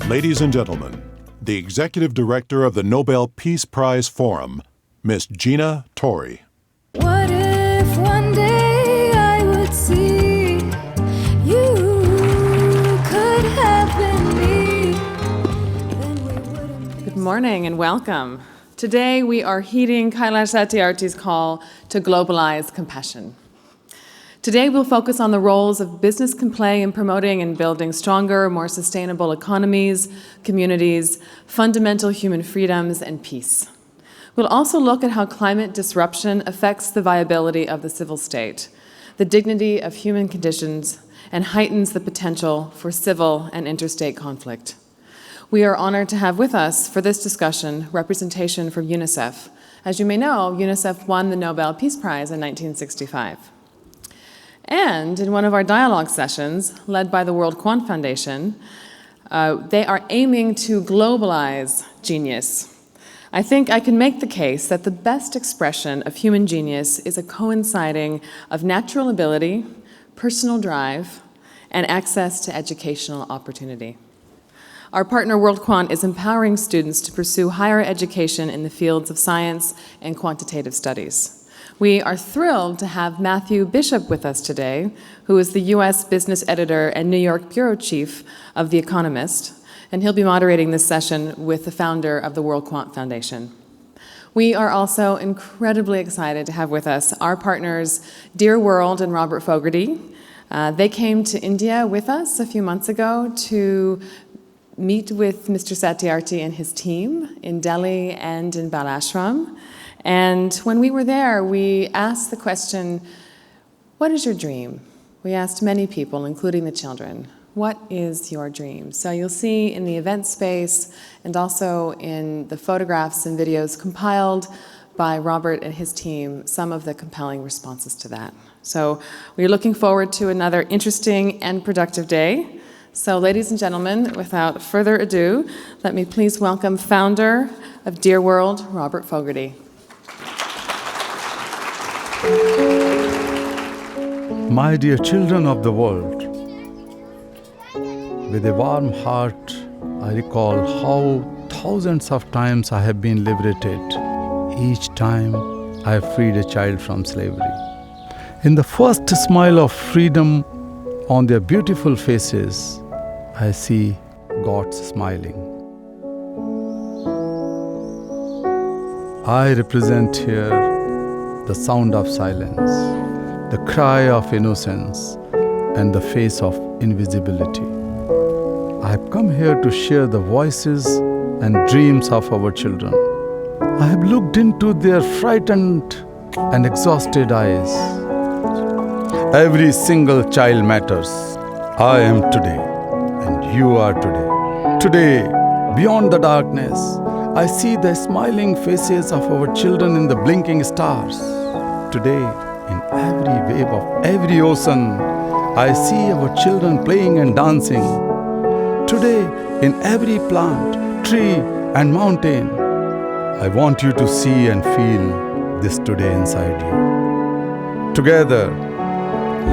Ladies and gentlemen, the Executive Director of the Nobel Peace Prize Forum, Miss Gina Torrey. What if one day I would see you could have been me? Then we wouldn't be. Good morning and welcome. Today we are heeding Kailash Satyarthi's call to globalize compassion. Today we'll focus on the roles of business can play in promoting and building stronger, more sustainable economies, communities, fundamental human freedoms, and peace. We'll also look at how climate disruption affects the viability of the civil state, the dignity of human conditions, and heightens the potential for civil and interstate conflict. We are honored to have with us for this discussion representation from UNICEF. As you may know, UNICEF won the Nobel Peace Prize in 1965. And in one of our dialogue sessions, led by the World Quant Foundation, they are aiming to globalize genius. I think I can make the case that the best expression of human genius is a coinciding of natural ability, personal drive, and access to educational opportunity. Our partner World Quant is empowering students to pursue higher education in the fields of science and quantitative studies. We are thrilled to have Matthew Bishop with us today, who is the U.S. business editor and New York bureau chief of The Economist, and he'll be moderating this session with the founder of the World Quant Foundation. We are also incredibly excited to have with us our partners, Dear World and Robert Fogerty. They came to India with us a few months ago to meet with Mr. Satyarthi and his team in Delhi and in Bal Ashram. And when we were there, we asked the question, what is your dream? We asked many people, including the children, what is your dream? So you'll see in the event space and also in the photographs and videos compiled by Robert and his team, some of the compelling responses to that. So we're looking forward to another interesting and productive day. So ladies and gentlemen, without further ado, let me please welcome founder of Dear World, Robert Fogerty. My dear children of the world, with a warm heart, I recall how thousands of times I have been liberated. Each time I have freed a child from slavery. In the first smile of freedom on their beautiful faces, I see God smiling. I represent here the sound of silence, the cry of innocence, and the face of invisibility. I have come here to share the voices and dreams of our children. I have looked into their frightened and exhausted eyes. Every single child matters. I am today, and you are today. Today, beyond the darkness, I see the smiling faces of our children in the blinking stars. Today, in every wave of every ocean, I see our children playing and dancing. Today, in every plant, tree, and mountain, I want you to see and feel this today inside you. Together,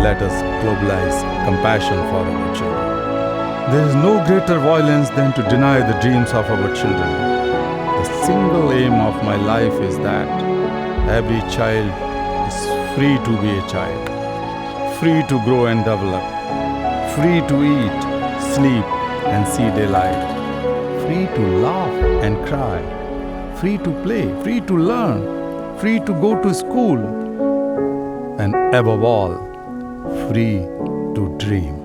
let us globalize compassion for our children. There is no greater violence than to deny the dreams of our children. The single aim of my life is that every child is free to be a child, free to grow and develop, free to eat, sleep, and see daylight, free to laugh and cry, free to play, free to learn, free to go to school, and above all, free to dream.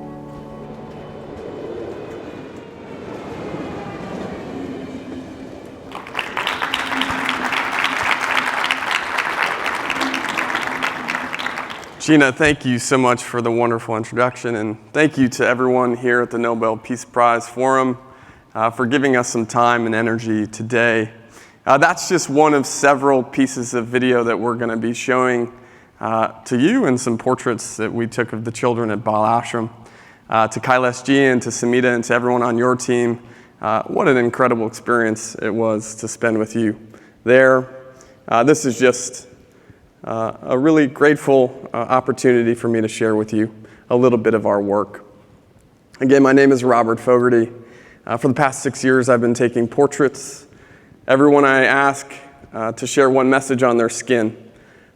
Gina, thank you so much for the wonderful introduction, and thank you to everyone here at the Nobel Peace Prize Forum for giving us some time and energy today. That's just one of several pieces of video that we're going to be showing to you, and some portraits that we took of the children at Bal Ashram. To Kailash ji and to Samita and to everyone on your team, what an incredible experience it was to spend with you there. This is just a really grateful opportunity for me to share with you a little bit of our work. Again, my name is Robert Fogerty. For the past 6 years, I've been taking portraits. Everyone I ask to share one message on their skin,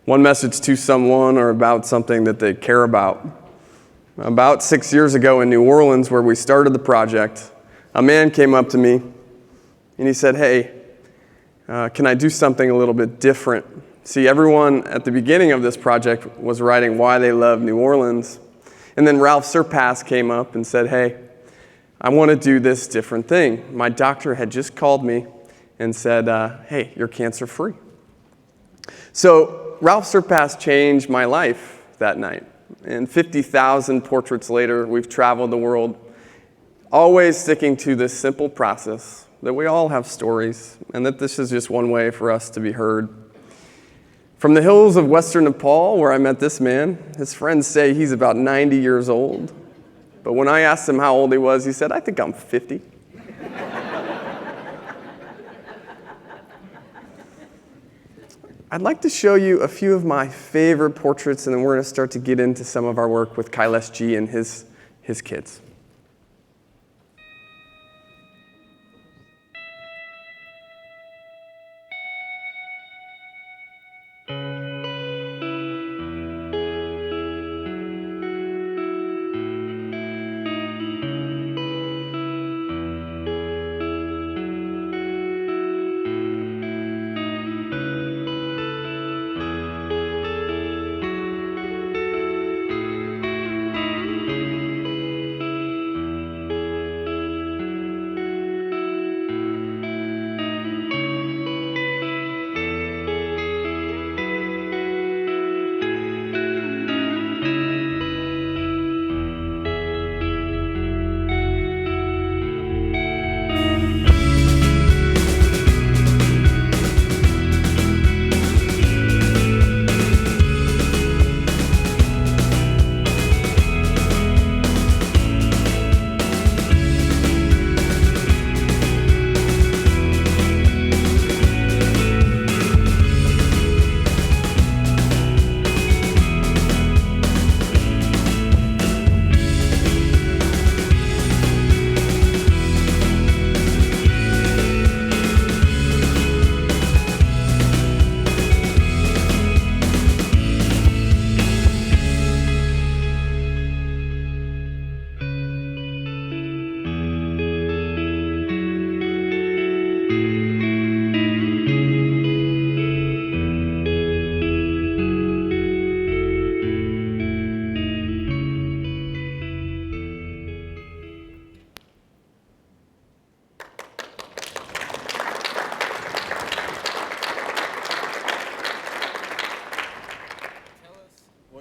one message to someone or about something that they care about. About 6 years ago in New Orleans, where we started the project, a man came up to me and he said, "Hey, can I do something a little bit different?" See, everyone at the beginning of this project was writing why they love New Orleans. And then Ralph Surpass came up and said, "Hey, I want to do this different thing. My doctor had just called me and said, hey, you're cancer-free." So Ralph Surpass changed my life that night. And 50,000 portraits later, we've traveled the world, always sticking to this simple process, that we all have stories, and that this is just one way for us to be heard. From the hills of western Nepal, where I met this man, his friends say he's about 90 years old. But when I asked him how old he was, he said, "I think I'm 50. I'd like to show you a few of my favorite portraits, and then we're going to start to get into some of our work with Kailash Ji and his kids.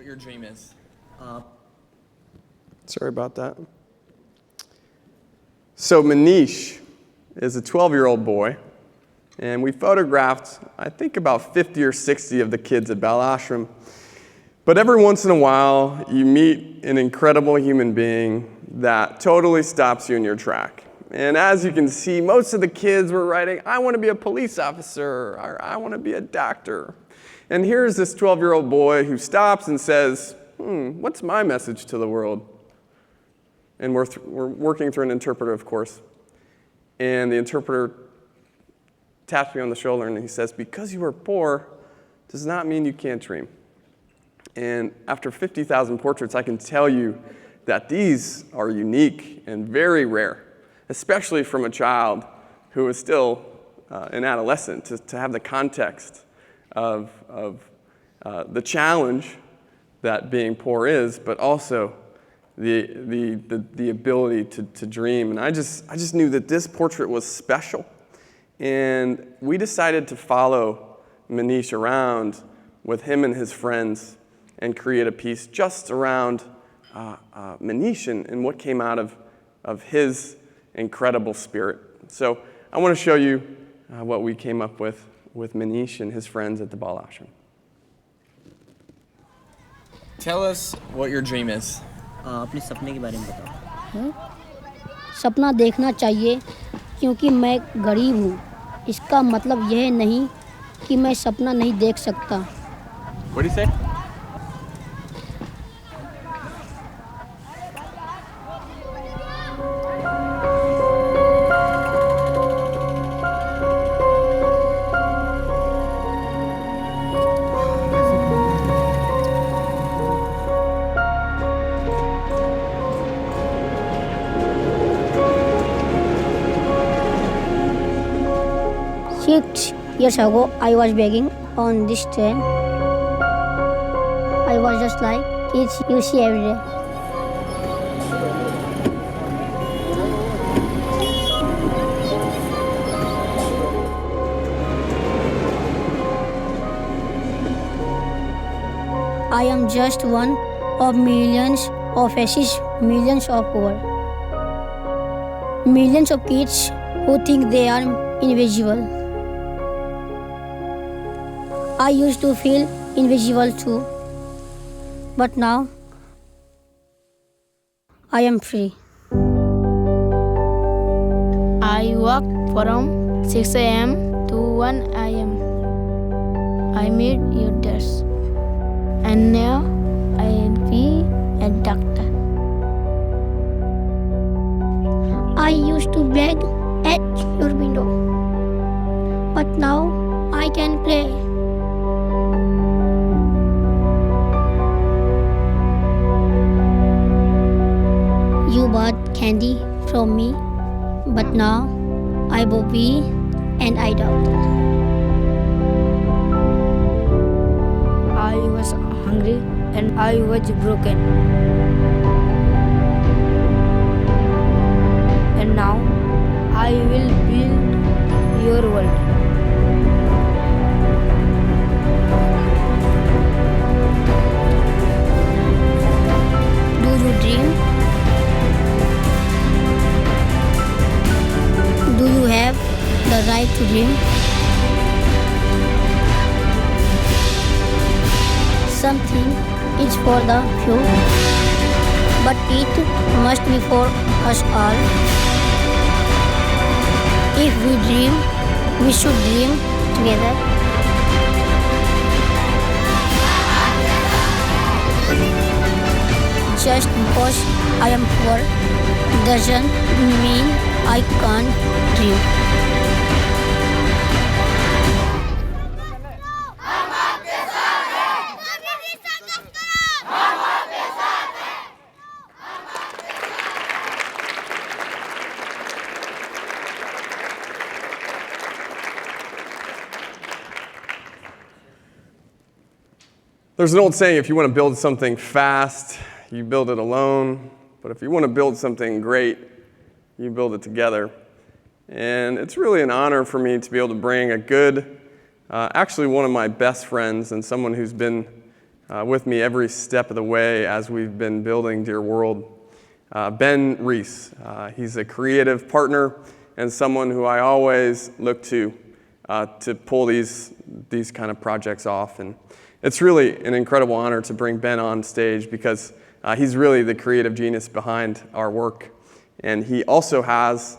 Your dream is. Sorry about that. So Manish is a 12-year-old boy, and we photographed, I think, about 50 or 60 of the kids at Bal Ashram. But every once in a while, you meet an incredible human being that totally stops you in your track. And as you can see, most of the kids were writing, "I want to be a police officer," or "I want to be a doctor." And here's this 12-year-old boy who stops and says, what's my message to the world? And we're working through an interpreter, of course. And the interpreter taps me on the shoulder and he says, "Because you are poor does not mean you can't dream." And after 50,000 portraits, I can tell you that these are unique and very rare, especially from a child who is still an adolescent, to have the context of the challenge that being poor is, but also the ability to dream. And I just knew that this portrait was special. And we decided to follow Manish around with him and his friends and create a piece just around Manish and what came out of his incredible spirit. So I want to show you what we came up with Manish and his friends at the Bal Ashram. Tell us what your dream is. अपने सपने के बारे में बताओ। सपना देखना चाहिए क्योंकि मैं गरीब हूँ। इसका मतलब यह नहीं कि मैं सपना नहीं देख सकता। What do you say? 6 years ago, I was begging on this train. I was just like kids you see every day. I am just one of millions of faces, millions of poor. Millions of kids who think they are invisible. I used to feel invisible too, but now I am free. I worked from 6 a.m. to 1 a.m. I made your desk, and now I'll be a doctor. I used to beg at your window, but now I can play. You bought candy from me, but now I Bobby and I doctor. I was hungry and I was broken. And now I will build your world. Do you dream? Do you have the right to dream? Something is for the few, but it must be for us all. If we dream, we should dream together. Just because I am poor doesn't mean I can't dream. There's an old saying, if you want to build something fast, you build it alone. But if you want to build something great, you build it together. And it's really an honor for me to be able to bring a good, actually one of my best friends and someone who's been with me every step of the way as we've been building Dear World, Ben Reese. He's a creative partner and someone who I always look to pull these kind of projects off. And it's really an incredible honor to bring Ben on stage because he's really the creative genius behind our work. And he also has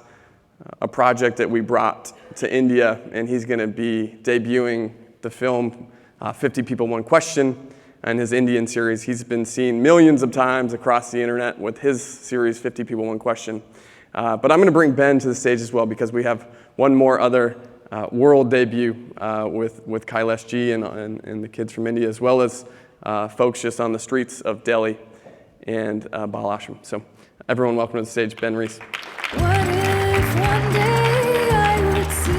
a project that we brought to India, and he's going to be debuting the film 50 People, One Question, and his Indian series. He's been seen millions of times across the internet with his series 50 People, One Question. But I'm going to bring Ben to the stage as well because we have one more other world debut with Kailash Ji and the kids from India, as well as folks just on the streets of Delhi and Bal Ashram. So everyone, welcome to the stage, Ben Reese. What if one day I would see?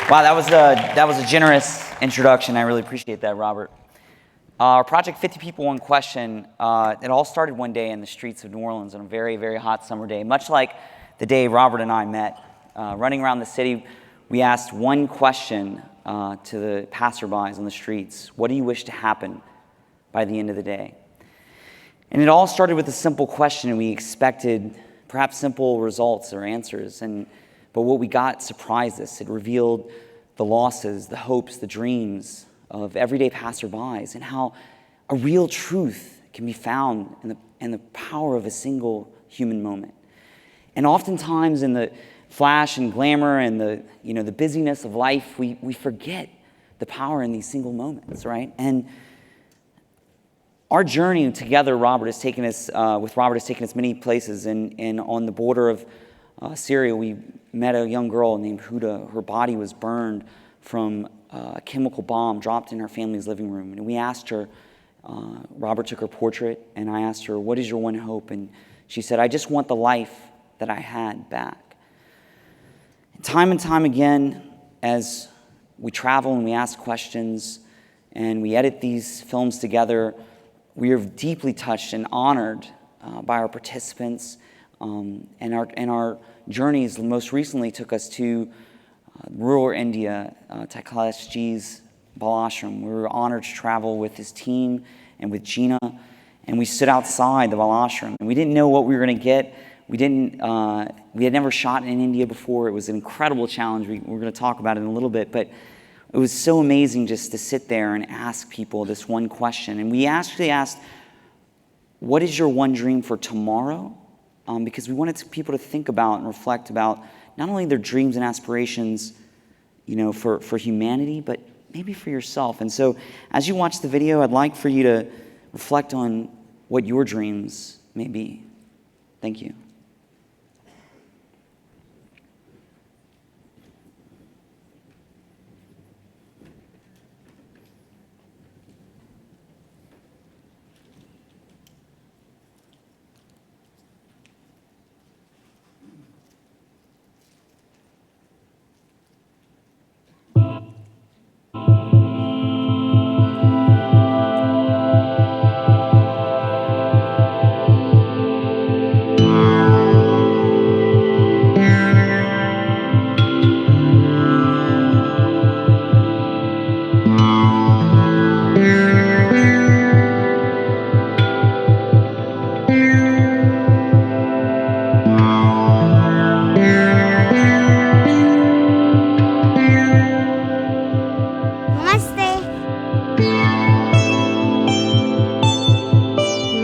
Wow, that was a generous introduction. I really appreciate that, Robert. Our project 50 People, One Question, it all started one day in the streets of New Orleans on a very, very hot summer day, much like the day Robert and I met. Running around the city, we asked one question to the passerbys on the streets. What do you wish to happen by the end of the day? And it all started with a simple question, and we expected perhaps simple results or answers. But what we got surprised us. It revealed the losses, the hopes, the dreams of everyday passerbys, and how a real truth can be found in the power of a single human moment. And oftentimes in the flash and glamour and the busyness of life, we forget the power in these single moments, right? And our journey together, Robert has taken us many places. And on the border of Syria, we met a young girl named Huda. Her body was burned from a chemical bomb dropped in her family's living room. And we asked her, Robert took her portrait, and I asked her, what is your one hope? And she said, I just want the life that I had back. time and time again, as we travel and we ask questions and we edit these films together, we are deeply touched and honored by our participants, and our journeys most recently took us to rural India, to Kailash Ji's Bal Ashram. We were honored to travel with his team and with Gina, and we stood outside the Bal Ashram, and we didn't know what we were going to get. We had never shot in India before. It was an incredible challenge. We're going to talk about it in a little bit, but it was so amazing just to sit there and ask people this one question. And we actually asked, what is your one dream for tomorrow? Because we wanted people to think about and reflect about not only their dreams and aspirations, for humanity, but maybe for yourself. And so as you watch the video, I'd like for you to reflect on what your dreams may be. Thank you.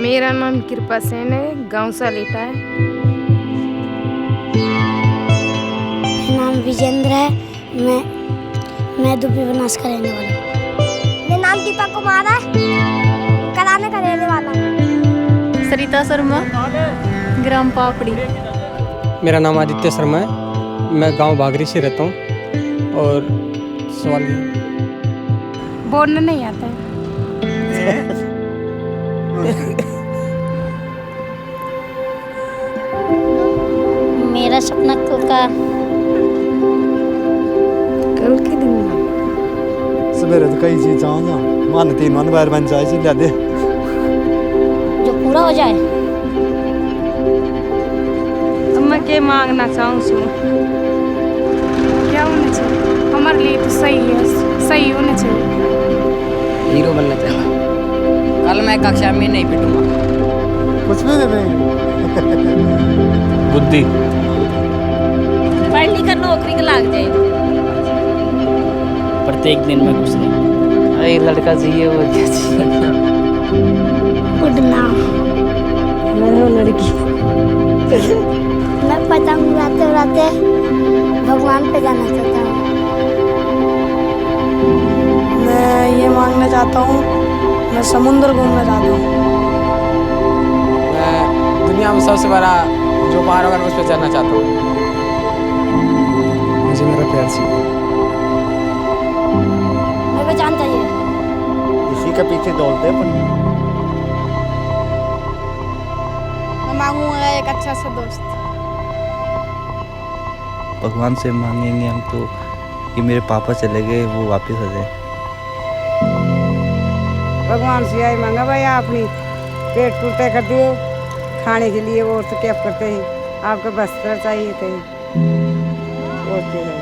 मेरा नाम कृपा सेन है, गांव सालेटा है। मेरा नाम विजेंद्र है, मैं दुबई बनास का रहने वाला हूँ। मेरा नाम दीपा कुमार है, कराने का रहने वाला हूँ। सरिता शर्मा, ग्राम पापड़ी। मेरा नाम आदित्य शर्मा है, मैं गांव बागरी से रहता हूँ। और सवाल बोलना नहीं आता है। मेरा सपना कल के दिन सवेरे तो कई चीज चाहूँगा, मान 3 मन बार बन जाए लिया दे जो पूरा हो जाए। अब मैं क्या मांगना चाहूँ क्या होना चाहिए हमारे लिए तो सही होना चाहिए। हीरो बनना चाहिए। कल मैं कक्षा में नहीं पिटूंगा। कुछ भी नहीं। बुद्धि पढ़ लिख कर नौकरी का लाग जाए। प्रत्येक दिन में कुछ नहीं। अरे लड़का चाहिए वो क्या चाहिए? उड़ना। मैं लड़की। मैं पतंग उड़ाते भगवान पे जाना चाहता हूँ। मैं ये मांगना चाहता हूँ, मैं समुद्र घूमना चाहता हूँ। मैं दुनिया में सबसे बड़ा जो पहाड़ होगा मैं उस पर चढ़ना चाहता हूँ। मुझे मेरा प्यार चाहिए। मैं पहचान चाहिए। इसी के पीछे दौड़ते अपन। मैं मांगूंगा एक अच्छा सा दोस्त। भगवान से मांगेंगे हम तो कि मेरे पापा चले गए वो वापस आ जाए। भगवान से यही मांगा भाई, अपनी पेट पूर्ति कर दिए, खाने के लिए वो तो क्या करते हैं, आपको वस्त्र चाहिए थे और क्या है,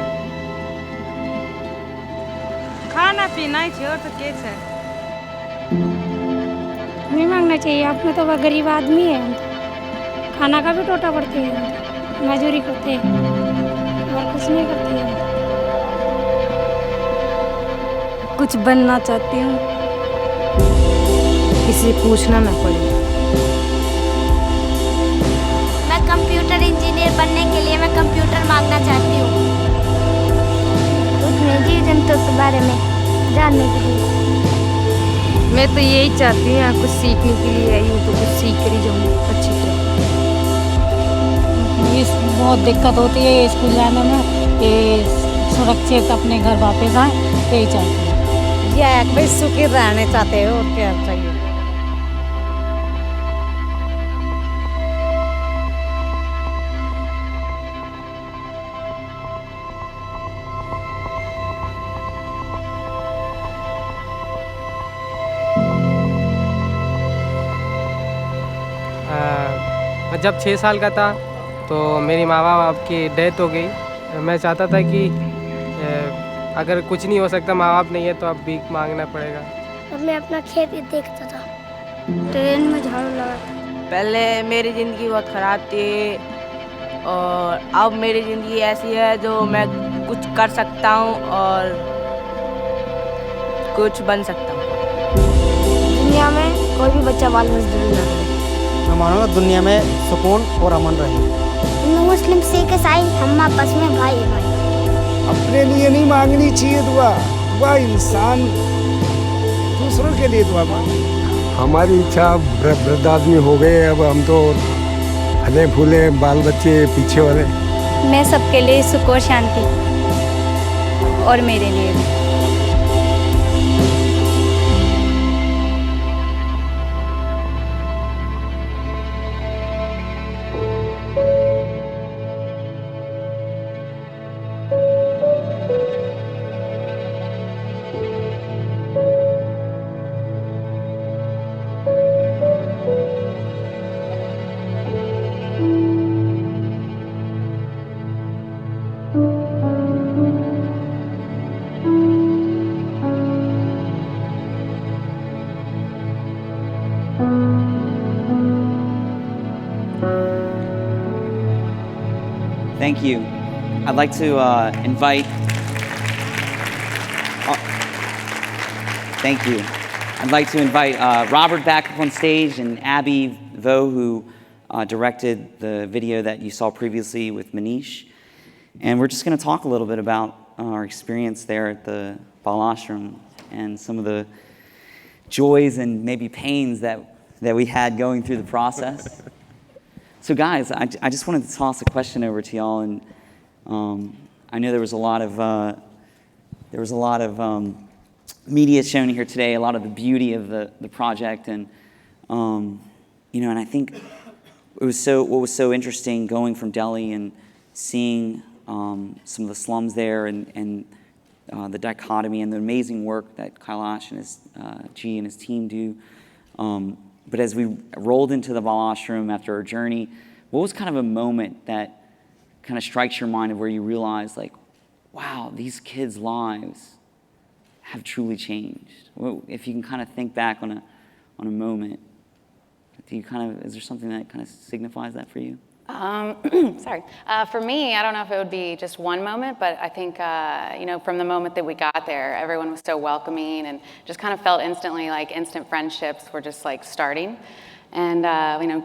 खाना पीना ही चाहिए और तो क्या है। नहीं मांगना चाहिए, आप में तो वह गरीब आदमी है, खाना का भी टोटा पड़ते हैं, मजदूरी करते हैं और कुछ नहीं करते हैं। कुछ बनना चाहती हूँ, किसी पूछना ना पड़े। मैं कंप्यूटर इंजीनियर बनने के लिए मैं कंप्यूटर मांगना चाहती हूँ। उसमें जीव जंतु के बारे में जानने के लिए। मैं तो यही चाहती हूँ, कुछ सीखने के लिए आई हूँ तो कुछ सीख कर ही जाऊँ अच्छी तरह। बहुत दिक्कत होती है स्कूल जाने में, ये सुरक्षित अपने घर वापस आए, यही चाहती हूँ। ये भाई सुखी रहने चाहते हो और क्या चाहिए। जब 6 साल का था तो मेरी माँ बाप की डेथ हो गई। मैं चाहता था कि अगर कुछ नहीं हो सकता, माँ बाप नहीं है तो अब भीख मांगना पड़ेगा। और मैं अपना खेत देखता था, ट्रेन में झाड़ू लगाता। पहले मेरी ज़िंदगी बहुत ख़राब थी और अब मेरी ज़िंदगी ऐसी है जो मैं कुछ कर सकता हूँ और कुछ बन सकता हूँ। दुनिया में कोई भी बच्चा बाल मजदूरी ना करे। मैं मानूंगा दुनिया में सुकून और अमन रहे। हिंदू मुस्लिम सिख ईसाई हम आपस में भाई हैं भाई। अपने लिए नहीं मांगनी चाहिए दुआ, दुआ इंसान दूसरों के लिए दुआ मांगे। हमारी इच्छा वृद्ध आदमी हो गए, अब हम तो फले फूले बाल बच्चे पीछे वाले। मैं सबके लिए सुख और शांति, और मेरे लिए भी। Thank you. I'd like to invite. Thank you. I'd like to invite Robert back up on stage and Abby Vo, who directed the video that you saw previously with Manish. And we're just going to talk a little bit about our experience there at the Bal Ashram and some of the joys and maybe pains that we had going through the process. So guys, I just wanted to toss a question over to y'all, and I know there was a lot of media shown here today, a lot of the beauty of the project, and and I think what was so interesting going from Delhi and seeing some of the slums there and the dichotomy and the amazing work that Kailash and his and his team do. But as we rolled into the Bal Ashram after our journey, what was kind of a moment that kind of strikes your mind of where you realize, like, wow, these kids' lives have truly changed? If you can kind of think back on a moment, is there something that kind of signifies that for you? Sorry. For me, I don't know if it would be just one moment, but I think, from the moment that we got there, everyone was so welcoming and just kind of felt instantly like instant friendships were just like starting. And,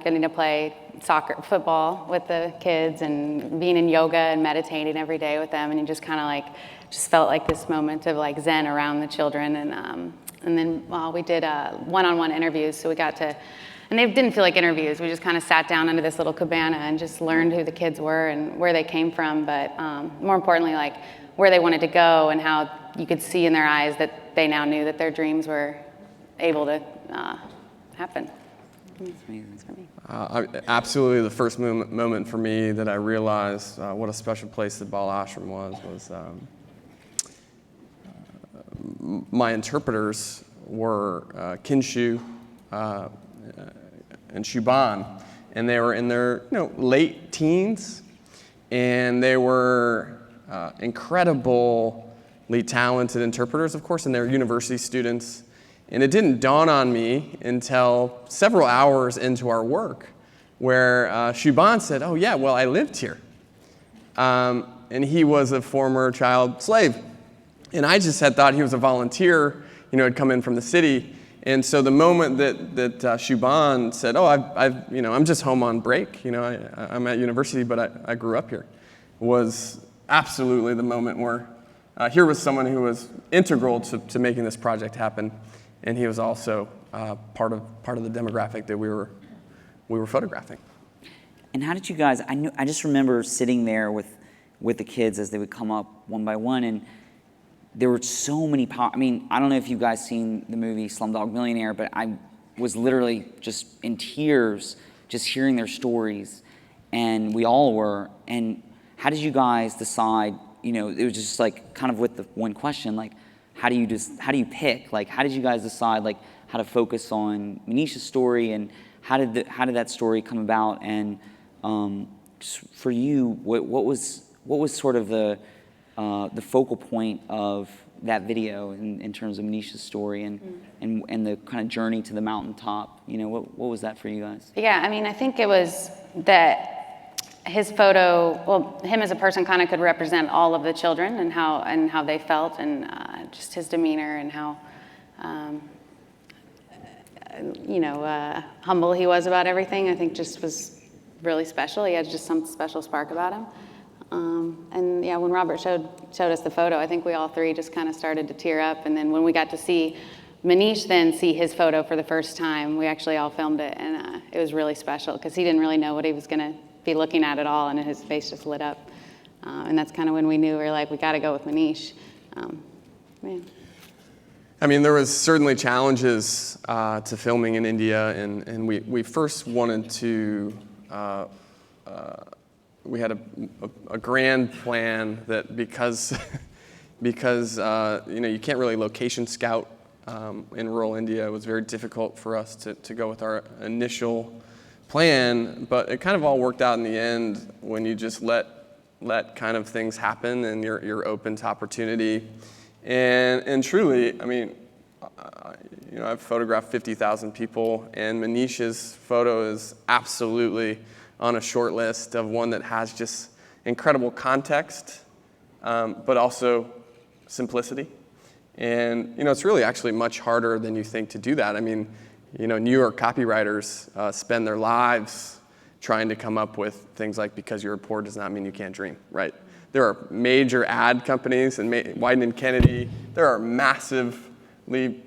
getting to play football with the kids and being in yoga and meditating every day with them. And you just kind of just felt like this moment of like Zen around the children. And then we did one-on-one interviews, so we got to. And they didn't feel like interviews. We just kind of sat down under this little cabana and just learned who the kids were and where they came from, but more importantly, like where they wanted to go and how you could see in their eyes that they now knew that their dreams were able to happen. That's amazing for me. Absolutely, the first moment for me that I realized what a special place the Bal Ashram was my interpreters were Kinshu and Shuban, and they were in their late teens, and they were incredibly talented interpreters, of course, and they're university students. And it didn't dawn on me until several hours into our work, where Shuban said, "Oh yeah, well I lived here," and he was a former child slave, and I just had thought he was a volunteer, had come in from the city. And so the moment that Shuban said, "Oh, I'm just home on break. I'm at university, but I grew up here," was absolutely the moment where here was someone who was integral to making this project happen, and he was also part of the demographic that we were photographing. And how did you guys? I just remember sitting there with the kids as they would come up one by one, and there were so many I don't know if you guys seen the movie Slumdog Millionaire, but I was literally just in tears just hearing their stories, and we all were. And how did you guys decide, it was just like kind of with the one question, like how do you pick? Like how did you guys decide like how to focus on Manish's story, and how did that story come about? And just for you, what was sort of the focal point of that video in terms of Manish's story and the kind of journey to the mountaintop? What was that for you guys? Yeah, I mean, I think it was that his photo, well, him as a person kind of could represent all of the children and how they felt, and just his demeanor and how humble he was about everything. I think just was really special. He had just some special spark about him. And yeah, when Robert showed us the photo, I think we all three just kind of started to tear up. And then when we got to see Manish then see his photo for the first time, we actually all filmed it, and it was really special because he didn't really know what he was going to be looking at all, and his face just lit up. And that's kind of when we knew, we were like, we got to go with Manish. I mean, there was certainly challenges to filming in India, and we first wanted to, we had a grand plan that because you can't really location scout in rural India, it was very difficult for us to go with our initial plan, but it kind of all worked out in the end when you just let kind of things happen and you're open to opportunity. And truly, I mean, I've photographed 50,000 people, and Manish's photo is absolutely on a short list of one that has just incredible context, but also simplicity. And it's really actually much harder than you think to do that. I mean, New York copywriters spend their lives trying to come up with things like, because you're poor does not mean you can't dream, right? There are major ad companies, and Wieden and Kennedy. There are massively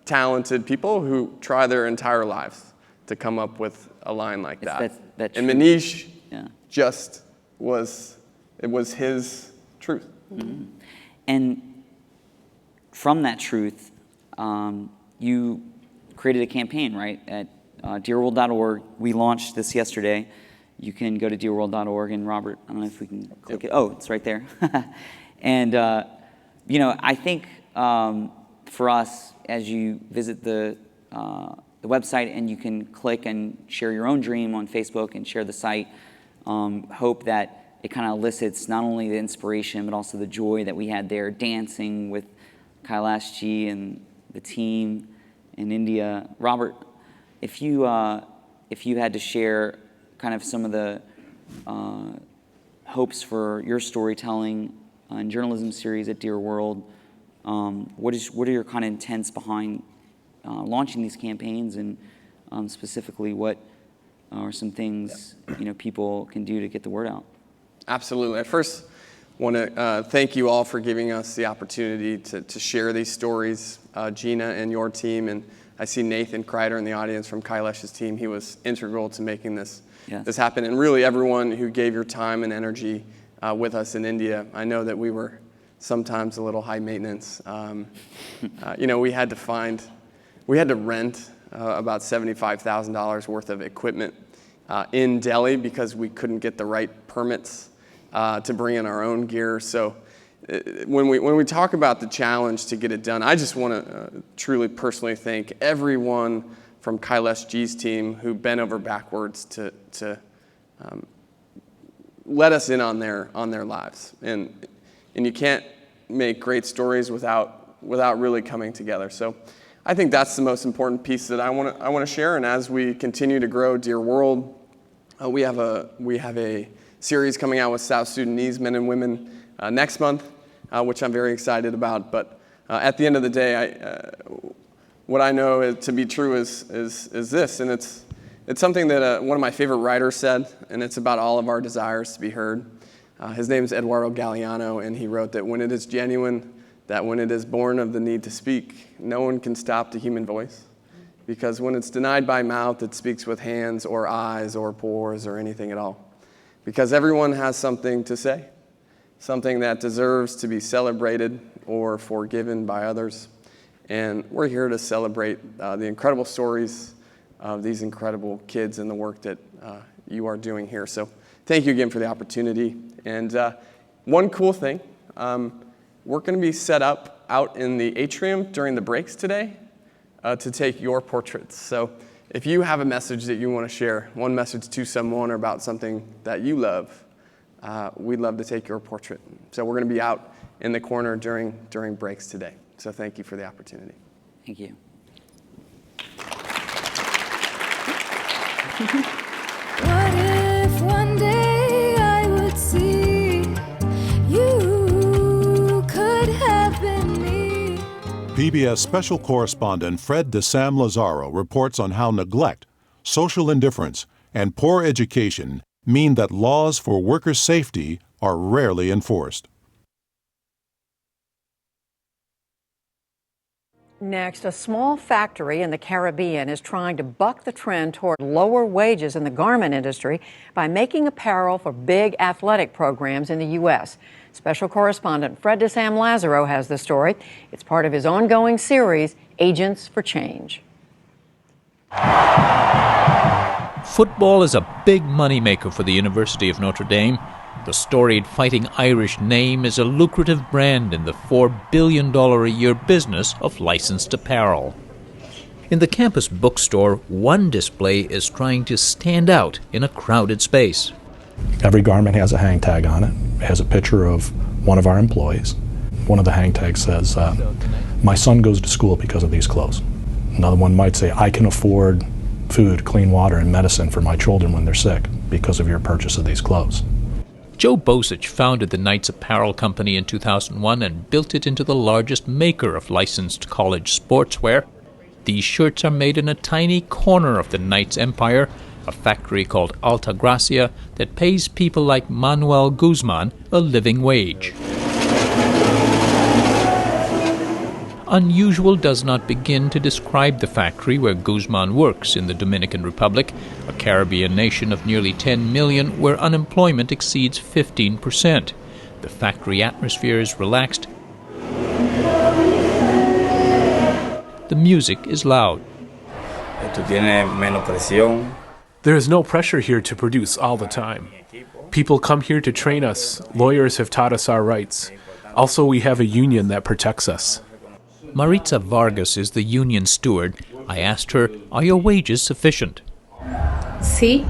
talented people who try their entire lives to come up with a line like that. And Manish just it was his truth. Mm-hmm. And from that truth, you created a campaign, right, at dearworld.org. We launched this yesterday. You can go to dearworld.org, and Robert, I don't know if we can click it. Oh, it's right there. And, I think for us, as you visit the website, and you can click and share your own dream on Facebook and share the site, hope that it kind of elicits not only the inspiration, but also the joy that we had there dancing with Kailash Ji and the team in India. Robert, if you had to share kind of some of the hopes for your storytelling and journalism series at Dear World, what are your kind of intents behind launching these campaigns, and specifically what are some things people can do to get the word out? Absolutely. I first want to thank you all for giving us the opportunity to share these stories, Gina and your team, and I see Nathan Kreider in the audience from Kailash's team. He was integral to making this happen, and really everyone who gave your time and energy with us in India. I know that we were sometimes a little high maintenance. We had to rent about $75,000 worth of equipment in Delhi because we couldn't get the right permits to bring in our own gear. So when we talk about the challenge to get it done, I just want to truly personally thank everyone from Kailash Ji's team who bent over backwards to let us in on their lives. And you can't make great stories without really coming together. So I think that's the most important piece that I want to share. And as we continue to grow Dear World, we have a series coming out with South Sudanese men and women next month, which I'm very excited about. But at the end of the day, what I know to be true is this, and it's something that one of my favorite writers said, and it's about all of our desires to be heard. His name is Eduardo Galeano, and he wrote that when it is genuine, that when it is born of the need to speak, no one can stop the human voice. Because when it's denied by mouth, it speaks with hands or eyes or pores or anything at all. Because everyone has something to say, something that deserves to be celebrated or forgiven by others. And we're here to celebrate the incredible stories of these incredible kids and the work that you are doing here. So thank you again for the opportunity. And one cool thing, we're going to be set up out in the atrium during the breaks today to take your portraits. So if you have a message that you want to share, one message to someone or about something that you love, we'd love to take your portrait. So we're going to be out in the corner during breaks today. So thank you for the opportunity. Thank you. What if one day I would see you could have been me? PBS special correspondent Fred DeSam Lazaro reports on how neglect, social indifference, and poor education mean that laws for worker safety are rarely enforced. Next, a small factory in the Caribbean is trying to buck the trend toward lower wages in the garment industry by making apparel for big athletic programs in the U.S. Special correspondent Fred DeSam Lazaro has the story. It's part of his ongoing series, Agents for Change. Football is a big moneymaker for the University of Notre Dame. The storied Fighting Irish name is a lucrative brand in the $4 billion a year business of licensed apparel. In the campus bookstore, one display is trying to stand out in a crowded space. Every garment has a hang tag on it. It has a picture of one of our employees. One of the hang tags says, my son goes to school because of these clothes. Another one might say, I can afford food, clean water, and medicine for my children when they're sick because of your purchase of these clothes. Joe Bosich founded the Knights Apparel Company in 2001 and built it into the largest maker of licensed college sportswear. These shirts are made in a tiny corner of the Knights empire, a factory called Alta Gracia that pays people like Manuel Guzman a living wage. Unusual does not begin to describe the factory where Guzman works in the Dominican Republic, a Caribbean nation of nearly 10 million where unemployment exceeds 15%. The factory atmosphere is relaxed. The music is loud. There is no pressure here to produce all the time. People come here to train us. Lawyers have taught us our rights. Also, we have a union that protects us. Maritza Vargas is the union steward. I asked her, are your wages sufficient? Sí.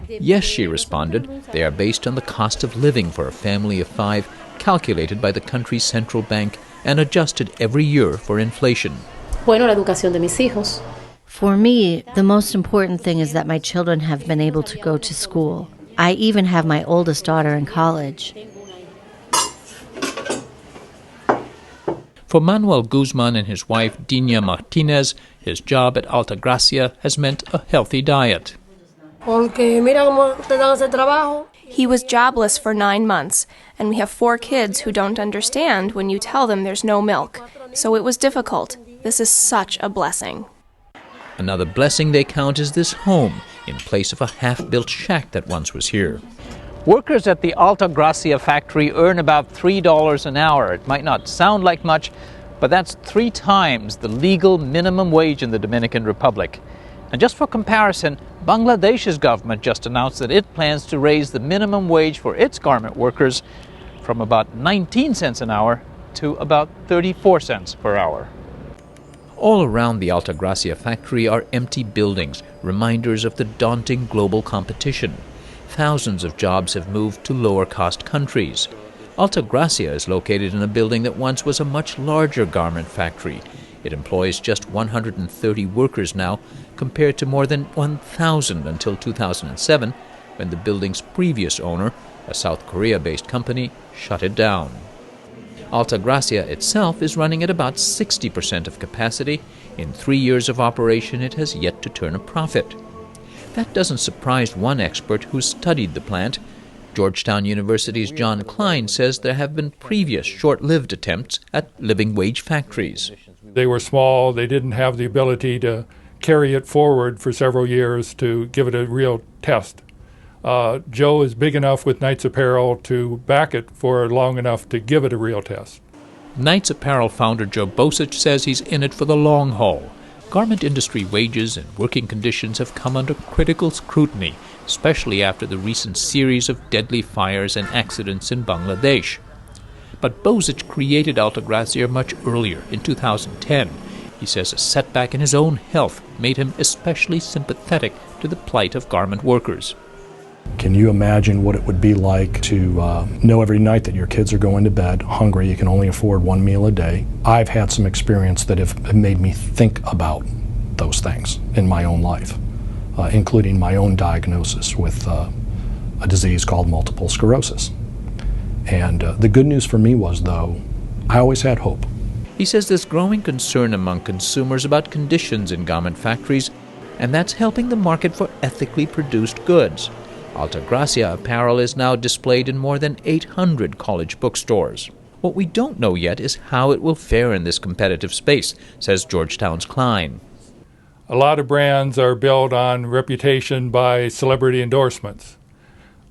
Yes, she responded. They are based on the cost of living for a family of 5, calculated by the country's central bank and adjusted every year for inflation. Bueno, la educación de mis hijos. For me, the most important thing is that my children have been able to go to school. I even have my oldest daughter in college. For Manuel Guzman and his wife, Dina Martinez, his job at Alta Gracia has meant a healthy diet. He was jobless for 9 months, and we have 4 kids who don't understand when you tell them there's no milk. So it was difficult. This is such a blessing. Another blessing they count is this home, in place of a half-built shack that once was here. Workers at the Alta Gracia factory earn about $3 an hour. It might not sound like much, but that's 3 times the legal minimum wage in the Dominican Republic. And just for comparison, Bangladesh's government just announced that it plans to raise the minimum wage for its garment workers from about 19 cents an hour to about 34 cents per hour. All around the Alta Gracia factory are empty buildings, reminders of the daunting global competition. Thousands of jobs have moved to lower-cost countries. Alta Gracia is located in a building that once was a much larger garment factory. It employs just 130 workers now, compared to more than 1,000 until 2007, when the building's previous owner, a South Korea-based company, shut it down. Alta Gracia itself is running at about 60% of capacity. In 3 years of operation, it has yet to turn a profit. That doesn't surprise one expert who studied the plant. Georgetown University's John Klein says there have been previous short-lived attempts at living wage factories. They were small. They didn't have the ability to carry it forward for several years to give it a real test. Joe is big enough with Knights Apparel to back it for long enough to give it a real test. Knights Apparel founder Joe Bosich says he's in it for the long haul. Garment industry wages and working conditions have come under critical scrutiny, especially after the recent series of deadly fires and accidents in Bangladesh. But Bosich created Alta Gracia much earlier, in 2010. He says a setback in his own health made him especially sympathetic to the plight of garment workers. Can you imagine what it would be like to know every night that your kids are going to bed hungry, you can only afford one meal a day? I've had some experience that have made me think about those things in my own life, including my own diagnosis with a disease called multiple sclerosis. And the good news for me was, though, I always had hope. He says there's growing concern among consumers about conditions in garment factories, and that's helping the market for ethically produced goods. Altagracia apparel is now displayed in more than 800 college bookstores. What we don't know yet is how it will fare in this competitive space, says Georgetown's Klein. A lot of brands are built on reputation by celebrity endorsements.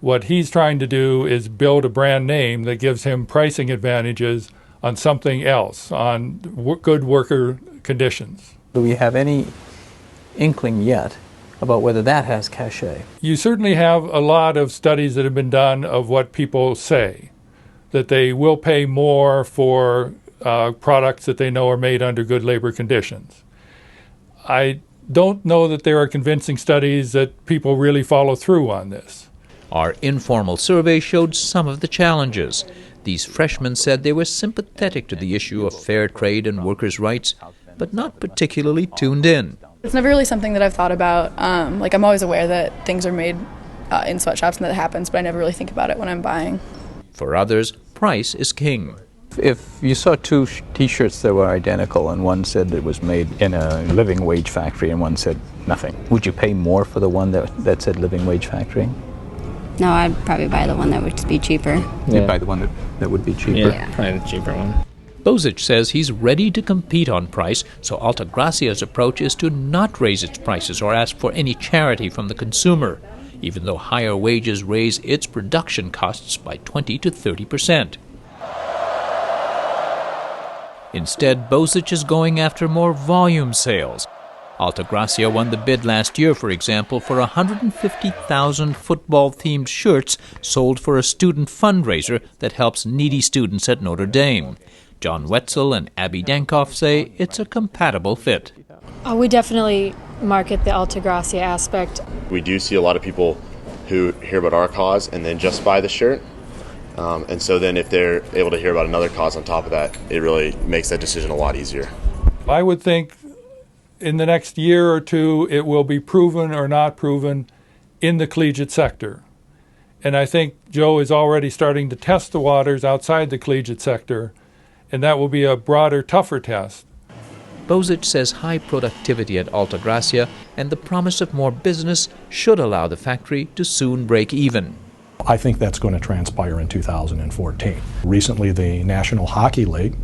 What he's trying to do is build a brand name that gives him pricing advantages on something else, on good worker conditions. Do we have any inkling yet about whether that has cachet? You certainly have a lot of studies that have been done of what people say, that they will pay more for products that they know are made under good labor conditions. I don't know that there are convincing studies that people really follow through on this. Our informal survey showed some of the challenges. These freshmen said they were sympathetic to the issue of fair trade and workers' rights, but not particularly tuned in. It's never really something that I've thought about. I'm always aware that things are made in sweatshops and that it happens, but I never really think about it when I'm buying. For others, price is king. If you saw two T-shirts that were identical and one said it was made in a living wage factory and one said nothing, would you pay more for the one that said living wage factory? No, I'd probably buy the one that would be cheaper. Yeah. You'd buy the one that would be cheaper? Yeah, probably the cheaper one. Bozich says he's ready to compete on price, so Altagracia's approach is to not raise its prices or ask for any charity from the consumer, even though higher wages raise its production costs by 20 to 30%. Instead, Bozich is going after more volume sales. Altagracia won the bid last year, for example, for 150,000 football-themed shirts sold for a student fundraiser that helps needy students at Notre Dame. John Wetzel and Abby Dankoff say it's a compatible fit. We definitely market the Altagracia aspect. We do see a lot of people who hear about our cause and then just buy the shirt. And so then if they're able to hear about another cause on top of that, it really makes that decision a lot easier. I would think in the next year or two it will be proven or not proven in the collegiate sector. And I think Joe is already starting to test the waters outside the collegiate sector, and that will be a broader, tougher test. Bozich says high productivity at Altagracia and the promise of more business should allow the factory to soon break even. I think that's going to transpire in 2014. Recently, the National Hockey League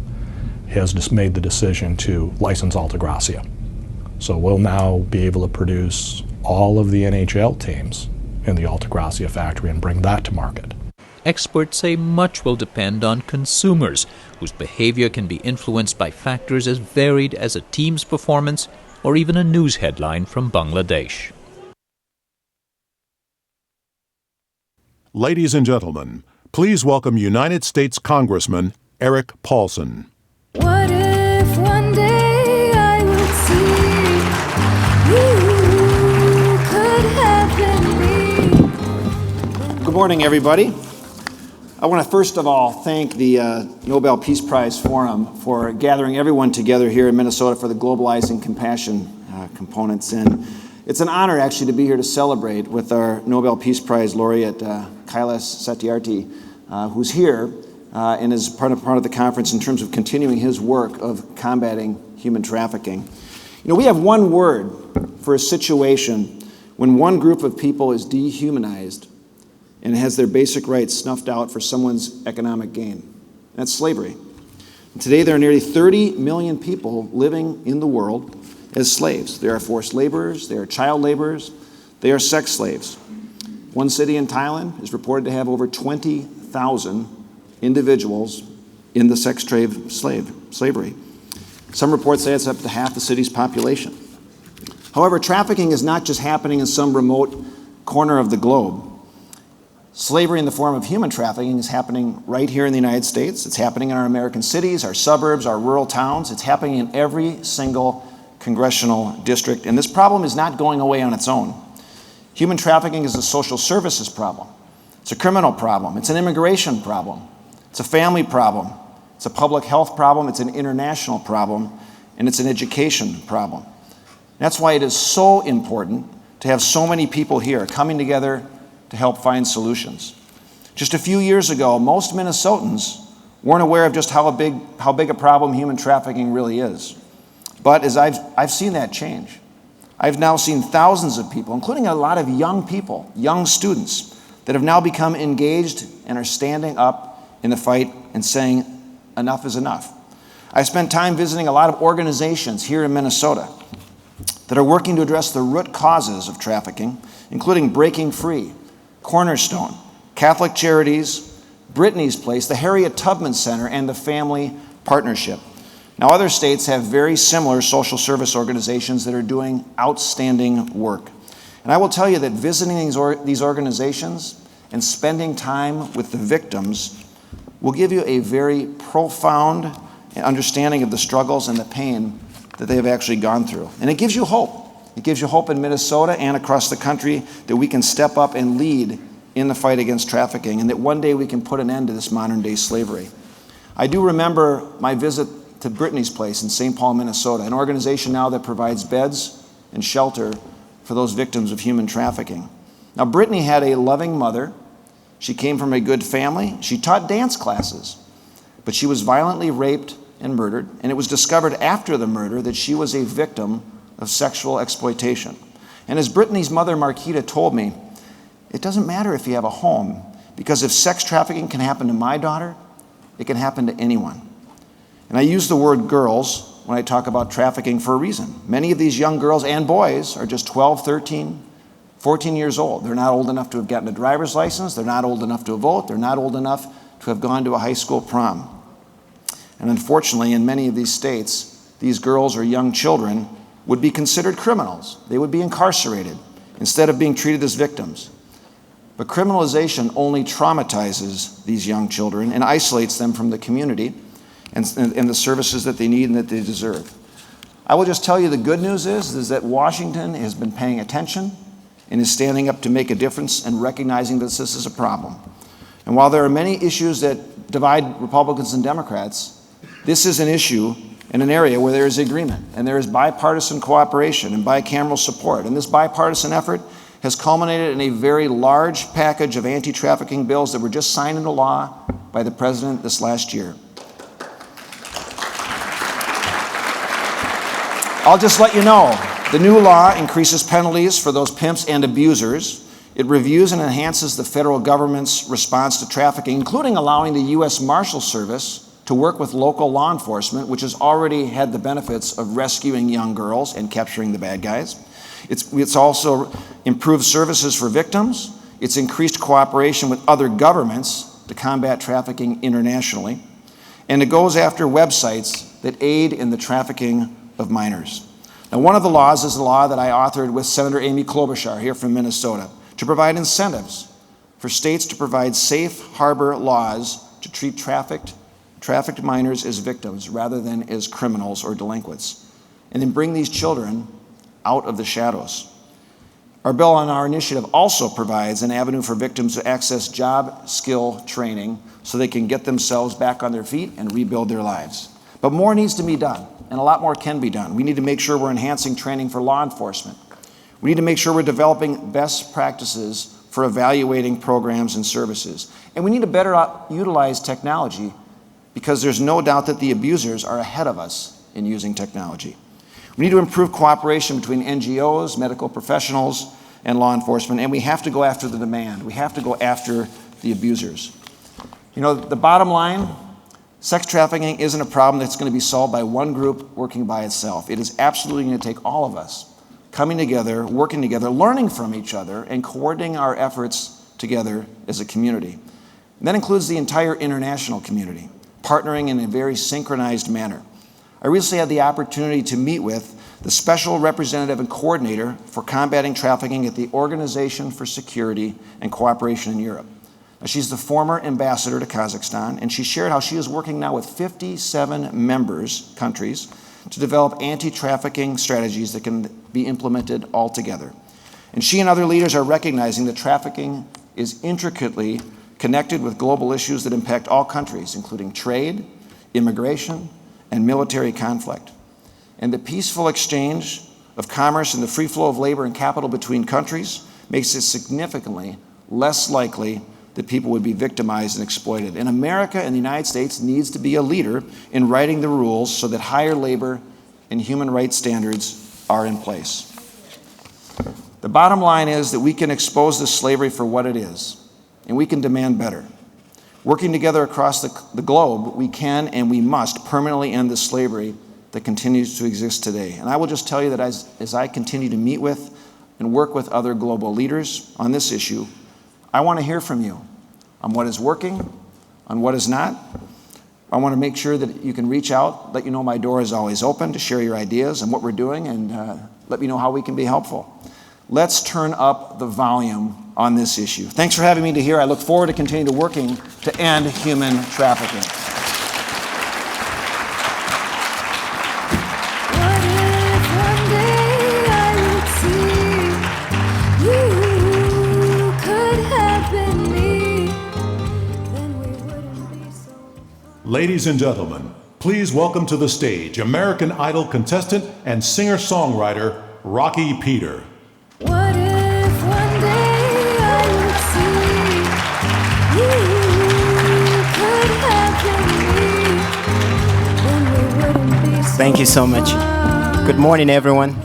has just made the decision to license Altagracia. So we'll now be able to produce all of the NHL teams in the Altagracia factory and bring that to market. Experts say much will depend on consumers, whose behavior can be influenced by factors as varied as a team's performance or even a news headline from Bangladesh. Ladies and gentlemen, please welcome United States Congressman Eric Paulsen. What if one day I would see you could have been me? Good morning, everybody. I want to first of all thank the Nobel Peace Prize Forum for gathering everyone together here in Minnesota for the Globalizing Compassion components. And it's an honor actually to be here to celebrate with our Nobel Peace Prize laureate, Kailash Satyarthi, who's here and is part of the conference in terms of continuing his work of combating human trafficking. You know, we have one word for a situation when one group of people is dehumanized and has their basic rights snuffed out for someone's economic gain. That's slavery. And today there are nearly 30 million people living in the world as slaves. They are forced laborers, they are child laborers, they are sex slaves. One city in Thailand is reported to have over 20,000 individuals in the sex trade slavery. Some reports say it's up to half the city's population. However, trafficking is not just happening in some remote corner of the globe. Slavery in the form of human trafficking is happening right here in the United States. It's happening in our American cities, our suburbs, our rural towns. It's happening in every single congressional district, and this problem is not going away on its own. Human trafficking is a social services problem. It's a criminal problem. It's an immigration problem. It's a family problem. It's a public health problem. It's an international problem, and it's an education problem. That's why it is so important to have so many people here coming together to help find solutions. Just a few years ago, most Minnesotans weren't aware of just how big a problem human trafficking really is. But as I've seen that change. I've now seen thousands of people, including a lot of young people, young students, that have now become engaged and are standing up in the fight and saying, enough is enough. I spent time visiting a lot of organizations here in Minnesota that are working to address the root causes of trafficking, including Breaking Free, Cornerstone, Catholic Charities, Brittany's Place, the Harriet Tubman Center, and the Family Partnership. Now, other states have very similar social service organizations that are doing outstanding work. And I will tell you that visiting these organizations and spending time with the victims will give you a very profound understanding of the struggles and the pain that they have actually gone through. And it gives you hope. It gives you hope in Minnesota and across the country that we can step up and lead in the fight against trafficking, and that one day we can put an end to this modern-day slavery. I do remember my visit to Brittany's Place in St. Paul, Minnesota, an organization now that provides beds and shelter for those victims of human trafficking. Now, Brittany had a loving mother. She came from a good family. She taught dance classes, but she was violently raped and murdered, and it was discovered after the murder that she was a victim of sexual exploitation. And as Brittany's mother, Marquita, told me, it doesn't matter if you have a home, because if sex trafficking can happen to my daughter, it can happen to anyone. And I use the word girls when I talk about trafficking for a reason. Many of these young girls and boys are just 12, 13, 14 years old. They're not old enough to have gotten a driver's license. They're not old enough to vote. They're not old enough to have gone to a high school prom. And unfortunately, in many of these states, these girls or young children would be considered criminals. They would be incarcerated instead of being treated as victims. But criminalization only traumatizes these young children and isolates them from the community and the services that they need and that they deserve. I will just tell you the good news is that Washington has been paying attention and is standing up to make a difference and recognizing that this is a problem. And while there are many issues that divide Republicans and Democrats, this is an issue in an area where there is agreement and there is bipartisan cooperation and bicameral support. And this bipartisan effort has culminated in a very large package of anti-trafficking bills that were just signed into law by the president this last year. I'll just let you know, the new law increases penalties for those pimps and abusers. It reviews and enhances the federal government's response to trafficking, including allowing the U.S. Marshal Service to work with local law enforcement, which has already had the benefits of rescuing young girls and capturing the bad guys. It's also improved services for victims. It's increased cooperation with other governments to combat trafficking internationally. And it goes after websites that aid in the trafficking of minors. Now, one of the laws is the law that I authored with Senator Amy Klobuchar here from Minnesota to provide incentives for states to provide safe harbor laws to treat trafficked minors as victims rather than as criminals or delinquents, and then bring these children out of the shadows. Our bill on our initiative also provides an avenue for victims to access job skill training so they can get themselves back on their feet and rebuild their lives. But more needs to be done, and a lot more can be done. We need to make sure we're enhancing training for law enforcement. We need to make sure we're developing best practices for evaluating programs and services. And we need to better utilize technology, because there's no doubt that the abusers are ahead of us in using technology. We need to improve cooperation between NGOs, medical professionals, and law enforcement, and we have to go after the demand. We have to go after the abusers. You know, the bottom line, sex trafficking isn't a problem that's going to be solved by one group working by itself. It is absolutely going to take all of us coming together, working together, learning from each other, and coordinating our efforts together as a community. And that includes the entire international community, partnering in a very synchronized manner. I recently had the opportunity to meet with the Special Representative and Coordinator for Combating Trafficking at the Organization for Security and Cooperation in Europe. She's the former ambassador to Kazakhstan, and she shared how she is working now with 57 countries, to develop anti-trafficking strategies that can be implemented all together. And she and other leaders are recognizing that trafficking is intricately connected with global issues that impact all countries, including trade, immigration, and military conflict. And the peaceful exchange of commerce and the free flow of labor and capital between countries makes it significantly less likely that people would be victimized and exploited. And America and the United States needs to be a leader in writing the rules so that higher labor and human rights standards are in place. The bottom line is that we can expose this slavery for what it is, and we can demand better. Working together across the globe, we can and we must permanently end the slavery that continues to exist today. And I will just tell you that as I continue to meet with and work with other global leaders on this issue, I want to hear from you on what is working, on what is not. I want to make sure that you can reach out, let you know my door is always open to share your ideas and what we're doing, and let me know how we can be helpful. Let's turn up the volume on this issue. Thanks for having me to here. I look forward to continuing to working to end human trafficking. Ladies and gentlemen, please welcome to the stage American Idol contestant and singer-songwriter Rocky Peter. What if one day I would see you could have been me, then we wouldn't be so Thank you so much. far. Good morning, everyone.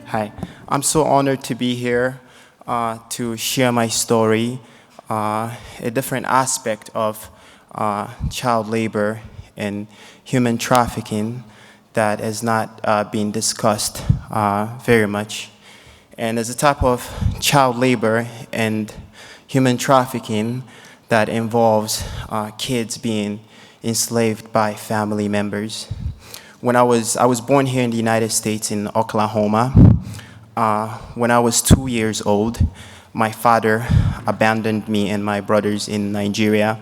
Hi. I'm so honored to be here to share my story, a different aspect of child labor and human trafficking that has not been discussed very much. And there's a type of child labor and human trafficking that involves kids being enslaved by family members. When I was born here in the United States in Oklahoma. When I was 2 years old, my father abandoned me and my brothers in Nigeria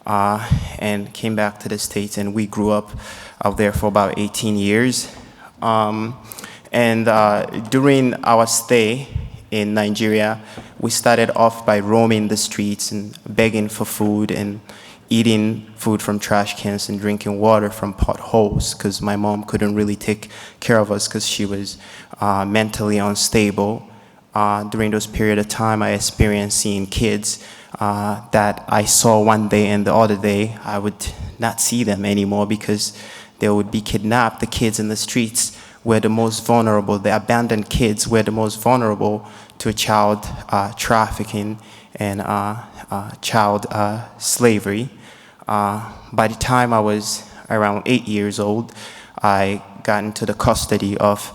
and came back to the States, and we grew up out there for about 18 years. During our stay in Nigeria, we started off by roaming the streets and begging for food and eating food from trash cans and drinking water from potholes, because my mom couldn't really take care of us because she was mentally unstable. During those period of time, I experienced seeing kids that I saw one day, and the other day I would not see them anymore because they would be kidnapped. The kids in the streets were the most vulnerable. The abandoned kids were the most vulnerable to child trafficking and child slavery. By the time I was around 8 years old, I got into the custody of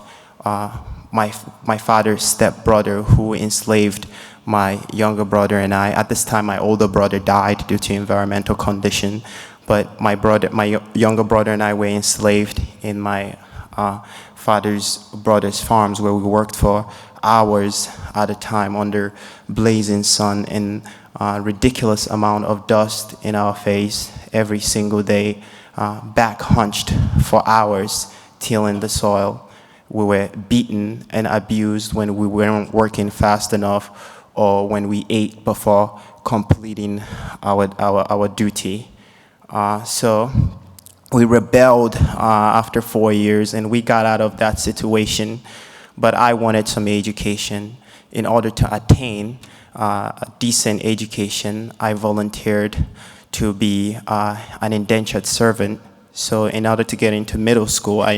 my father's stepbrother, who enslaved my younger brother and I. At this time, my older brother died due to environmental condition, but my younger brother and I were enslaved in my father's brother's farms, where we worked for hours at a time under blazing sun and ridiculous amount of dust in our face every single day, back hunched for hours, tilling the soil. We were beaten and abused when we weren't working fast enough, or when we ate before completing our duty. So we rebelled after 4 years, and we got out of that situation. But I wanted some education. In order to attain a decent education, I volunteered to be an indentured servant. So in order to get into middle school, I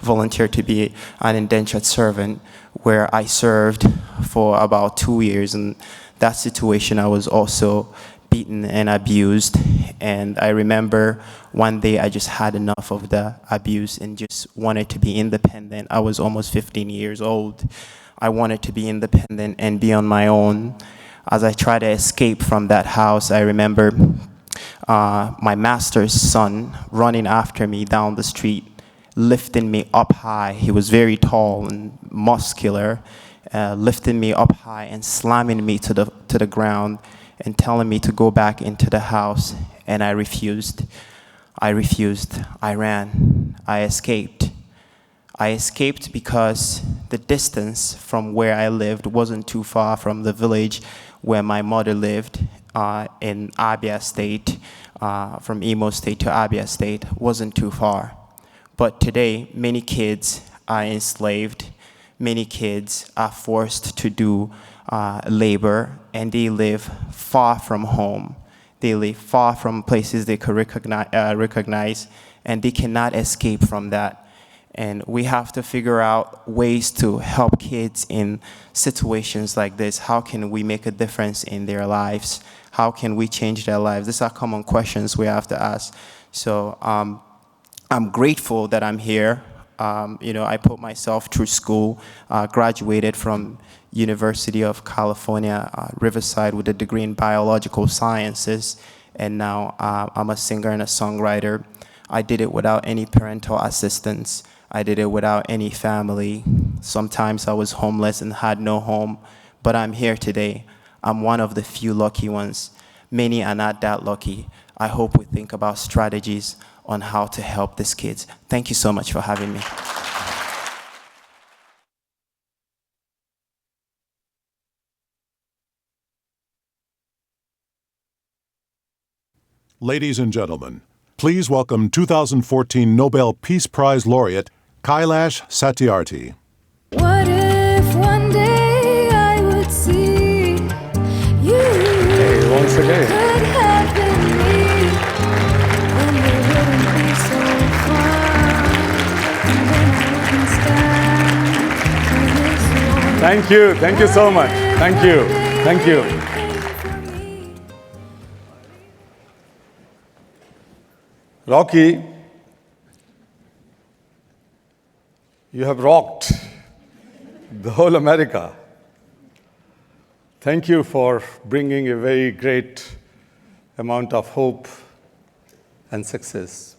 volunteered to be an indentured servant, where I served for about 2 years. In that situation, I was also beaten and abused. And I remember one day I just had enough of the abuse and just wanted to be independent. I was almost 15 years old. I wanted to be independent and be on my own. As I tried to escape from that house, I remember my master's son running after me down the street, lifting me up high. He was very tall and muscular, lifting me up high and slamming me to the ground. and telling me to go back into the house, and I refused. I refused. I ran. I escaped. I escaped because the distance from where I lived wasn't too far from the village where my mother lived in Abia State. From Imo State to Abia State wasn't too far. But today, many kids are enslaved. Many kids are forced to do labor, and they live far from home. They live far from places they could recognize, and they cannot escape from that. And we have to figure out ways to help kids in situations like this. How can we make a difference in their lives? How can we change their lives? These are common questions we have to ask. So I'm grateful that I'm here. I put myself through school, graduated from University of California, Riverside with a degree in biological sciences, and now I'm a singer and a songwriter. I did it without any parental assistance. I did it without any family. Sometimes I was homeless and had no home, but I'm here today. I'm one of the few lucky ones. Many are not that lucky. I hope we think about strategies on how to help these kids. Thank you so much for having me. Ladies and gentlemen, please welcome 2014 Nobel Peace Prize laureate Kailash Satyarthi. What if one day I would see you? Hey, once again. Could have been me, then we wouldn't be so far, and then I wouldn't stand for this war. Thank you so much. Thank you. Rocky, you have rocked the whole America. Thank you for bringing a very great amount of hope and success.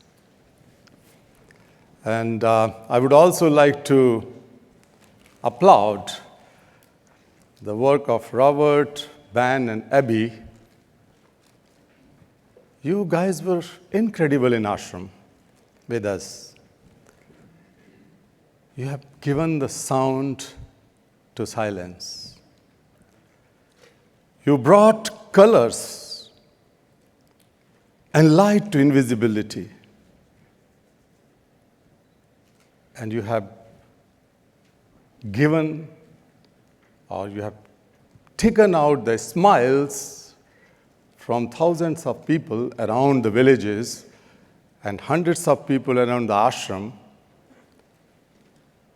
And I would also like to applaud the work of Robert, Ben, and Abby. You guys were incredible in ashram with us. You have given the sound to silence. You brought colors and light to invisibility. And you have given, or you have taken out the smiles from thousands of people around the villages and hundreds of people around the ashram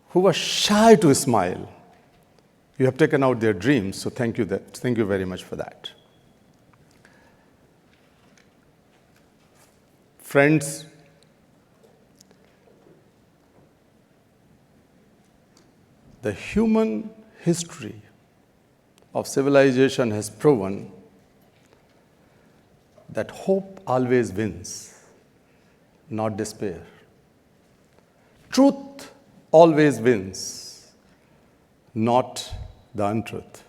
who were shy to smile. You have taken out their dreams, so thank you very much for that. Friends, the human history of civilization has proven that hope always wins, not despair. Truth always wins, not the untruth.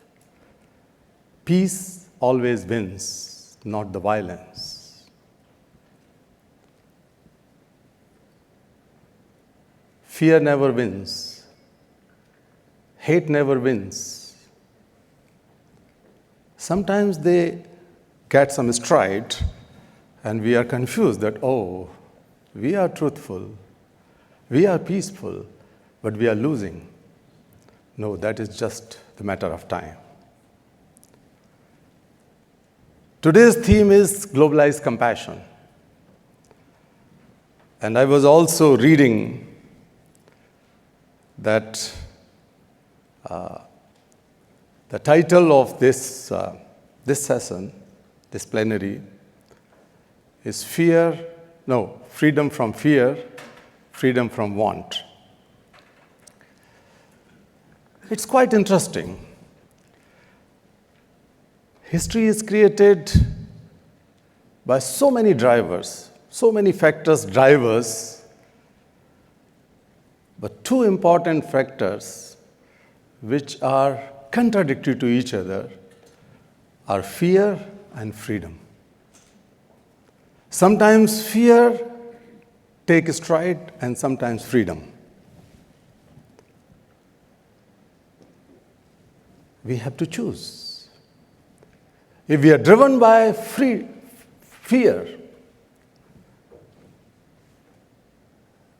Peace always wins, not the violence. Fear never wins. Hate never wins. Sometimes they get some stride, and we are confused that, oh, we are truthful, we are peaceful, but we are losing. No, that is just the matter of time. Today's theme is globalized compassion. And I was also reading that the title of this session, this plenary, is freedom from fear, freedom from want. It's quite interesting. History is created by so many drivers, so many factors, drivers, but two important factors which are contradictory to each other are fear and freedom. Sometimes fear takes stride, and sometimes freedom. We have to choose. If we are driven by fear,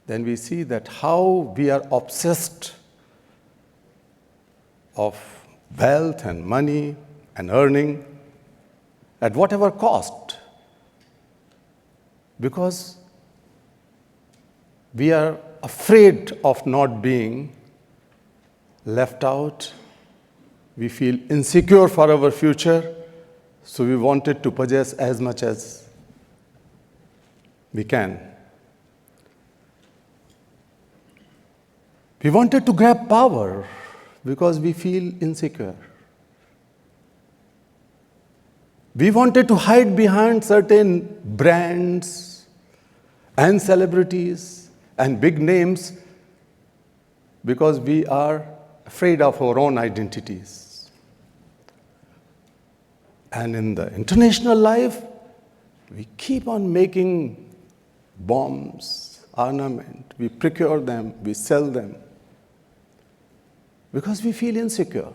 then we see that how we are obsessed of wealth and money and earning at whatever cost, because we are afraid of not being left out. We feel insecure for our future, so we wanted to possess as much as we can. We wanted to grab power because we feel insecure. We wanted to hide behind certain brands and celebrities and big names because we are afraid of our own identities. And in the international life, we keep on making bombs, ornament, we procure them, we sell them, because we feel insecure.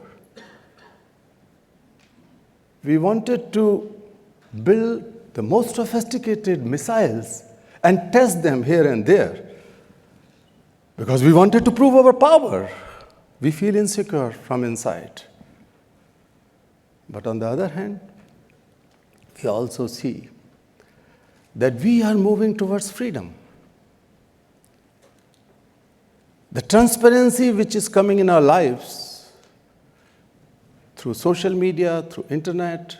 We wanted to build the most sophisticated missiles and test them here and there because we wanted to prove our power. We feel insecure from inside. But on the other hand, we also see that we are moving towards freedom. The transparency which is coming in our lives through social media, through internet,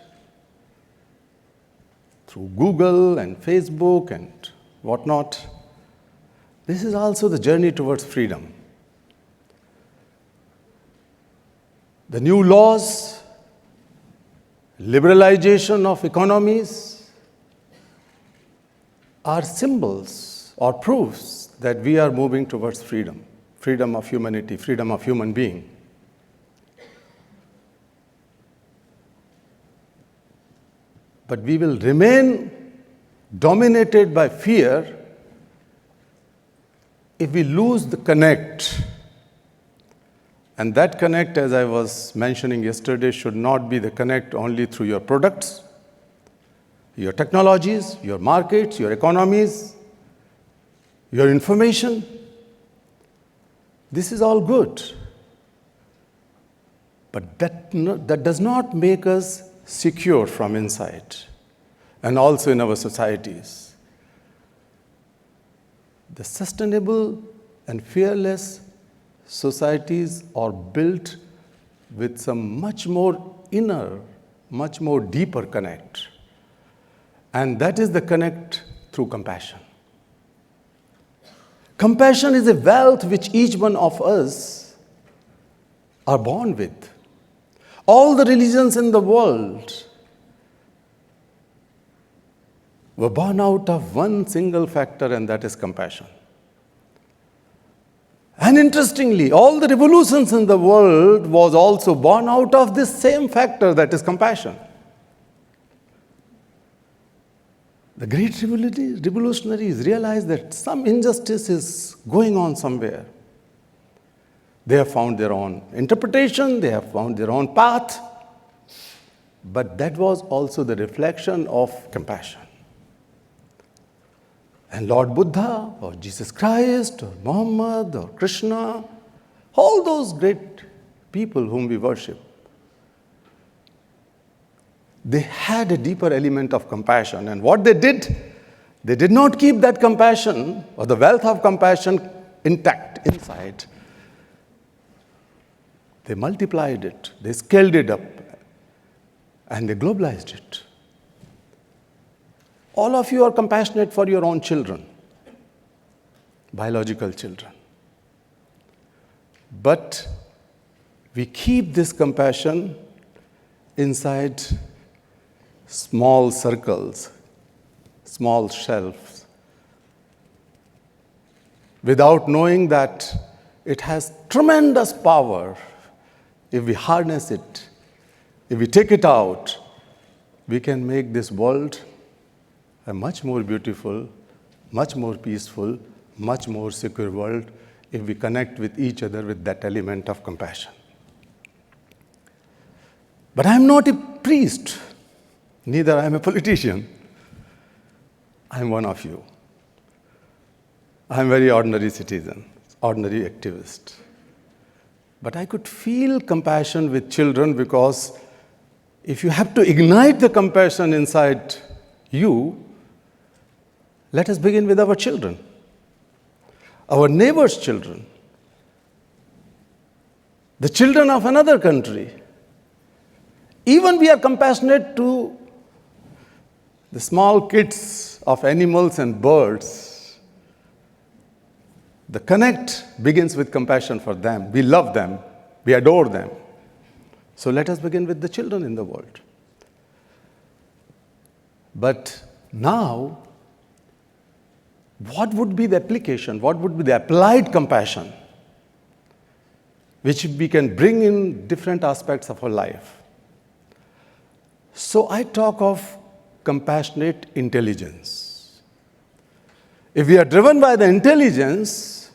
through Google and Facebook and whatnot, this is also the journey towards freedom. The new laws, liberalization of economies are symbols or proofs that we are moving towards freedom, freedom of humanity, freedom of human being. But we will remain dominated by fear if we lose the connect. And that connect, as I was mentioning yesterday, should not be the connect only through your products, your technologies, your markets, your economies, your information. This is all good. But that does not make us secure from inside and also in our societies. The sustainable and fearless societies are built with some much more inner, much more deeper connect. And that is the connect through compassion. Compassion is a wealth which each one of us are born with. All the religions in the world were born out of one single factor, and that is compassion. And interestingly, all the revolutions in the world was also born out of this same factor, that is compassion. The great revolutionaries realized that some injustice is going on somewhere. They have found their own interpretation, they have found their own path, but that was also the reflection of compassion. And Lord Buddha, or Jesus Christ, or Muhammad, or Krishna, all those great people whom we worship, they had a deeper element of compassion. And what they did not keep that compassion or the wealth of compassion intact inside. They multiplied it, they scaled it up, and they globalized it. All of you are compassionate for your own children, biological children. But we keep this compassion inside small circles, small shelves, without knowing that it has tremendous power if we harness it, if we take it out, we can make this world a much more beautiful, much more peaceful, much more secure world if we connect with each other with that element of compassion. But I'm not a priest, neither I'm a politician. I'm one of you. I'm a very ordinary citizen, ordinary activist. But I could feel compassion with children, because if you have to ignite the compassion inside you, let us begin with our children, our neighbors' children, the children of another country. Even we are compassionate to the small kids of animals and birds. The connect begins with compassion for them. We love them. We adore them. So let us begin with the children in the world. But now, what would be the application? What would be the applied compassion which we can bring in different aspects of our life? So I talk of compassionate intelligence. If we are driven by the intelligence,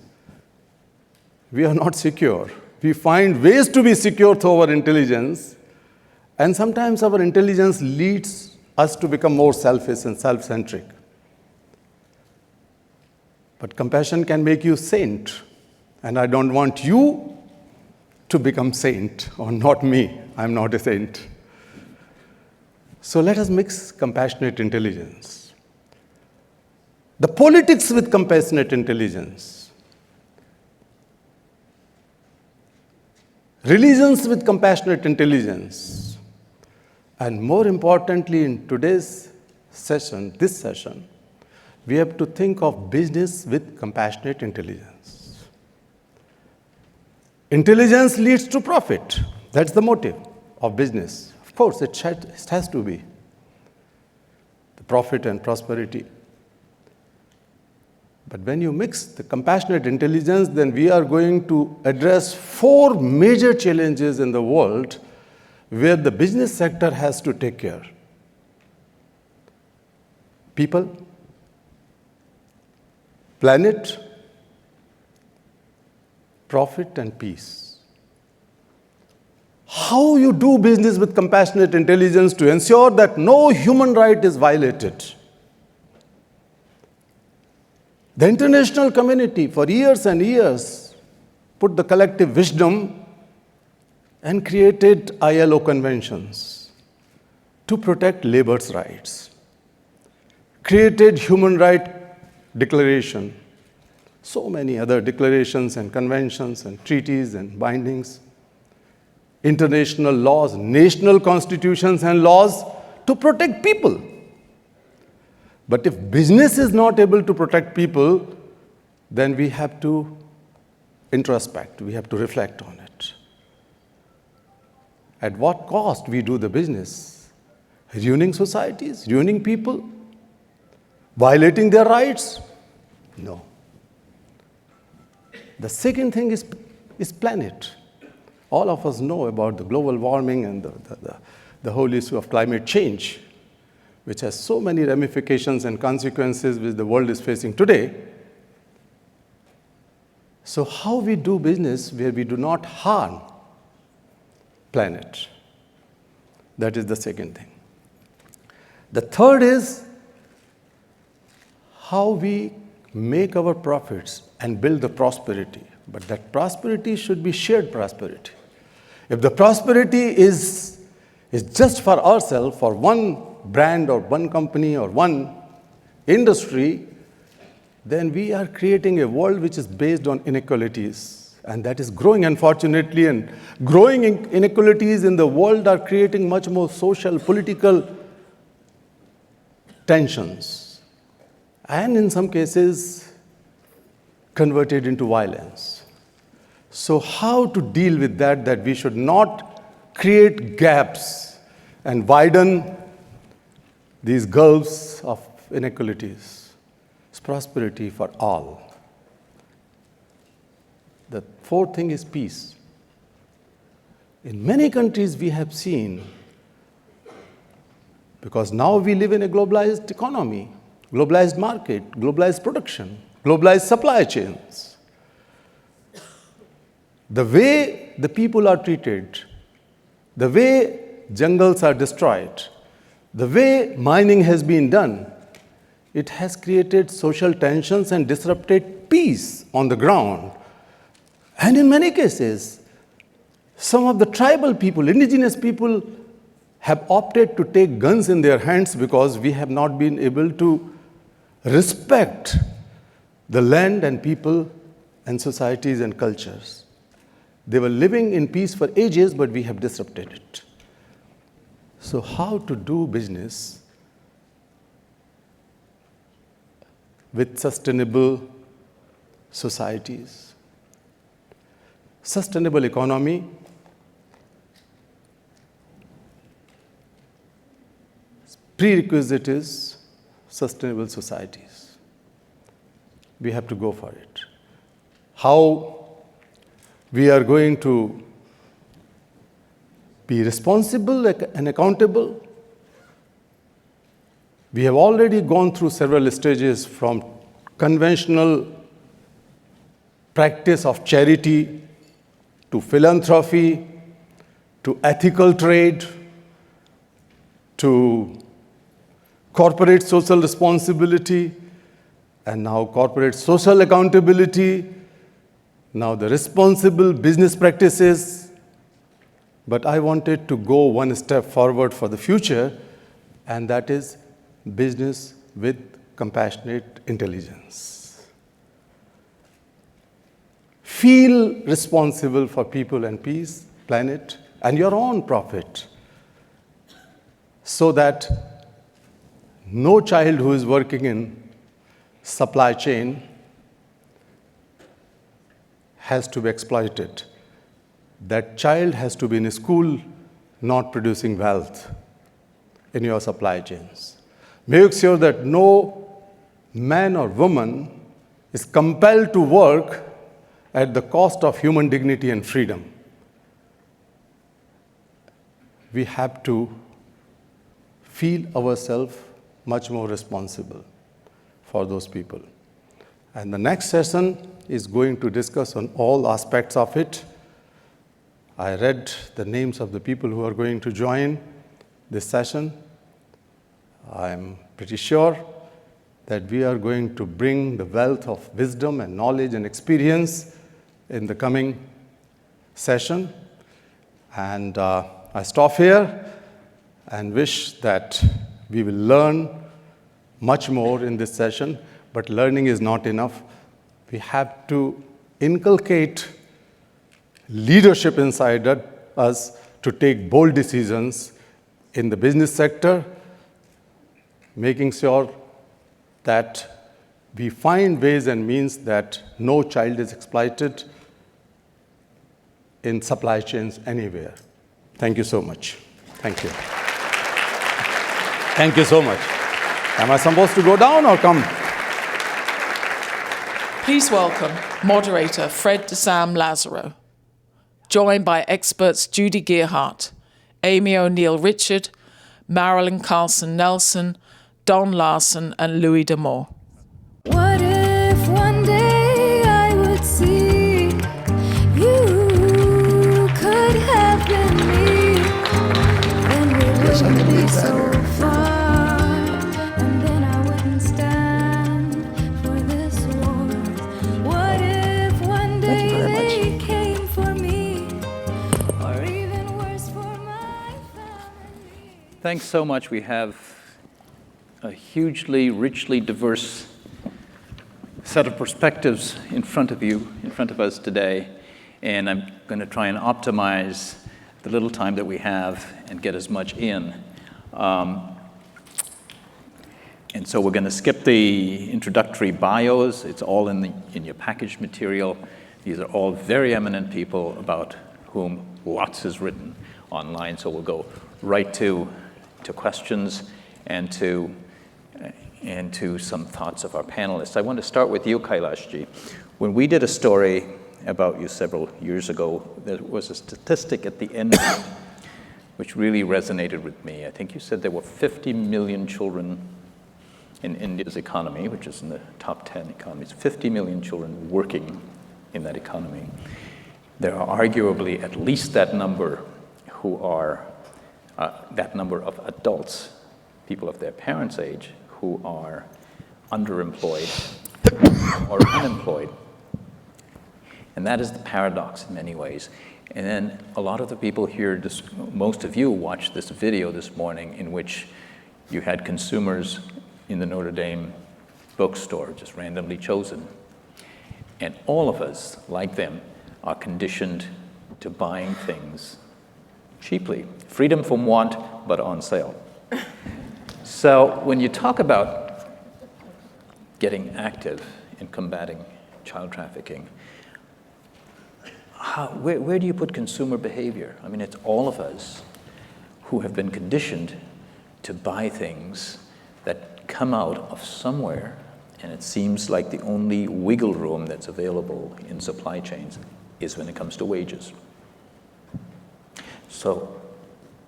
we are not secure. We find ways to be secure through our intelligence, and sometimes our intelligence leads us to become more selfish and self-centric. But compassion can make you saint, and I don't want you to become saint, or not me. I'm not a saint. So let us mix compassionate intelligence. The politics with compassionate intelligence. Religions with compassionate intelligence. And more importantly, in today's session, this session, we have to think of business with compassionate intelligence. Intelligence leads to profit. That's the motive of business. Of course, it has to be the profit and prosperity. But when you mix the compassionate intelligence, then we are going to address 4 major challenges in the world where the business sector has to take care. People, planet, profit, and peace. How you do business with compassionate intelligence to ensure that no human right is violated. The international community for years and years put the collective wisdom and created ILO conventions to protect labor's rights, created human rights declaration, so many other declarations and conventions and treaties and bindings, international laws, national constitutions and laws to protect people. But if business is not able to protect people, then we have to introspect, we have to reflect on it. At what cost we do the business? Ruining societies, ruining people, violating their rights? No. The second thing is planet. All of us know about the global warming and the whole issue of climate change, which has so many ramifications and consequences which the world is facing today. So how we do business where we do not harm planet? That is the second thing. The third is how we make our profits and build the prosperity. But that prosperity should be shared prosperity. If the prosperity is just for ourselves, for one brand or one company or one industry, then we are creating a world which is based on inequalities. And that is growing, unfortunately, and growing inequalities in the world are creating much more social, political tensions, and in some cases, converted into violence. So how to deal with that we should not create gaps and widen these gulfs of inequalities. It's prosperity for all. The fourth thing is peace. In many countries we have seen Because now we live in a globalized economy, globalized market, globalized production, globalized supply chains. The way the people are treated, the way jungles are destroyed, the way mining has been done, it has created social tensions and disrupted peace on the ground. And in many cases, some of the tribal people, indigenous people, have opted to take guns in their hands because we have not been able to respect the land and people and societies and cultures. They were living in peace for ages, but we have disrupted it. So how to do business with sustainable societies? Sustainable economy prerequisite is sustainable societies. We have to go for it. How we are going to be responsible and accountable? We have already gone through several stages, from conventional practice of charity to philanthropy to ethical trade to corporate social responsibility, and now corporate social accountability, now the responsible business practices. But I wanted to go one step forward for the future, and that is business with compassionate intelligence. Feel responsible for people and peace, planet, and your own profit, so that no child who is working in supply chain has to be exploited. That child has to be in school, not producing wealth in your supply chains. Make sure that no man or woman is compelled to work at the cost of human dignity and freedom. We have to feel ourselves much more responsible for those people. And the next session is going to discuss on all aspects of it. I read the names of the people who are going to join this session. I'm pretty sure that we are going to bring the wealth of wisdom and knowledge and experience in the coming session. And I stop here and wish that we will learn much more in this session, but learning is not enough. We have to inculcate leadership inside us to take bold decisions in the business sector, making sure that we find ways and means that no child is exploited in supply chains anywhere. Thank you so much. Thank you. Thank you so much. Am I supposed to go down or come? Please welcome moderator Fred DeSam Lazaro, joined by experts Judy Gearhart, Amy O'Neill Richard, Marilyn Carlson Nelson, Don Larson, and Louis D'Amour. What if one day I would see you could have been me? Then we wouldn't be so far, and then I wouldn't stand for this war. What if one day they came for me, or even worse for my family? Thanks so much. We have a hugely, richly diverse set of perspectives in front of you, in front of us today, and I'm going to try and optimize the little time that we have and get as much in. And so we're going to skip the introductory bios. It's all in your package material. These are all very eminent people about whom lots is written online, so we'll go right to questions and to some thoughts of our panelists. I want to start with you, Kailashji. When we did a story about you several years ago, there was a statistic at the end which really resonated with me. I think you said there were 50 million children in India's economy, which is in the top 10 economies, 50 million children working in that economy. There are arguably at least that number who are, that number of adults, people of their parents' age, who are underemployed or unemployed. And that is the paradox in many ways. And then a lot of the people here, most of you watched this video this morning in which you had consumers in the Notre Dame bookstore, just randomly chosen. And all of us, like them, are conditioned to buying things cheaply. Freedom from want, but on sale. So when you talk about getting active in combating child trafficking, where do you put consumer behavior? I mean, it's all of us who have been conditioned to buy things that come out of somewhere, and it seems like the only wiggle room that's available in supply chains is when it comes to wages. So,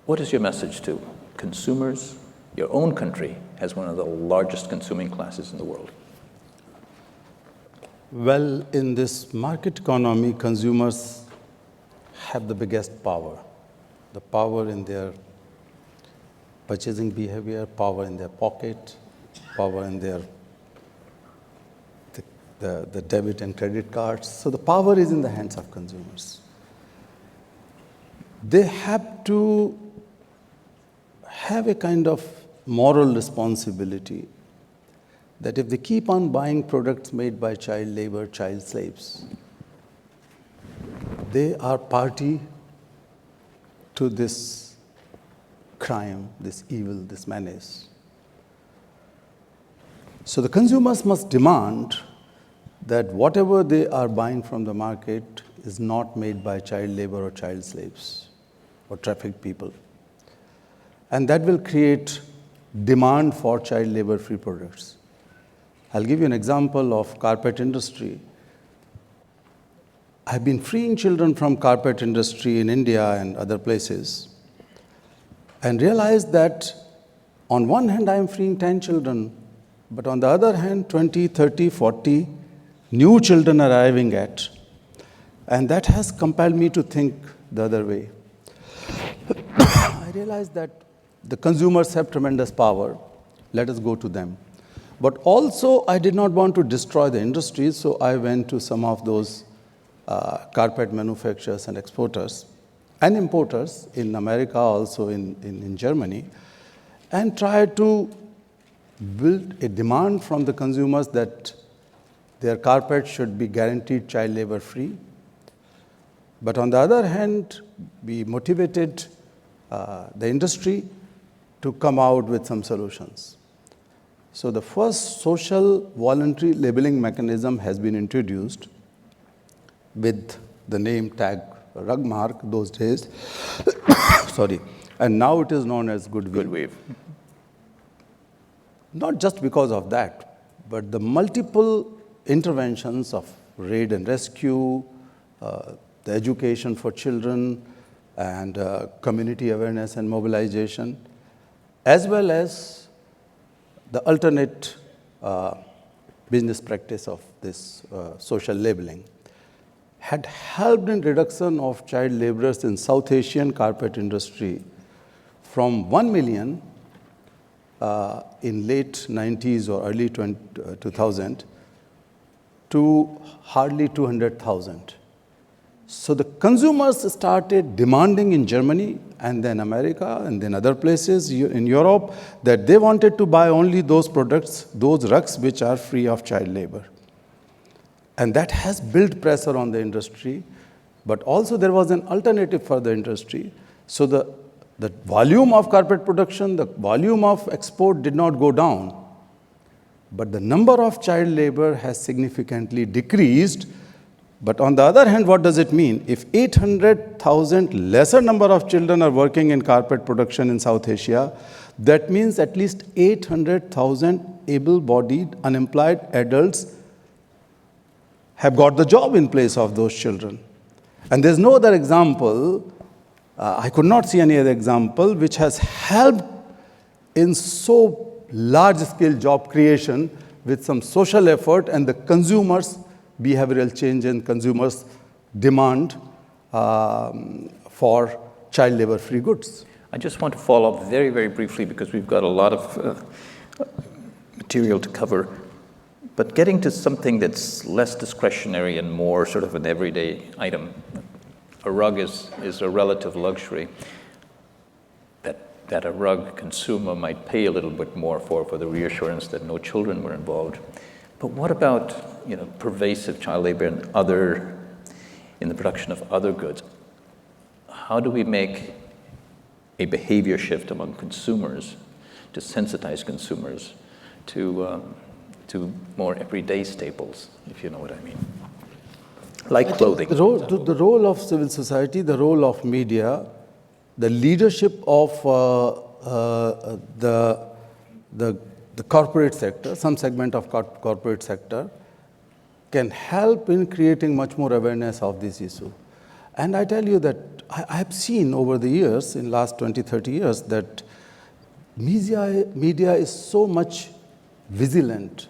what is your message to consumers? Your own country has one of the largest consuming classes in the world. Well, in this market economy, consumers have the biggest power. The power in their purchasing behavior, power in their pocket, power in their the debit and credit cards. So the power is in the hands of consumers. They have to have a kind of moral responsibility that if they keep on buying products made by child labor, child slaves, they are party to this crime, this evil, this menace. So the consumers must demand that whatever they are buying from the market is not made by child labor or child slaves or trafficked people. And that will create demand for child labor-free products. I'll give you an example of carpet industry. I've been freeing children from carpet industry in India and other places and realized that on one hand I'm freeing 10 children, but on the other hand 20, 30, 40 new children are arriving at. And that has compelled me to think the other way. I realized that the consumers have tremendous power. Let us go to them. But also, I did not want to destroy the industry, so I went to some of those carpet manufacturers and exporters and importers in America, also in Germany, and tried to build a demand from the consumers that their carpet should be guaranteed child labor free. But on the other hand, we motivated the industry to come out with some solutions. So the first social voluntary labeling mechanism has been introduced with the name tag rug mark those days. Sorry. And now it is known as Good Wave. Not just because of that, but the multiple interventions of raid and rescue, the education for children, and community awareness and mobilization, as well as the alternate business practice of this social labeling, had helped in reduction of child laborers in South Asian carpet industry from 1 million in late 90s or early 2000 to hardly 200,000. So the consumers started demanding in Germany and then America and then other places in Europe that they wanted to buy only those products, those rugs which are free of child labor. And that has built pressure on the industry, but also there was an alternative for the industry. So the volume of carpet production, the volume of export did not go down, but the number of child labor has significantly decreased. But on the other hand, what does it mean? If 800,000 lesser number of children are working in carpet production in South Asia, that means at least 800,000 able-bodied, unemployed adults have got the job in place of those children. And there's no other example I could not see any other example which has helped in so large-scale job creation with some social effort and the consumers' behavioral change and consumers' demand for child labor-free goods. I just want to follow up very, very briefly because we've got a lot of material to cover. But getting to something that's less discretionary and more sort of an everyday item, a rug is a relative luxury that a rug consumer might pay a little bit more for the reassurance that no children were involved. But what about, pervasive child labor and in the production of other goods? How do we make a behavior shift among consumers to sensitize consumers to more everyday staples, if you know what I mean? Like clothing. The role of civil society, the role of media, the leadership of the corporate sector, some segment of corporate sector, can help in creating much more awareness of this issue. And I tell you that I have seen over the years, in last 20, 30 years, that media is so much vigilant.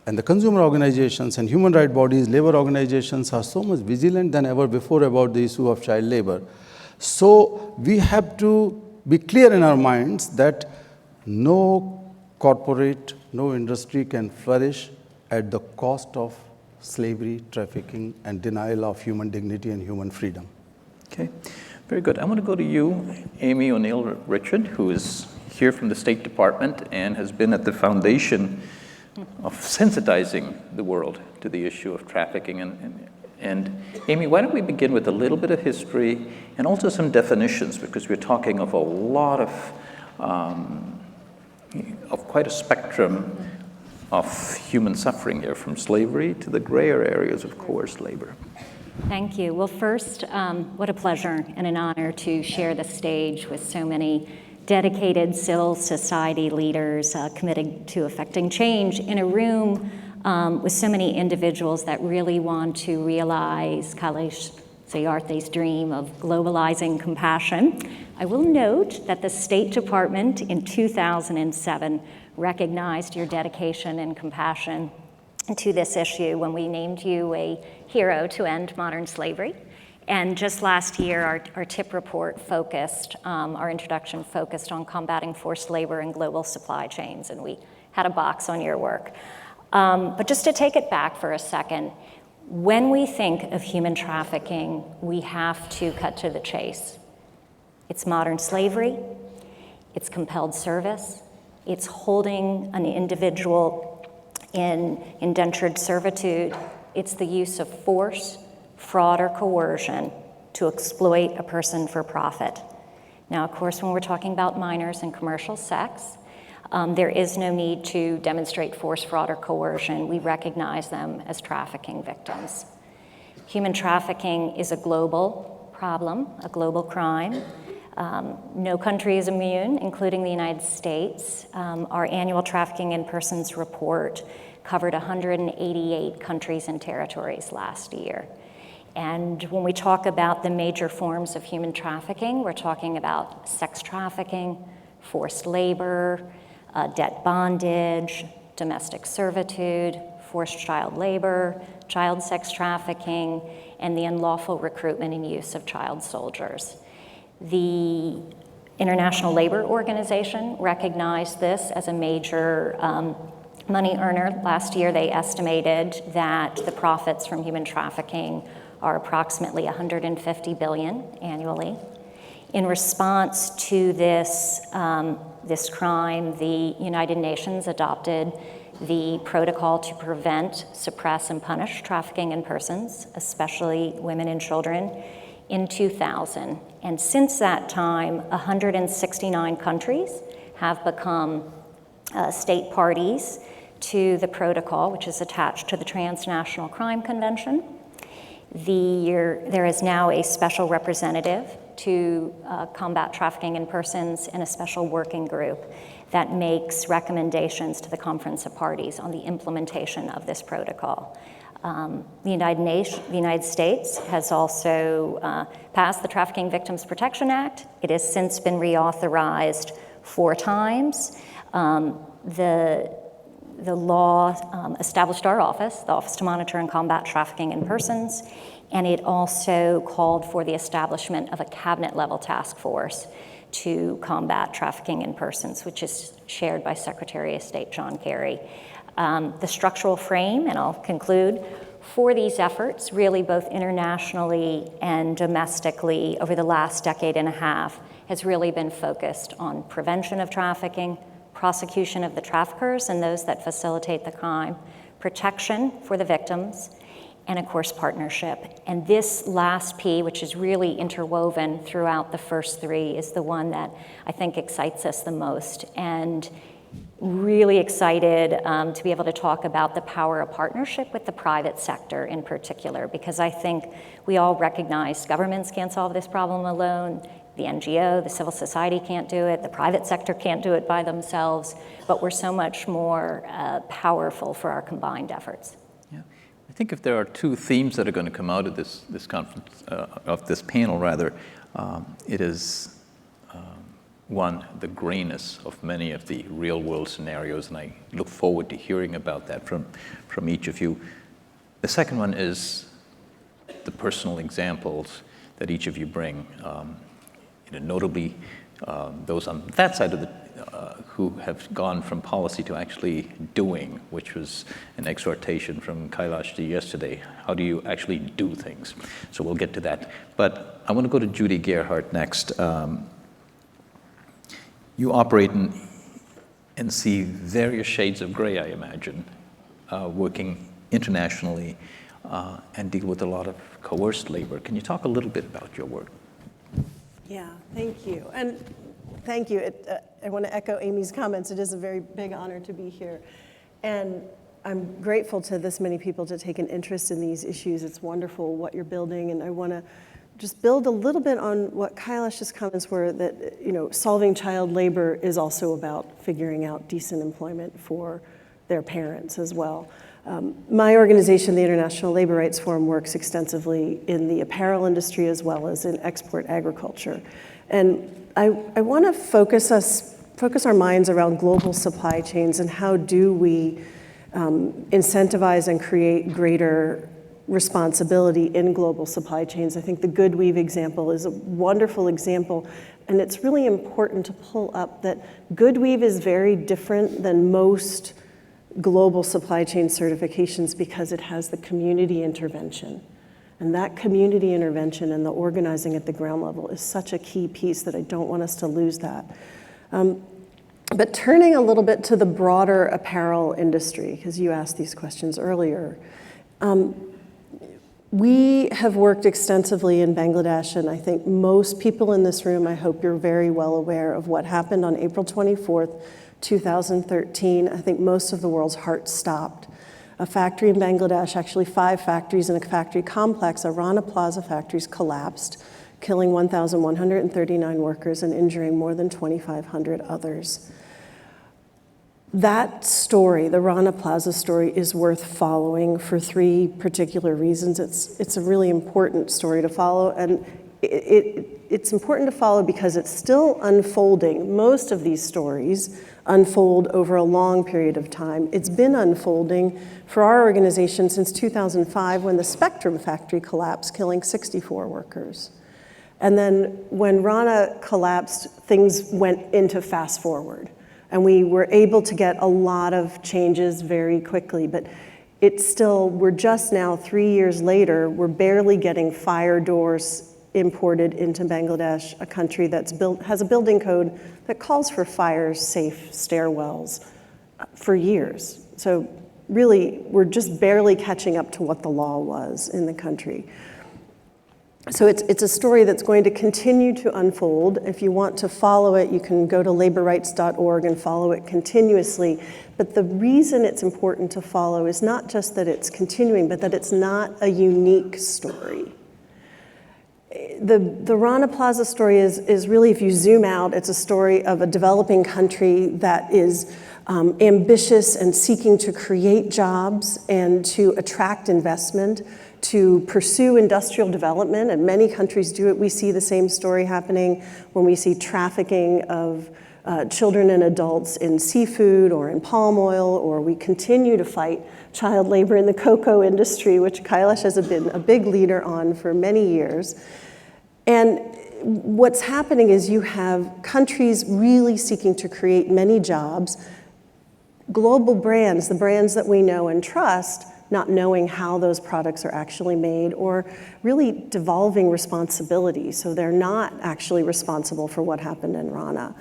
And the consumer organizations and human rights bodies, labor organizations are so much vigilant than ever before about the issue of child labor. So we have to be clear in our minds that no corporate, no industry can flourish at the cost of slavery, trafficking, and denial of human dignity and human freedom. Okay, very good. I want to go to you, Amy O'Neill Richard, who is here from the State Department and has been at the foundation of sensitizing the world to the issue of trafficking. And Amy, why don't we begin with a little bit of history and also some definitions, because we're talking of a lot of quite a spectrum of human suffering here, from slavery to the grayer areas of coerced labor. Thank you. Well, first, what a pleasure and an honor to share the stage with so many dedicated civil society leaders committed to effecting change in a room with so many individuals that really want to realize Kailash Satyarthi's dream of globalizing compassion. I will note that the State Department in 2007 recognized your dedication and compassion to this issue when we named you a hero to end modern slavery. And just last year, our TIP report focused, our introduction focused on combating forced labor and global supply chains, and we had a box on your work. But just to take it back for a second, when we think of human trafficking, we have to cut to the chase. It's modern slavery, it's compelled service, it's holding an individual in indentured servitude, it's the use of force, fraud, or coercion to exploit a person for profit. Now, of course, when we're talking about minors and commercial sex, there is no need to demonstrate force, fraud, or coercion. We recognize them as trafficking victims. Human trafficking is a global problem, a global crime. No country is immune, including the United States. Our annual Trafficking in Persons report covered 188 countries and territories last year. And when we talk about the major forms of human trafficking, we're talking about sex trafficking, forced labor, debt bondage, domestic servitude, forced child labor, child sex trafficking, and the unlawful recruitment and use of child soldiers. The International Labor Organization recognized this as a major money earner. Last year, they estimated that the profits from human trafficking are approximately $150 billion annually. In response to this crime, the United Nations adopted the protocol to prevent, suppress, and punish trafficking in persons, especially women and children, in 2000. And since that time, 169 countries have become state parties to the protocol, which is attached to the Transnational Crime Convention. There is now a special representative to combat trafficking in persons and a special working group that makes recommendations to the Conference of Parties on the implementation of this protocol. The United States has also passed the Trafficking Victims Protection Act. It has since been reauthorized 4 times. The law established our office, the Office to Monitor and Combat Trafficking in Persons, and it also called for the establishment of a cabinet-level task force to combat trafficking in persons, which is chaired by Secretary of State John Kerry. The structural frame, and I'll conclude, for these efforts, really both internationally and domestically over the last decade and a half, has really been focused on prevention of trafficking, prosecution of the traffickers and those that facilitate the crime, protection for the victims, and of course partnership. And this last P, which is really interwoven throughout the first 3, is the one that I think excites us the most. And really excited to be able to talk about the power of partnership with the private sector in particular, because I think we all recognize governments can't solve this problem alone. The NGO, the civil society can't do it, the private sector can't do it by themselves, but we're so much more powerful for our combined efforts. Yeah. I think if there are 2 themes that are going to come out of this conference, of this panel rather, it is one, the grayness of many of the real world scenarios, and I look forward to hearing about that from each of you. The second one is the personal examples that each of you bring. Notably, those on that side of the who have gone from policy to actually doing, which was an exhortation from Kailash yesterday. How do you actually do things? So we'll get to that. But I want to go to Judy Gerhardt next. You operate and see various shades of gray, I imagine, working internationally and deal with a lot of coerced labor. Can you talk a little bit about your work? Yeah, thank you. And thank you. I want to echo Amy's comments. It is a very big honor to be here. And I'm grateful to this many people to take an interest in these issues. It's wonderful what you're building. And I want to just build a little bit on what Kailash's comments were, that solving child labor is also about figuring out decent employment for their parents as well. My organization, the International Labor Rights Forum, works extensively in the apparel industry as well as in export agriculture. And I want to focus our minds around global supply chains and how do we incentivize and create greater responsibility in global supply chains. I think the Good Weave example is a wonderful example, and it's really important to pull up that Good Weave is very different than most global supply chain certifications because it has the community intervention. And that community intervention and the organizing at the ground level is such a key piece that I don't want us to lose that. But turning a little bit to the broader apparel industry, because you asked these questions earlier, we have worked extensively in Bangladesh, and I think most people in this room, I hope you're very well aware of what happened on April 24th, 2013. I think most of the world's hearts stopped. A factory in Bangladesh, actually 5 factories in a factory complex, Rana Plaza factories, collapsed, killing 1,139 workers and injuring more than 2,500 others. That story, the Rana Plaza story, is worth following for 3 particular reasons. It's a really important story to follow, and it's important to follow because it's still unfolding. Most of these stories unfold over a long period of time. It's been unfolding for our organization since 2005 when the Spectrum factory collapsed, killing 64 workers. And then when Rana collapsed, things went into fast forward. And we were able to get a lot of changes very quickly, but it's still, we're just now 3 years later, we're barely getting fire doors imported into Bangladesh, a country that's has a building code that calls for fire-safe stairwells for years. So really, we're just barely catching up to what the law was in the country. So it's a story that's going to continue to unfold. If you want to follow it, you can go to laborrights.org and follow it continuously. But the reason it's important to follow is not just that it's continuing, but that it's not a unique story. The Rana Plaza story is really, if you zoom out, it's a story of a developing country that is ambitious and seeking to create jobs and to attract investment, to pursue industrial development, and many countries do it. We see the same story happening when we see trafficking of children and adults in seafood or in palm oil, or we continue to fight child labor in the cocoa industry, which Kailash has been a big leader on for many years. And what's happening is you have countries really seeking to create many jobs, global brands, the brands that we know and trust, not knowing how those products are actually made, or really devolving responsibility, so they're not actually responsible for what happened in Rana.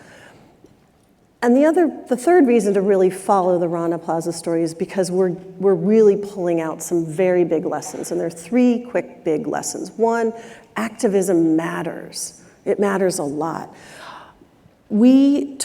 And the third reason to really follow the Rana Plaza story is because we're really pulling out some very big lessons, and there are 3 quick big lessons. 1, activism matters. It matters a lot. It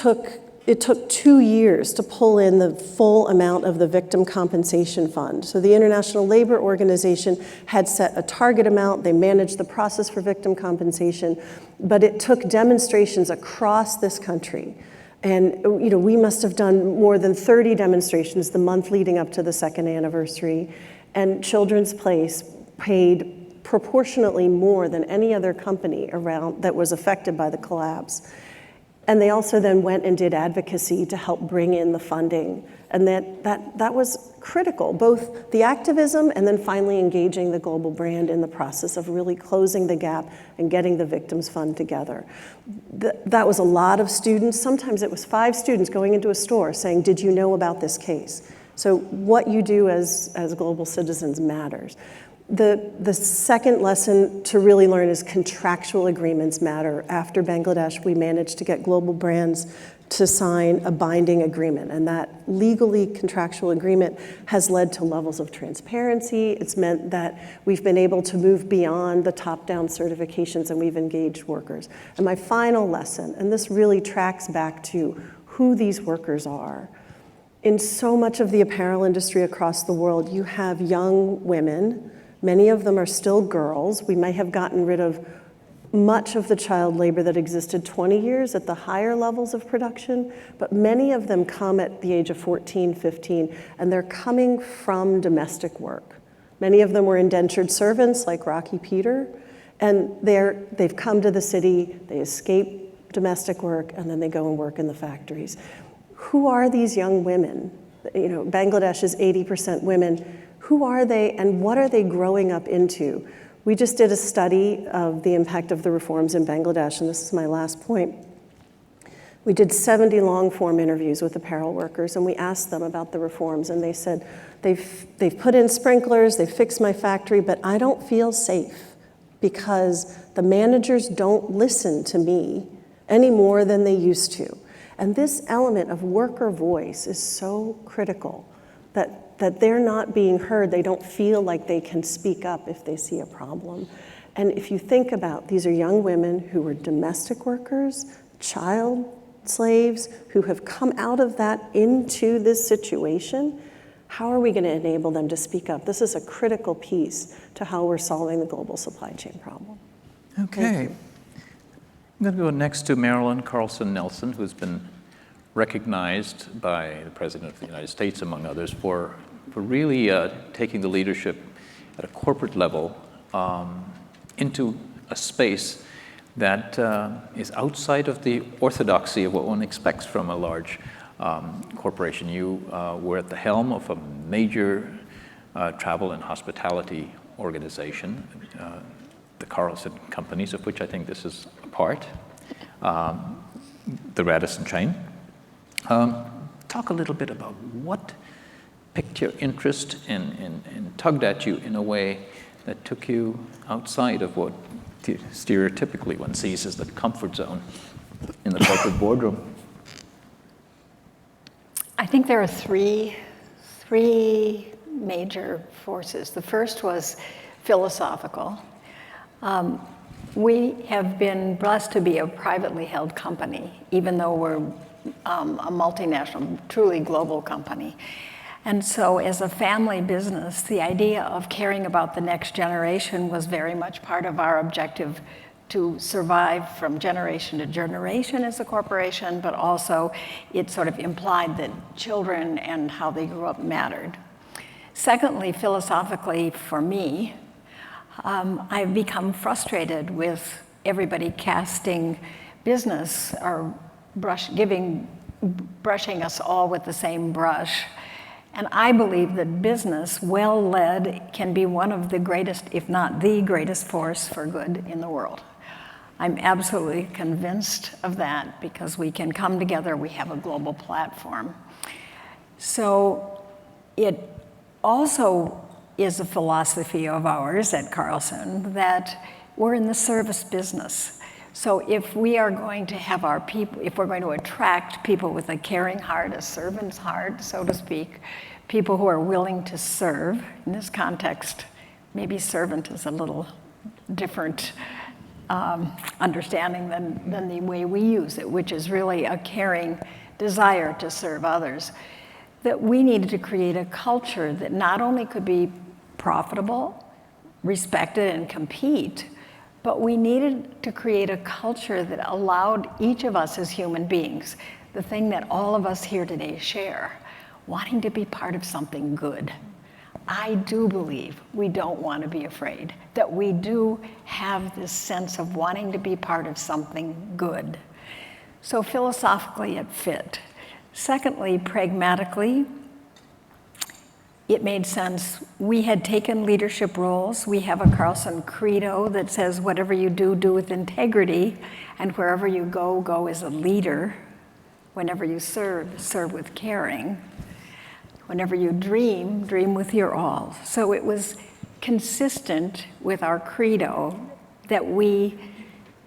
took 2 years to pull in the full amount of the Victim Compensation Fund. So the International Labor Organization had set a target amount. They managed the process for victim compensation, but it took demonstrations across this country. And we must have done more than 30 demonstrations the month leading up to the 2nd anniversary. And Children's Place paid proportionately more than any other company around that was affected by the collapse. And they also then went and did advocacy to help bring in the funding. And that was critical, both the activism and then finally engaging the global brand in the process of really closing the gap and getting the Victims Fund together. That was a lot of students. Sometimes it was 5 students going into a store saying, did you know about this case? So what you do as global citizens matters. The second lesson to really learn is contractual agreements matter. After Bangladesh, we managed to get global brands to sign a binding agreement, and that legally contractual agreement has led to levels of transparency. It's meant that we've been able to move beyond the top-down certifications, and we've engaged workers. And my final lesson, and this really tracks back to who these workers are. In so much of the apparel industry across the world, you have young women. Many of them are still girls. We may have gotten rid of much of the child labor that existed 20 years at the higher levels of production, but many of them come at the age of 14, 15, and they're coming from domestic work. Many of them were indentured servants like Rocky Peter, and they've come to the city, they escape domestic work, and then they go and work in the factories. Who are these young women? Bangladesh is 80% women. Who are they, and what are they growing up into? We just did a study of the impact of the reforms in Bangladesh, and this is my last point. We did 70 long-form interviews with apparel workers, and we asked them about the reforms, and they said, they've put in sprinklers, they've fixed my factory, but I don't feel safe because the managers don't listen to me any more than they used to. And this element of worker voice is so critical, that they're not being heard. They don't feel like they can speak up if they see a problem. And if you think about, these are young women who were domestic workers, child slaves, who have come out of that into this situation. How are we going to enable them to speak up? This is a critical piece to how we're solving the global supply chain problem. Okay. I'm going to go next to Marilyn Carlson Nelson, who's been recognized by the President of the United States, among others, for really taking the leadership at a corporate level into a space that is outside of the orthodoxy of what one expects from a large corporation. You were at the helm of a major travel and hospitality organization, the Carlson companies, of which I think this is a part, the Radisson chain. Talk a little bit about what piqued your interest and tugged at you in a way that took you outside of what stereotypically one sees as the comfort zone in the corporate boardroom. I think there are three major forces. The first was philosophical. We have been blessed to be a privately held company, even though we're a multinational, truly global company. And so as a family business, the idea of caring about the next generation was very much part of our objective to survive from generation to generation as a corporation, but also it sort of implied that children and how they grew up mattered. Secondly, philosophically for me, I've become frustrated with everybody casting business or brushing us all with the same brush. And I believe that business, well led, can be one of the greatest, if not the greatest force for good in the world. I'm absolutely convinced of that because we can come together, we have a global platform. So it also is a philosophy of ours at Carlson that we're in the service business. So if we are going to have our people, if we're going to attract people with a caring heart, a servant's heart, so to speak, people who are willing to serve, in this context, maybe servant is a little different understanding than the way we use it, which is really a caring desire to serve others, that we needed to create a culture that not only could be profitable, respected, and compete, but we needed to create a culture that allowed each of us as human beings, the thing that all of us here today share, wanting to be part of something good. I do believe we don't want to be afraid, that we do have this sense of wanting to be part of something good. So philosophically, it fit. Secondly, pragmatically, it made sense. We had taken leadership roles. We have a Carlson credo that says, whatever you do, do with integrity, and wherever you go, go as a leader. Whenever you serve, serve with caring. Whenever you dream, dream with your all. So it was consistent with our credo that we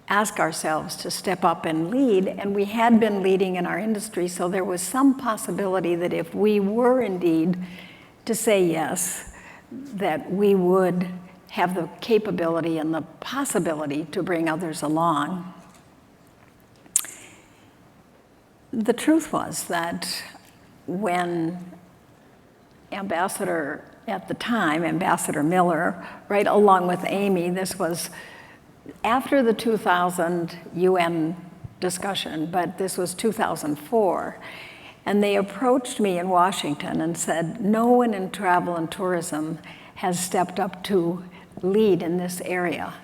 ask ourselves to step up and lead, and we had been leading in our industry, so there was some possibility that if we were indeed to say yes, that we would have the capability and the possibility to bring others along. The truth was that when Ambassador, at the time, Ambassador Miller, right along with Amy, this was after the 2000 UN discussion, but this was 2004, and they approached me in Washington and said, no one in travel and tourism has stepped up to lead in this area.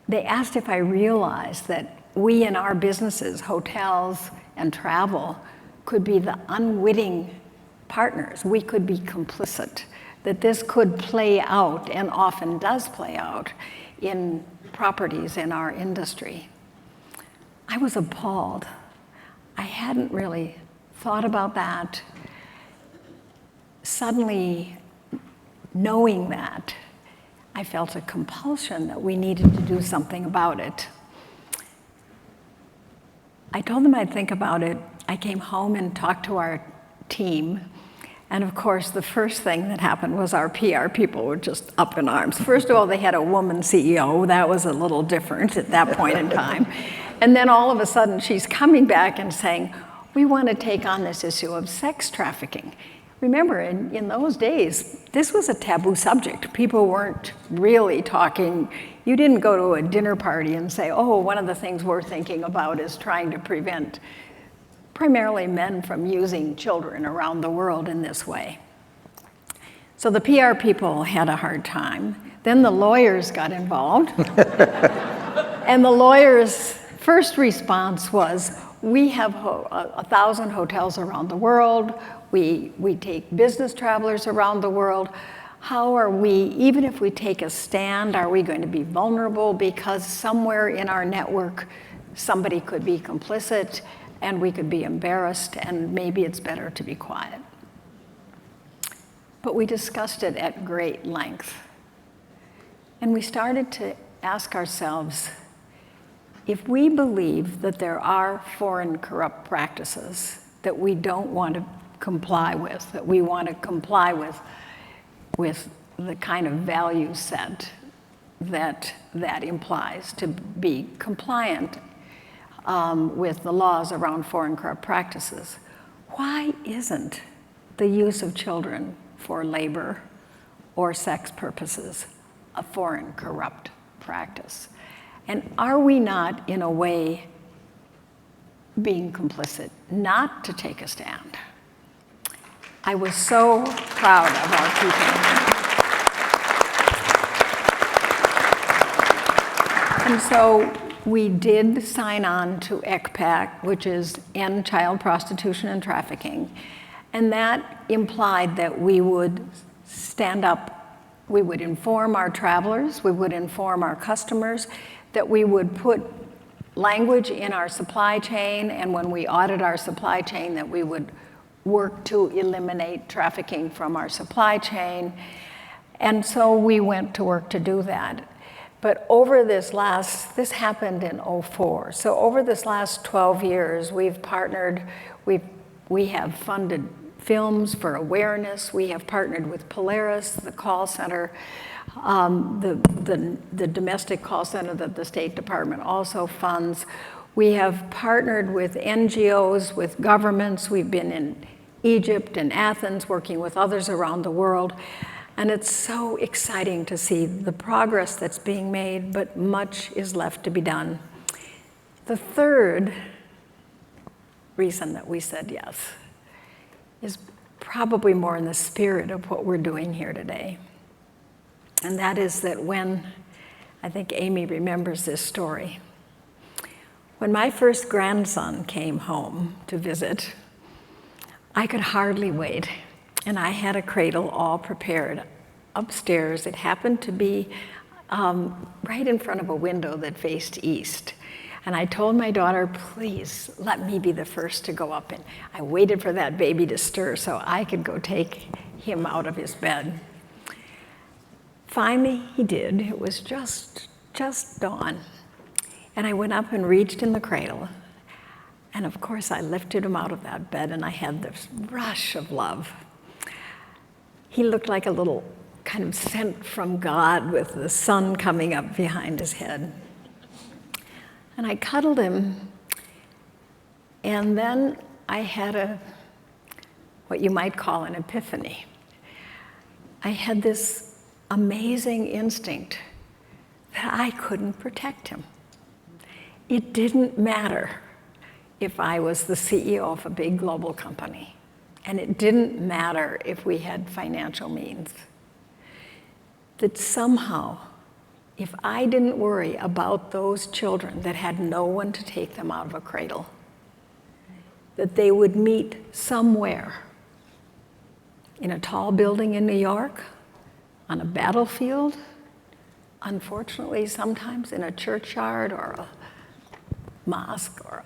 They asked if I realized that we in our businesses, hotels and travel, could be the unwitting partners. We could be complicit, that this could play out, and often does play out, in properties in our industry. I was appalled. I hadn't really thought about that. Suddenly, knowing that, I felt a compulsion that we needed to do something about it. I told them I'd think about it. I came home and talked to our team. And of course, the first thing that happened was our PR people were just up in arms. First of all, they had a woman CEO. That was a little different at that point in time. And then all of a sudden, she's coming back and saying, we want to take on this issue of sex trafficking. Remember, in those days, this was a taboo subject. People weren't really talking. You didn't go to a dinner party and say, oh, one of the things we're thinking about is trying to prevent primarily men from using children around the world in this way. So the PR people had a hard time. Then the lawyers got involved. And the lawyers' first response was, we have 1,000 hotels around the world. We take business travelers around the world. How are we, even if we take a stand, are we going to be vulnerable because somewhere in our network somebody could be complicit and we could be embarrassed, and maybe it's better to be quiet. But we discussed it at great length. And we started to ask ourselves, if we believe that there are foreign corrupt practices that we don't want to comply with, that we want to comply with the kind of value set that implies to be compliant with the laws around foreign corrupt practices, why isn't the use of children for labor or sex purposes a foreign corrupt practice? And are we not, in a way, being complicit, not to take a stand? I was so proud of our people. And so we did sign on to ECPAC, which is End Child Prostitution and Trafficking. And that implied that we would stand up, we would inform our travelers, we would inform our customers, that we would put language in our supply chain, and when we audit our supply chain, that we would work to eliminate trafficking from our supply chain. And so we went to work to do that. But over this happened in 2004. So over this last 12 years, we've partnered, we have funded films for awareness. We have partnered with Polaris, the call center, the domestic call center that the State Department also funds. We have partnered with NGOs, with governments. We've been in Egypt and Athens, working with others around the world. And it's so exciting to see the progress that's being made, but much is left to be done. The third reason that we said yes is probably more in the spirit of what we're doing here today. And that is that when, I think Amy remembers this story, when my first grandson came home to visit, I could hardly wait. And I had a cradle all prepared upstairs. It happened to be right in front of a window that faced east. And I told my daughter, please let me be the first to go up. And I waited for that baby to stir so I could go take him out of his bed. Finally, he did. It was just dawn. And I went up and reached in the cradle. And of course, I lifted him out of that bed, and I had this rush of love. He looked like a little kind of sent from God with the sun coming up behind his head. And I cuddled him, and then I had what you might call an epiphany. I had this amazing instinct that I couldn't protect him. It didn't matter if I was the CEO of a big global company. And it didn't matter if we had financial means. That somehow, if I didn't worry about those children that had no one to take them out of a cradle, that they would meet somewhere in a tall building in New York, on a battlefield, unfortunately sometimes in a churchyard or a mosque or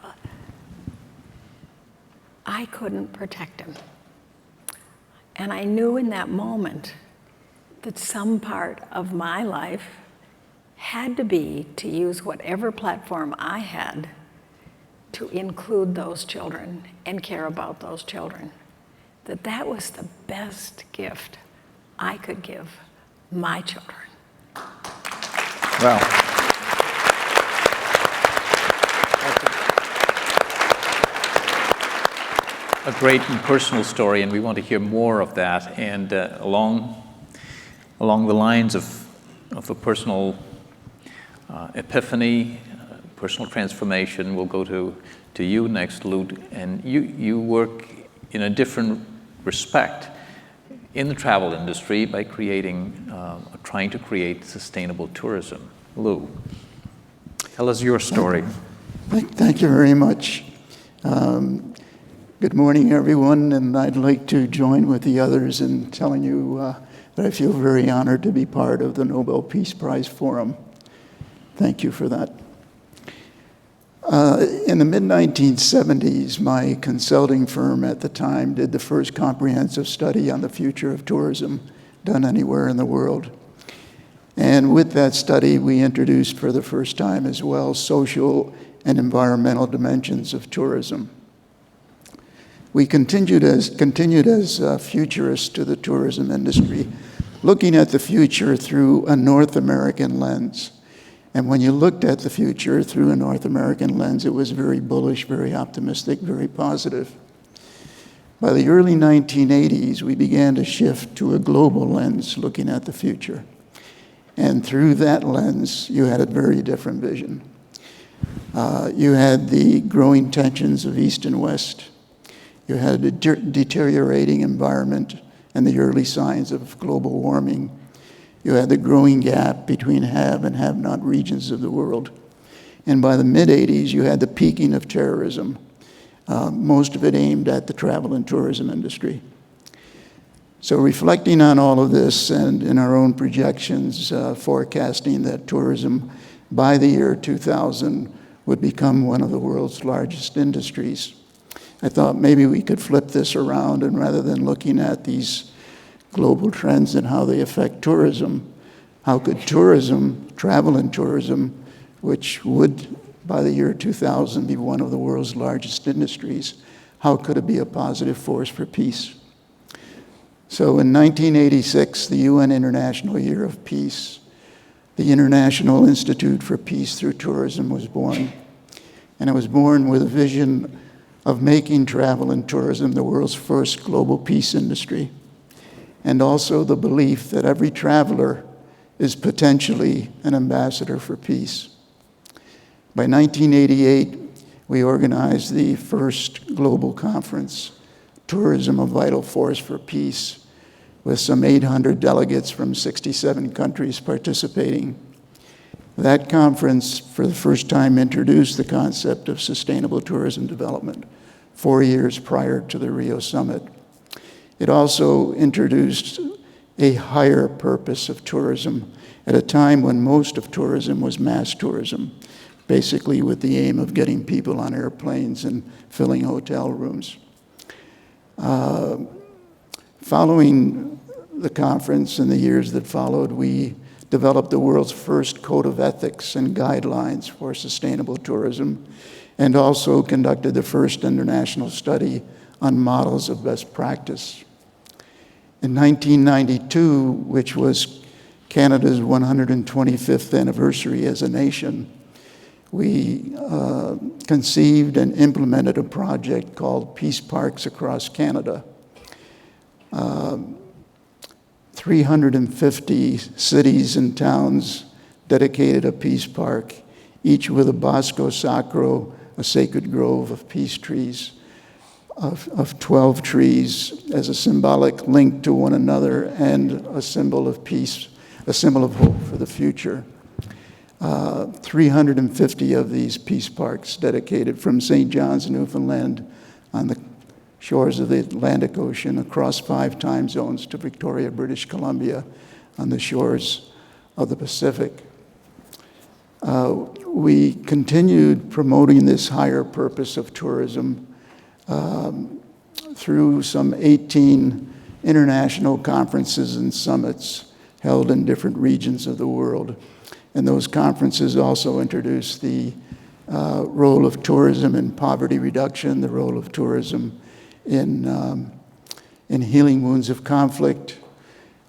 I couldn't protect him. And I knew in that moment that some part of my life had to be to use whatever platform I had to include those children and care about those children. That was the best gift I could give my children. Well, a great and personal story, and we want to hear more of that. And along the lines of a personal epiphany, personal transformation, we'll go to you next, Lute. And you work in a different respect in the travel industry by trying to create sustainable tourism. Lou, tell us your story. Thank you very much. Good morning, everyone, and I'd like to join with the others in telling you that I feel very honored to be part of the Nobel Peace Prize Forum. Thank you for that. In the mid-1970s, my consulting firm at the time did the first comprehensive study on the future of tourism done anywhere in the world. And with that study, we introduced for the first time as well social and environmental dimensions of tourism. We continued as futurists to the tourism industry, looking at the future through a North American lens. And when you looked at the future through a North American lens, it was very bullish, very optimistic, very positive. By the early 1980s, we began to shift to a global lens looking at the future. And through that lens, you had a very different vision. You had the growing tensions of East and West. You had a deteriorating environment and the early signs of global warming. You had the growing gap between have and have-not regions of the world. And by the mid-'80s, you had the peaking of terrorism, most of it aimed at the travel and tourism industry. So reflecting on all of this and in our own projections, forecasting that tourism by the year 2000 would become one of the world's largest industries, I thought maybe we could flip this around, and rather than looking at these global trends and how they affect tourism, how could tourism, travel and tourism, which would by the year 2000 be one of the world's largest industries, how could it be a positive force for peace? So in 1986, the UN International Year of Peace, the International Institute for Peace Through Tourism was born. And it was born with a vision of making travel and tourism the world's first global peace industry, and also the belief that every traveler is potentially an ambassador for peace. By 1988, we organized the first global conference, Tourism, a Vital Force for Peace, with some 800 delegates from 67 countries participating. That conference, for the first time, introduced the concept of sustainable tourism development 4 years prior to the Rio Summit. It also introduced a higher purpose of tourism at a time when most of tourism was mass tourism, basically with the aim of getting people on airplanes and filling hotel rooms. Following the conference and the years that followed, we developed the world's first code of ethics and guidelines for sustainable tourism, and also conducted the first international study on models of best practice. In 1992, which was Canada's 125th anniversary as a nation, we conceived and implemented a project called Peace Parks across Canada. 350 cities and towns dedicated a peace park, each with a bosco sacro, a sacred grove of peace trees, of 12 trees as a symbolic link to one another and a symbol of peace, a symbol of hope for the future. 350 of these peace parks dedicated from St. John's, Newfoundland, on the shores of the Atlantic Ocean, across 5 time zones to Victoria, British Columbia, on the shores of the Pacific. We continued promoting this higher purpose of tourism through some 18 international conferences and summits held in different regions of the world. And those conferences also introduced the role of tourism in poverty reduction, the role of tourism in healing wounds of conflict.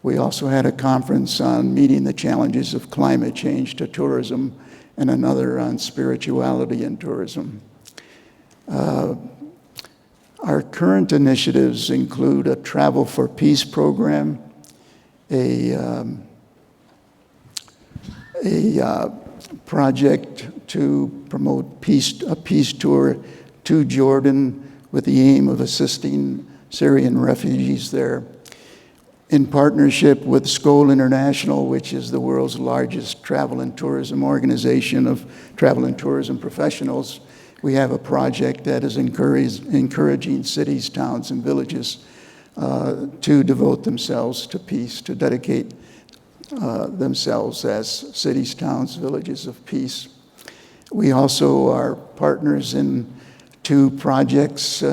We also had a conference on meeting the challenges of climate change to tourism, and another on spirituality and tourism. Our current initiatives include a Travel for Peace program, a project to promote a peace tour to Jordan with the aim of assisting Syrian refugees there. In partnership with Skoll International, which is the world's largest travel and tourism organization of travel and tourism professionals, we have a project that is encouraging cities, towns, and villages to devote themselves to peace, to dedicate themselves as cities, towns, villages of peace. We also are partners in 2 projects.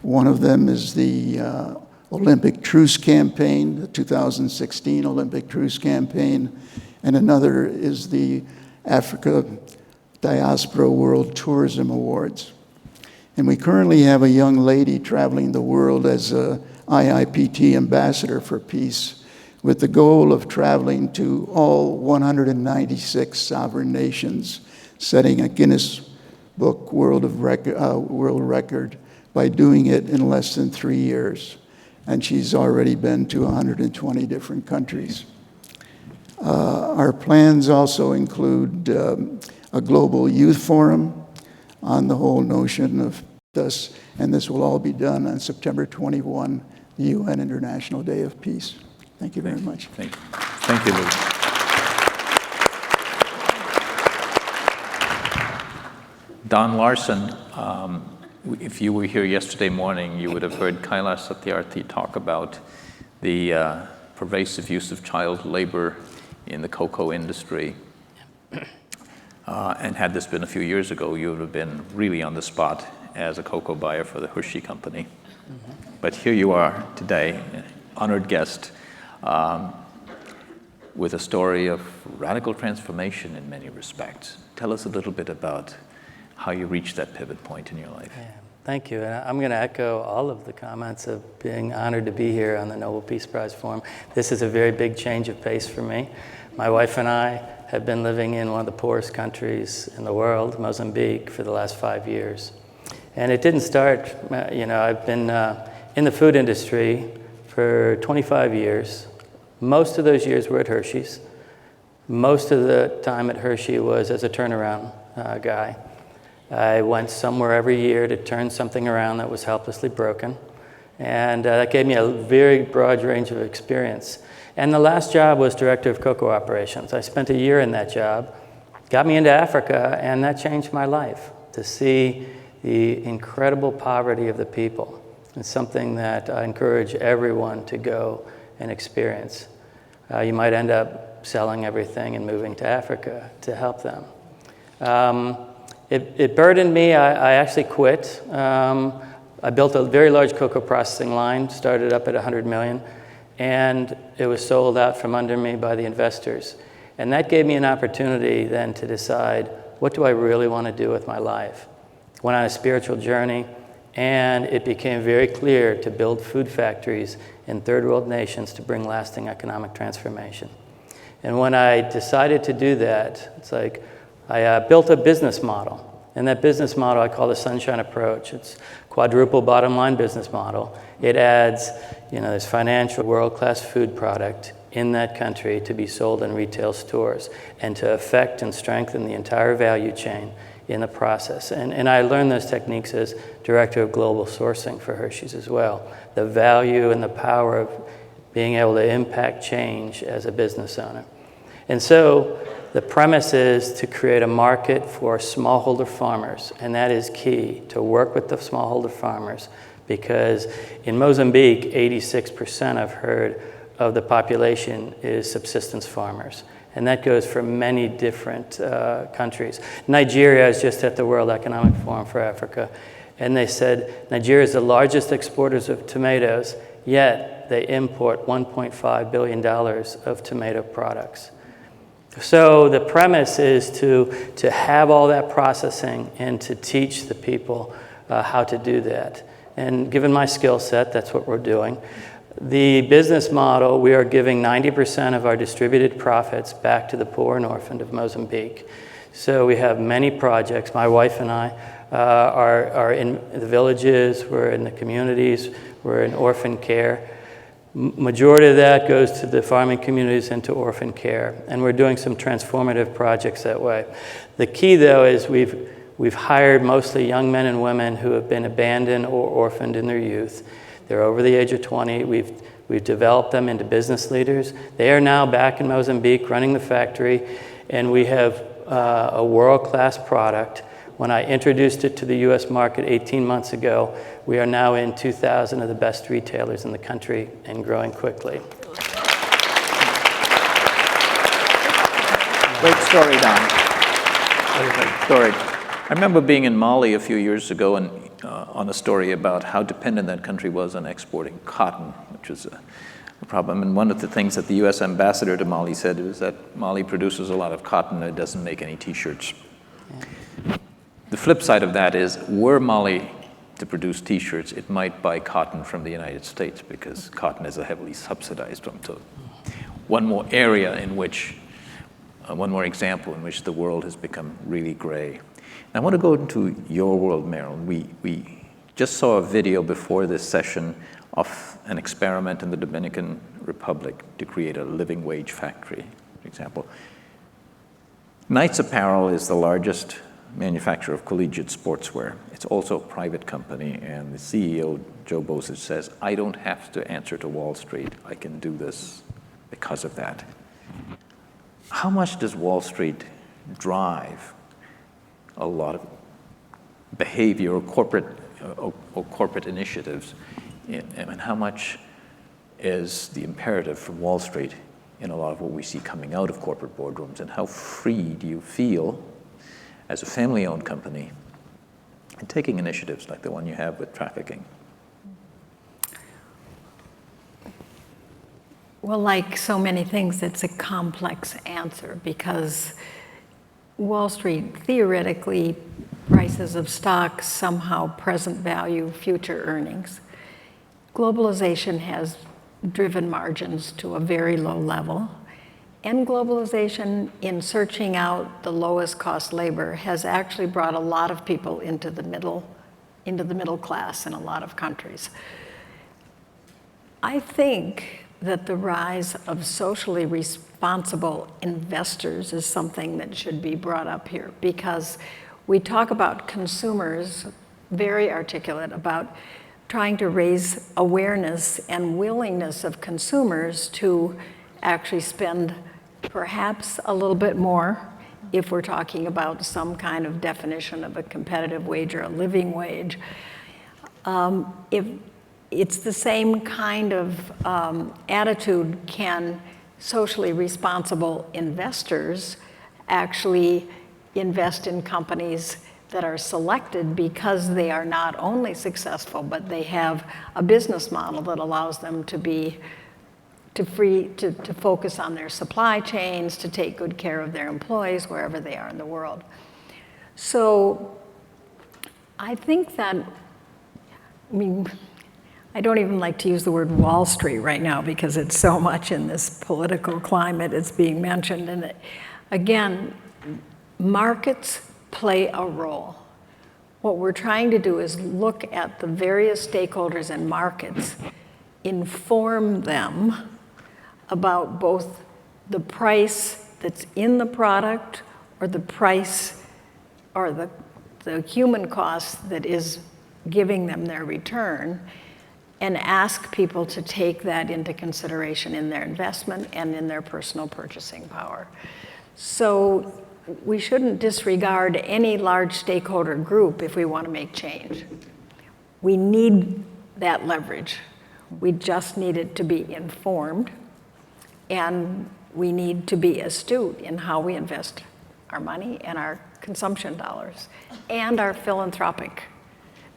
One of them is the Olympic Truce Campaign, the 2016 Olympic Truce Campaign, and another is the Africa Diaspora World Tourism Awards. And we currently have a young lady traveling the world as a IIPT ambassador for peace, with the goal of traveling to all 196 sovereign nations, setting a Guinness Book world record by doing it in less than 3 years. And she's already been to 120 different countries. Our plans also include a global youth forum on the whole notion of this, and this will all be done on September 21, the UN International Day of Peace. Thank you very much. Thank you. Thank you, Lou. Don Larson, if you were here yesterday morning, you would have heard Kailash Satyarthi talk about the pervasive use of child labor in the cocoa industry. And had this been a few years ago, you would have been really on the spot as a cocoa buyer for the Hershey Company. But here you are today, honored guest, with a story of radical transformation in many respects. Tell us a little bit about how you reached that pivot point in your life. Yeah, thank you. And I'm going to echo all of the comments of being honored to be here on the Nobel Peace Prize Forum. This is a very big change of pace for me. My wife and I have been living in one of the poorest countries in the world, Mozambique, for the last 5 years. And it didn't start, I've been in the food industry for 25 years. Most of those years were at Hershey's. Most of the time at Hershey was as a turnaround guy. I went somewhere every year to turn something around that was helplessly broken. And that gave me a very broad range of experience. And the last job was director of cocoa operations. I spent a year in that job, got me into Africa, and that changed my life. To see the incredible poverty of the people is something that I encourage everyone to go and experience. You might end up selling everything and moving to Africa to help them. It burdened me. I actually quit. I built a very large cocoa processing line, started up at 100 million, and it was sold out from under me by the investors. And that gave me an opportunity then to decide, what do I really want to do with my life? Went on a spiritual journey, and it became very clear to build food factories in third world nations to bring lasting economic transformation. And when I decided to do that, it's like I built a business model. And that business model I call the Sunshine Approach. It's quadruple bottom line business model. It adds, this financial world-class food product in that country to be sold in retail stores and to affect and strengthen the entire value chain in the process. And I learned those techniques as director of global sourcing for Hershey's as well. The value and the power of being able to impact change as a business owner. And so the premise is to create a market for smallholder farmers, and that is key, to work with the smallholder farmers, because in Mozambique, 86% I've heard of the population is subsistence farmers. And that goes for many different countries. Nigeria is just at the World Economic Forum for Africa, and they said Nigeria is the largest exporters of tomatoes, yet they import $1.5 billion of tomato products. So the premise is to have all that processing and to teach the people how to do that. And given my skill set, that's what we're doing. The business model, we are giving 90% of our distributed profits back to the poor and orphaned of Mozambique. So we have many projects. My wife and I are in the villages, we're in the communities, we're in orphan care. Majority of that goes to the farming communities and to orphan care, and we're doing some transformative projects that way. The key, though, is we've hired mostly young men and women who have been abandoned or orphaned in their youth. They're over the age of 20. We've developed them into business leaders. They are now back in Mozambique running the factory, and we have a world-class product. When I introduced it to the U.S. market 18 months ago, we are now in 2,000 of the best retailers in the country and growing quickly. Great story, Don. Great story. I remember being in Mali a few years ago and on a story about how dependent that country was on exporting cotton, which was a problem. And one of the things that the U.S. ambassador to Mali said was that Mali produces a lot of cotton and it doesn't make any T-shirts. Yeah. The flip side of that is, were Mali to produce T-shirts, it might buy cotton from the United States because cotton is a heavily subsidized one. So one more area in which, one more example in which the world has become really gray. And I want to go into your world, Marilyn. We just saw a video before this session of an experiment in the Dominican Republic to create a living wage factory. for example. Knights Apparel is the largest manufacturer of collegiate sportswear. It's also a private company, and the CEO, Joe Bosich, says, I don't have to answer to Wall Street. I can do this because of that. How much does Wall Street drive a lot of behavior or corporate initiatives, and how much is the imperative from Wall Street in a lot of what we see coming out of corporate boardrooms, and how free do you feel as a family-owned company in taking initiatives like the one you have with trafficking? Well, like so many things, it's a complex answer because Wall Street theoretically prices of stocks somehow present value future earnings. Globalization has driven margins to a very low level, and globalization in searching out the lowest cost labor has actually brought a lot of people into the middle class in a lot of countries. I think that the rise of socially responsible investors is something that should be brought up here, because we talk about consumers, very articulate about trying to raise awareness and willingness of consumers to actually spend perhaps a little bit more if we're talking about some kind of definition of a competitive wage or a living wage. If it's the same kind of attitude, can socially responsible investors actually invest in companies that are selected because they are not only successful, but they have a business model that allows them to focus on their supply chains, to take good care of their employees wherever they are in the world. So I think that, I don't even like to use the word Wall Street right now because it's so much in this political climate it's being mentioned. And again, markets play a role. What we're trying to do is look at the various stakeholders in markets, inform them about both the price that's in the product or the price or the human cost that is giving them their return, and ask people to take that into consideration in their investment and in their personal purchasing power. So we shouldn't disregard any large stakeholder group if we want to make change. We need that leverage. We just need it to be informed, and we need to be astute in how we invest our money and our consumption dollars and our philanthropic,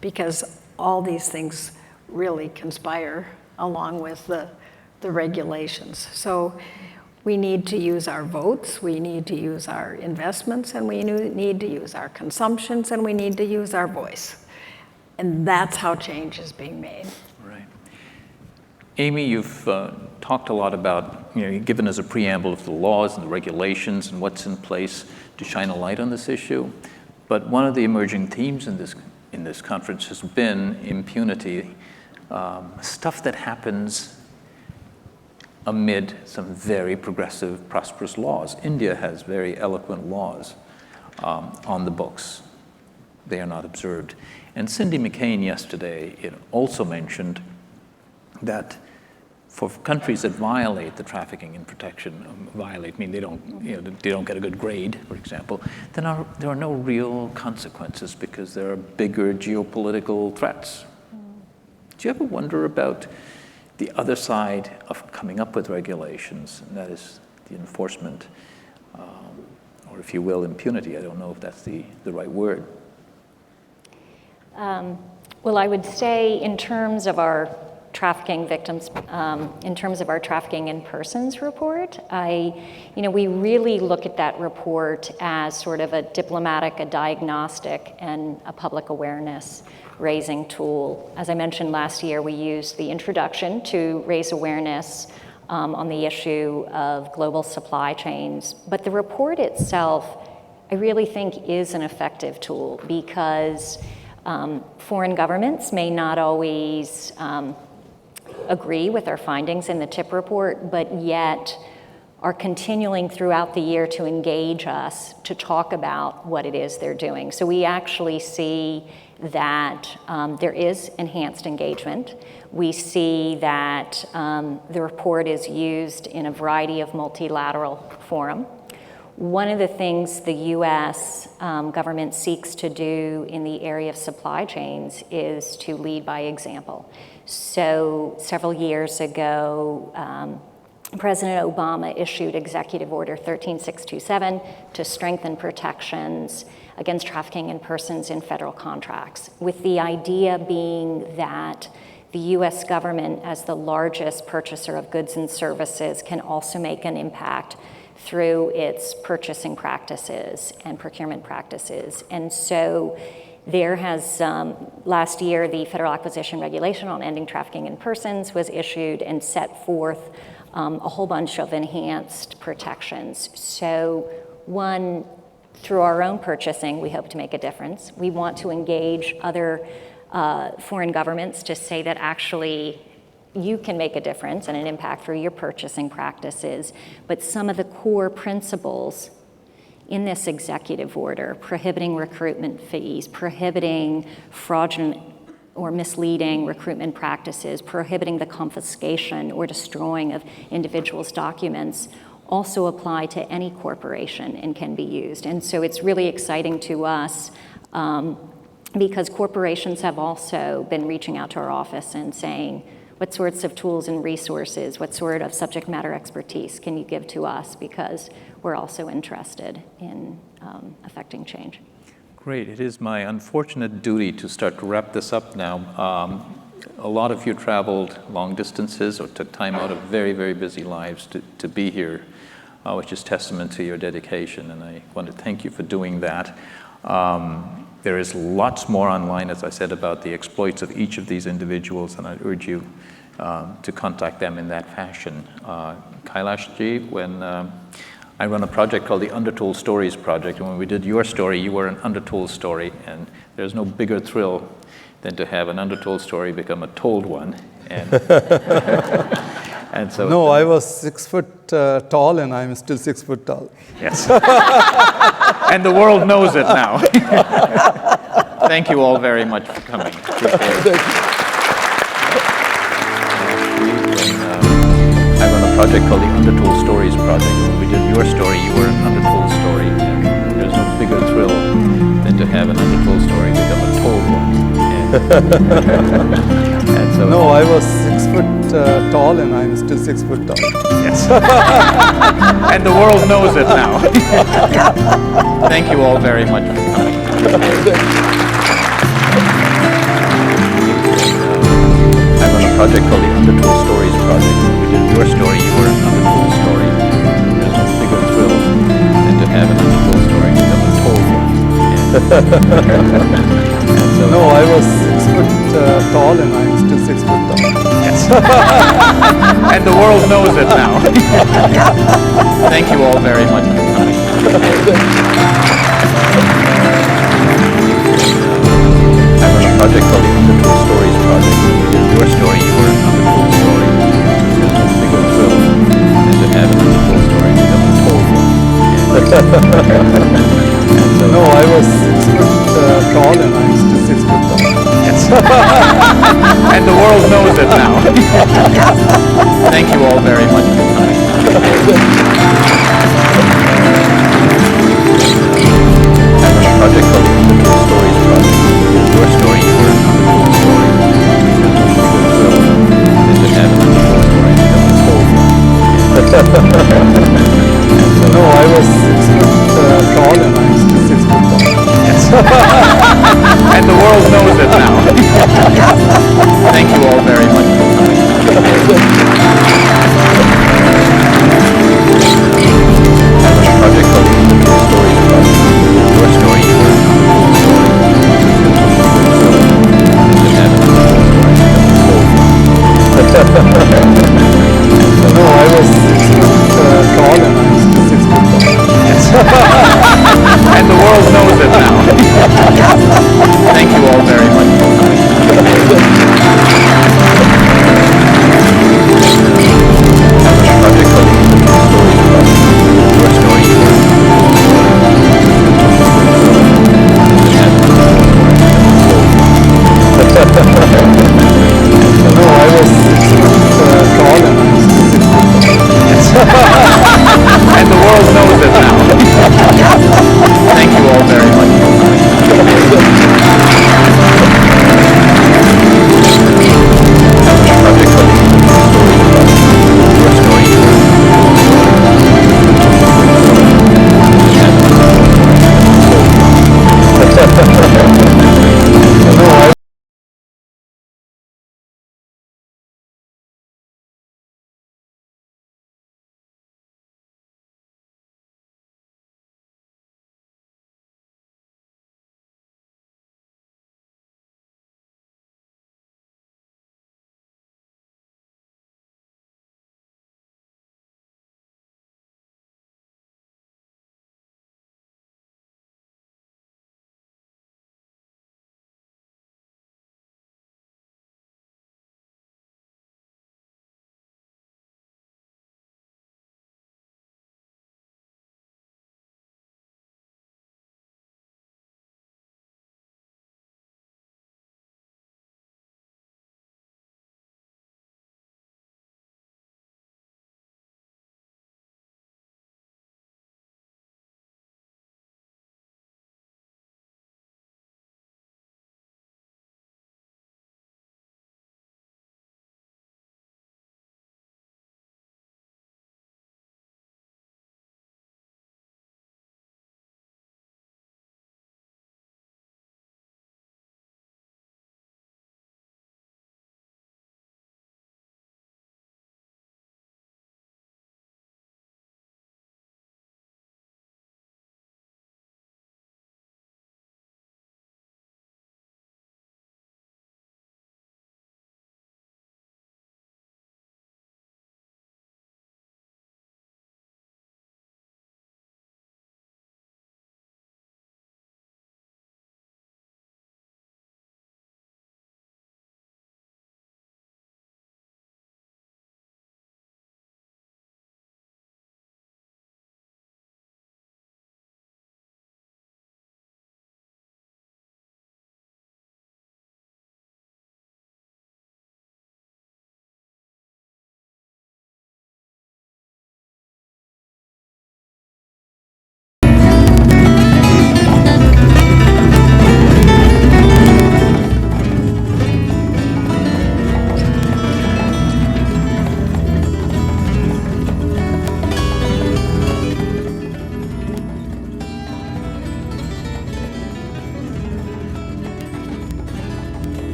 because all these things really conspire along with the regulations. So we need to use our votes, we need to use our investments, and we need to use our consumptions, and we need to use our voice. And that's how change is being made. Right. Amy, you've talked a lot about, you've given us a preamble of the laws and the regulations and what's in place to shine a light on this issue. But one of the emerging themes in this conference has been impunity, stuff that happens amid some very progressive, prosperous laws. India has very eloquent laws on the books. They are not observed. And Cindy McCain yesterday also mentioned that for countries that violate the trafficking and protection, they don't get a good grade, for example, then there are no real consequences because there are bigger geopolitical threats. Do you ever wonder about the other side of coming up with regulations, and that is the enforcement, or if you will, impunity? I don't know if that's the right word. Well, I would say in terms of our trafficking victims, in terms of our trafficking in persons report, we really look at that report as sort of a diplomatic, a diagnostic, and a public awareness raising tool. As I mentioned last year, we used the introduction to raise awareness on the issue of global supply chains. But the report itself, I really think, is an effective tool because foreign governments may not always agree with our findings in the TIP report, but yet are continuing throughout the year to engage us to talk about what it is they're doing. So we actually see that there is enhanced engagement. We see that the report is used in a variety of multilateral forum. One of the things the US government seeks to do in the area of supply chains is to lead by example. So several years ago, President Obama issued Executive Order 13627 to strengthen protections against trafficking in persons in federal contracts, with the idea being that the US government, as the largest purchaser of goods and services, can also make an impact through its purchasing practices and procurement practices. And so there has, last year, the Federal Acquisition Regulation on Ending Trafficking in Persons was issued and set forth a whole bunch of enhanced protections. So one, through our own purchasing, we hope to make a difference. We want to engage other foreign governments to say that actually you can make a difference and an impact through your purchasing practices. But some of the core principles in this executive order, prohibiting recruitment fees, prohibiting fraudulent or misleading recruitment practices, prohibiting the confiscation or destroying of individuals' documents, also apply to any corporation and can be used. And so it's really exciting to us because corporations have also been reaching out to our office and saying, what sorts of tools and resources, what sort of subject matter expertise can you give to us? Because we're also interested in affecting change. Great. It is my unfortunate duty to start to wrap this up now. A lot of you traveled long distances or took time out of very, very busy lives to be here, which is testament to your dedication, and I want to thank you for doing that. There is lots more online, as I said, about the exploits of each of these individuals, and I urge you to contact them in that fashion. Kailash ji, when I run a project called the Undertold Stories Project, and when we did your story, you were an undertold story, and there's no bigger thrill than to have an undertold story become a told one. And, and so no, I was 6 foot tall, and I'm still 6 foot tall. Yes. And the world knows it now. Thank you all very much for coming. I run a project called the Undertold Stories Project. When we did your story, you were an undertold story. And there's no bigger thrill than to have an undertold story become a told one. And so no, I was 6 foot tall, and I'm still 6 foot tall. Yes. And the world knows it now. Thank you all very much for coming. I run a project called the Undertold Stories Project. When we did your story, you were an undertold story. There's no bigger thrill than to have an undertold story become a told one. And so no, I was 6 foot tall, and I'm still 6 foot tall. Yes. And the world knows it now. Thank you all very much for coming. I run a project called the Undertold Stories Project. When we did your story, you were an undertold story. There's no bigger thrill than to have an undertold story become a told one. And so no, I was 6 foot tall, and I'm still 6 foot tall. Yes. And the world knows it now. Thank you all very much for coming. I run a project called the Undertold Stories Project. In your story, you were an undertold story. There's no bigger thrill than to have an undertold story become a told one. And so no, I was 6 foot tall, and I'm still 6 foot tall. Yes. And the world knows it now. Thank you all very much for coming. I run a project called the Undertold Stories Project. In your story, you were an undertold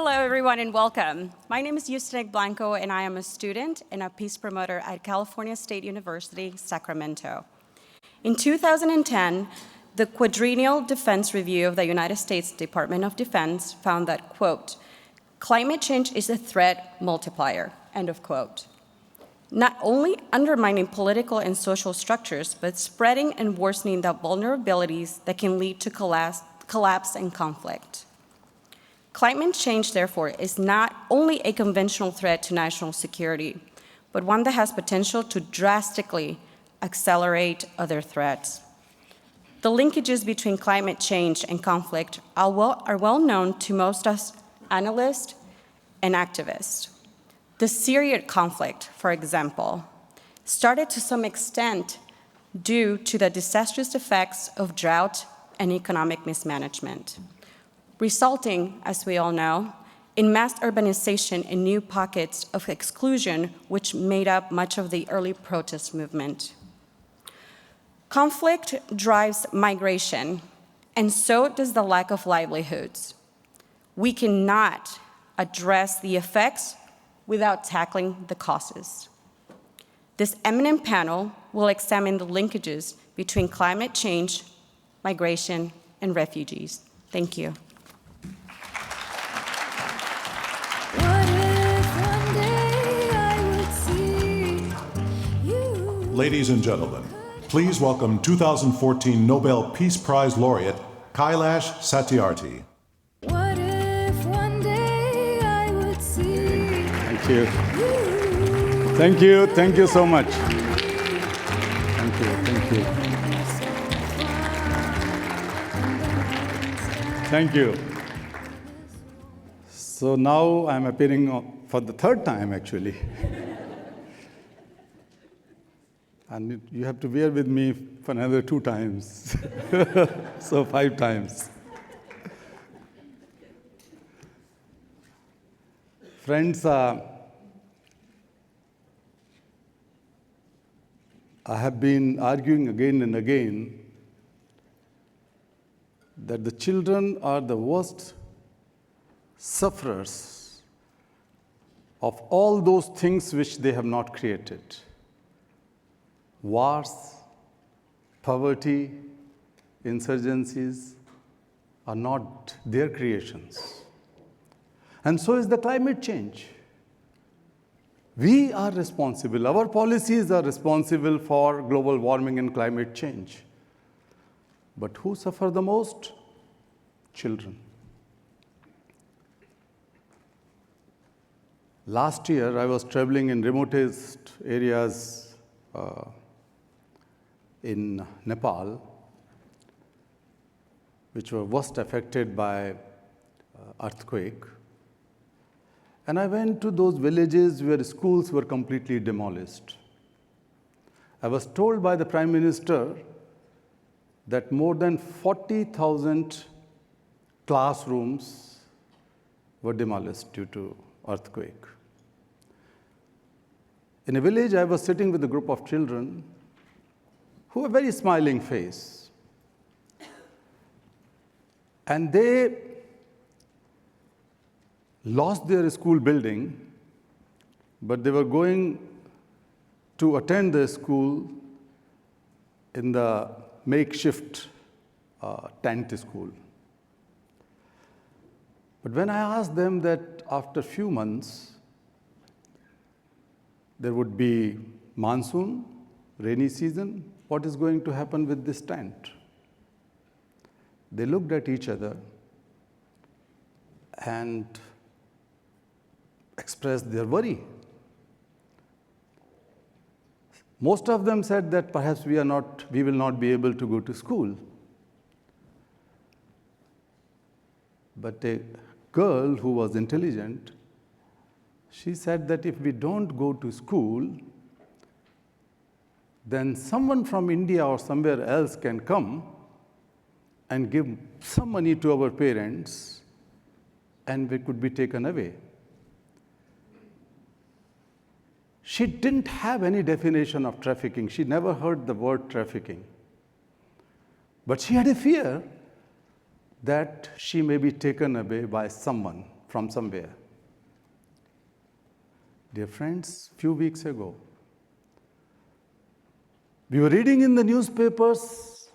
Hello, everyone, and welcome. My name is Yustanek Blanco, and I am a student and a peace promoter at California State University, Sacramento. In 2010, the Quadrennial Defense Review of the United States Department of Defense found that, quote, climate change is a threat multiplier, end of quote. Not only undermining political and social structures, but spreading and worsening the vulnerabilities that can lead to collapse and conflict. Climate change, therefore, is not only a conventional threat to national security, but one that has potential to drastically accelerate other threats. The linkages between climate change and conflict are well known to most analysts and activists. The Syrian conflict, for example, started to some extent due to the disastrous effects of drought and economic mismanagement, resulting, as we all know, in mass urbanization and new pockets of exclusion, which made up much of the early protest movement. Conflict drives migration, and so does the lack of livelihoods. We cannot address the effects without tackling the causes. This eminent panel will examine the linkages between climate change, migration, and refugees. Thank you. Ladies and gentlemen, please welcome 2014 Nobel Peace Prize laureate Kailash Satyarthi. What if one day I would see Thank you. Thank you. Thank you so much. Thank you. Thank you. Thank you. So now I'm appearing for the third time, actually. And you have to bear with me for another 2 times. So 5 times. Friends, I have been arguing again and again that the children are the worst sufferers of all those things which they have not created. Wars, poverty, insurgencies are not their creations. And so is the climate change. We are responsible. Our policies are responsible for global warming and climate change. But who suffer the most? Children. Last year, I was traveling in remotest areas in Nepal, which were worst affected by earthquake. And I went to those villages where schools were completely demolished. I was told by the Prime Minister that more than 40,000 classrooms were demolished due to earthquake. In a village, I was sitting with a group of children who had a very smiling face. And they lost their school building, but they were going to attend the school in the makeshift tent school. But when I asked them that after a few months, there would be monsoon, rainy season, what is going to happen with this tent? They looked at each other and expressed their worry. Most of them said that perhaps we will not be able to go to school. But a girl who was intelligent, she said that if we don't go to school, then someone from India or somewhere else can come and give some money to our parents, and we could be taken away. She didn't have any definition of trafficking. She never heard the word trafficking. But she had a fear that she may be taken away by someone from somewhere. Dear friends, few weeks ago, we were reading in the newspapers,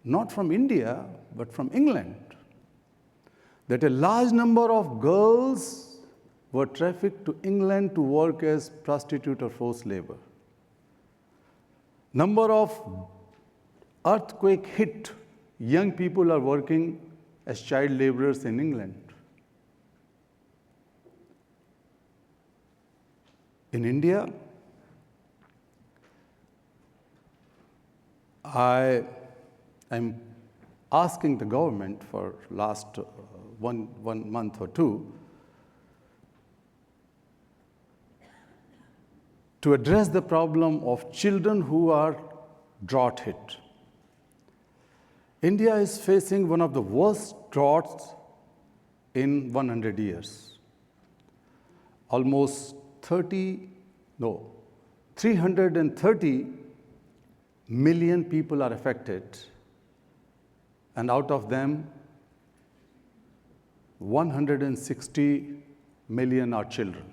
not from India, but from England, that a large number of girls were trafficked to England to work as prostitute or forced labor. Number of earthquake hit young people are working as child laborers in England. In India, I am asking the government for last one month or two to address the problem of children who are drought hit. India is facing one of the worst droughts in 100 years. Almost 330 million people are affected, and out of them, 160 million are children.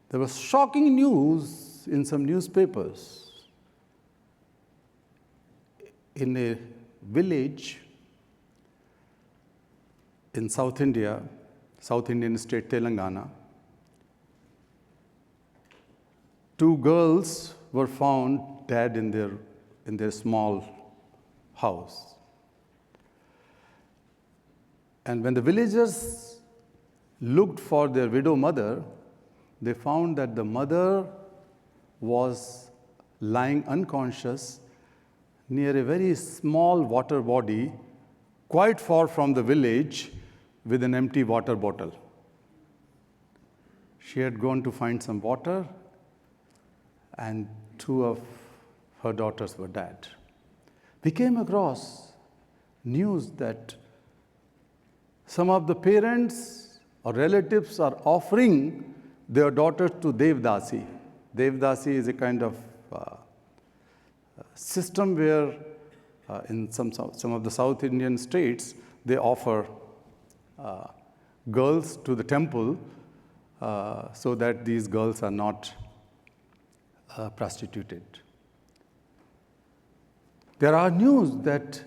There was shocking news in some newspapers. In a village in South India, South Indian state Telangana, 2 girls were found dead in their small house. And when the villagers looked for their widow mother, they found that the mother was lying unconscious near a very small water body, quite far from the village, with an empty water bottle. She had gone to find some water, and 2 of her daughters were dead. We came across news that some of the parents or relatives are offering their daughters to Devdasi. Devdasi is a kind of system where in some of the South Indian states, they offer girls to the temple so that these girls are not prostituted. There are news that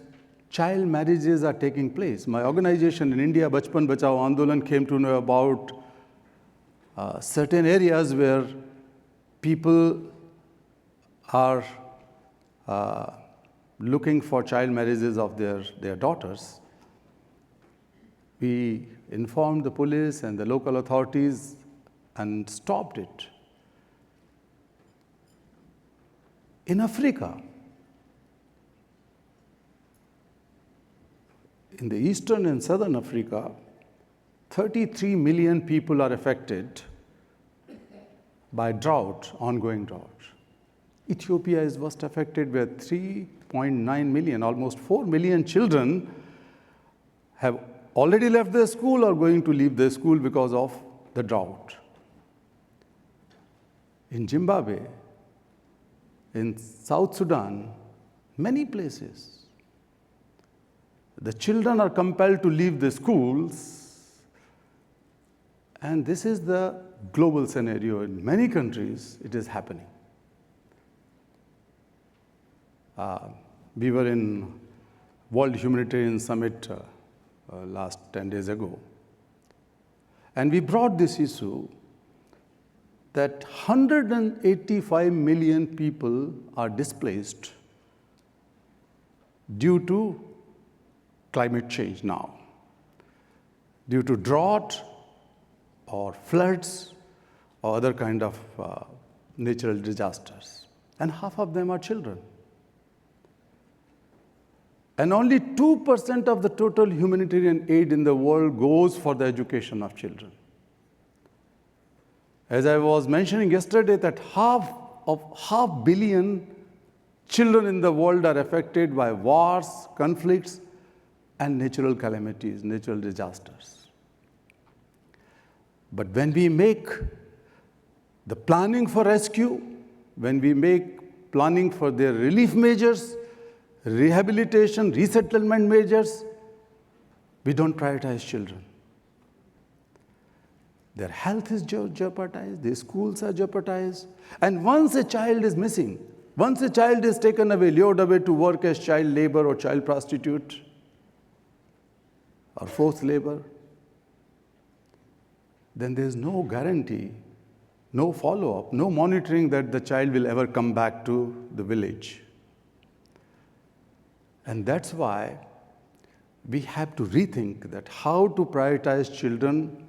child marriages are taking place. My organization in India, Bachpan Bachao Andolan, came to know about certain areas where people are looking for child marriages of their daughters. We informed the police and the local authorities and stopped it. In Africa, in the eastern and southern Africa, 33 million people are affected by drought, ongoing drought. Ethiopia is most affected, where 3.9 million, almost 4 million children have already left their school or going to leave their school because of the drought. In Zimbabwe, in South Sudan, many places, the children are compelled to leave the schools, and this is the global scenario. In many countries, it is happening. We were in World Humanitarian Summit last 10 days ago, and we brought this issue that 185 million people are displaced due to climate change now, due to drought or floods or other kind of natural disasters. And half of them are children. And only 2% of the total humanitarian aid in the world goes for the education of children. As I was mentioning yesterday, that half billion children in the world are affected by wars, conflicts, and natural calamities, natural disasters. But when we make the planning for rescue, when we make planning for their relief measures, rehabilitation, resettlement measures, we don't prioritize children. their health is jeopardized, their schools are jeopardized. And once a child is missing, once a child is taken away, lured away to work as child labor or child prostitute or forced labor, then there's no guarantee, no follow-up, no monitoring that the child will ever come back to the village. And that's why we have to rethink that how to prioritize children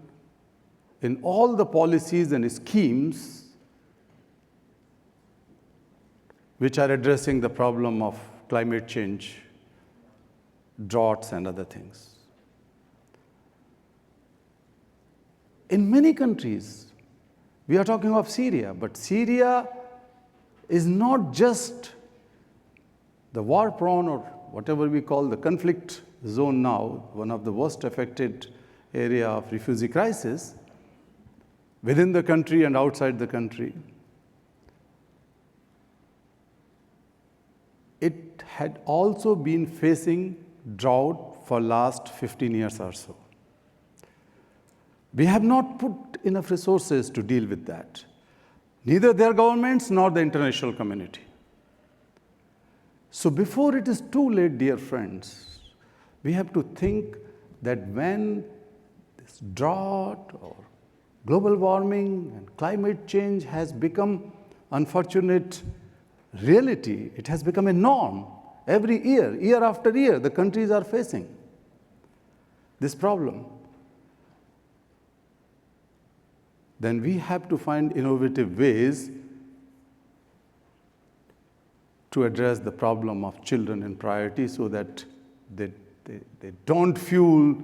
in all the policies and schemes which are addressing the problem of climate change, droughts, and other things. In many countries, we are talking of Syria, but Syria is not just the war-prone or whatever we call the conflict zone now, one of the worst affected area of refugee crisis within the country and outside the country. It had also been facing drought for last 15 years or so. We have not put enough resources to deal with that, neither their governments nor the international community. So before it is too late, dear friends, we have to think that when this drought or global warming and climate change has become unfortunate reality, it has become a norm. Every year, year after year, the countries are facing this problem. Then we have to find innovative ways to address the problem of children in priority so that they don't fuel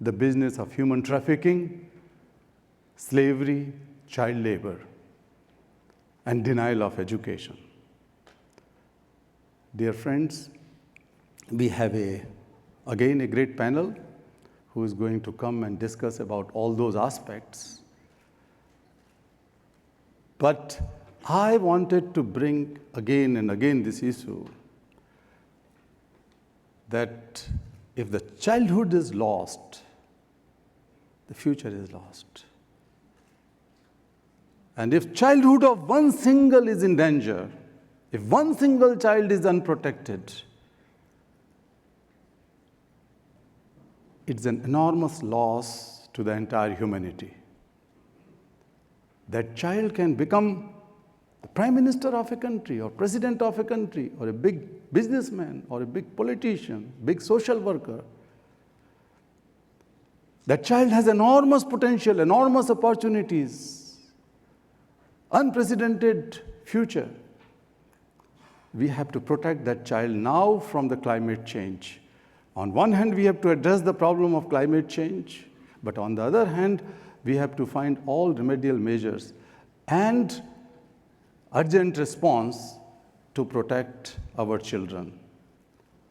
the business of human trafficking, slavery, child labor, and denial of education. Dear friends, we have again a great panel who is going to come and discuss about all those aspects. But I wanted to bring again and again this issue that if the childhood is lost, the future is lost. And if childhood of one single is in danger, if one single child is unprotected, it's an enormous loss to the entire humanity. That child can become the prime minister of a country or president of a country or a big businessman or a big politician, big social worker. That child has enormous potential, enormous opportunities, unprecedented future. We have to protect that child now from the climate change. On one hand, we have to address the problem of climate change, but on the other hand, we have to find all remedial measures and urgent response to protect our children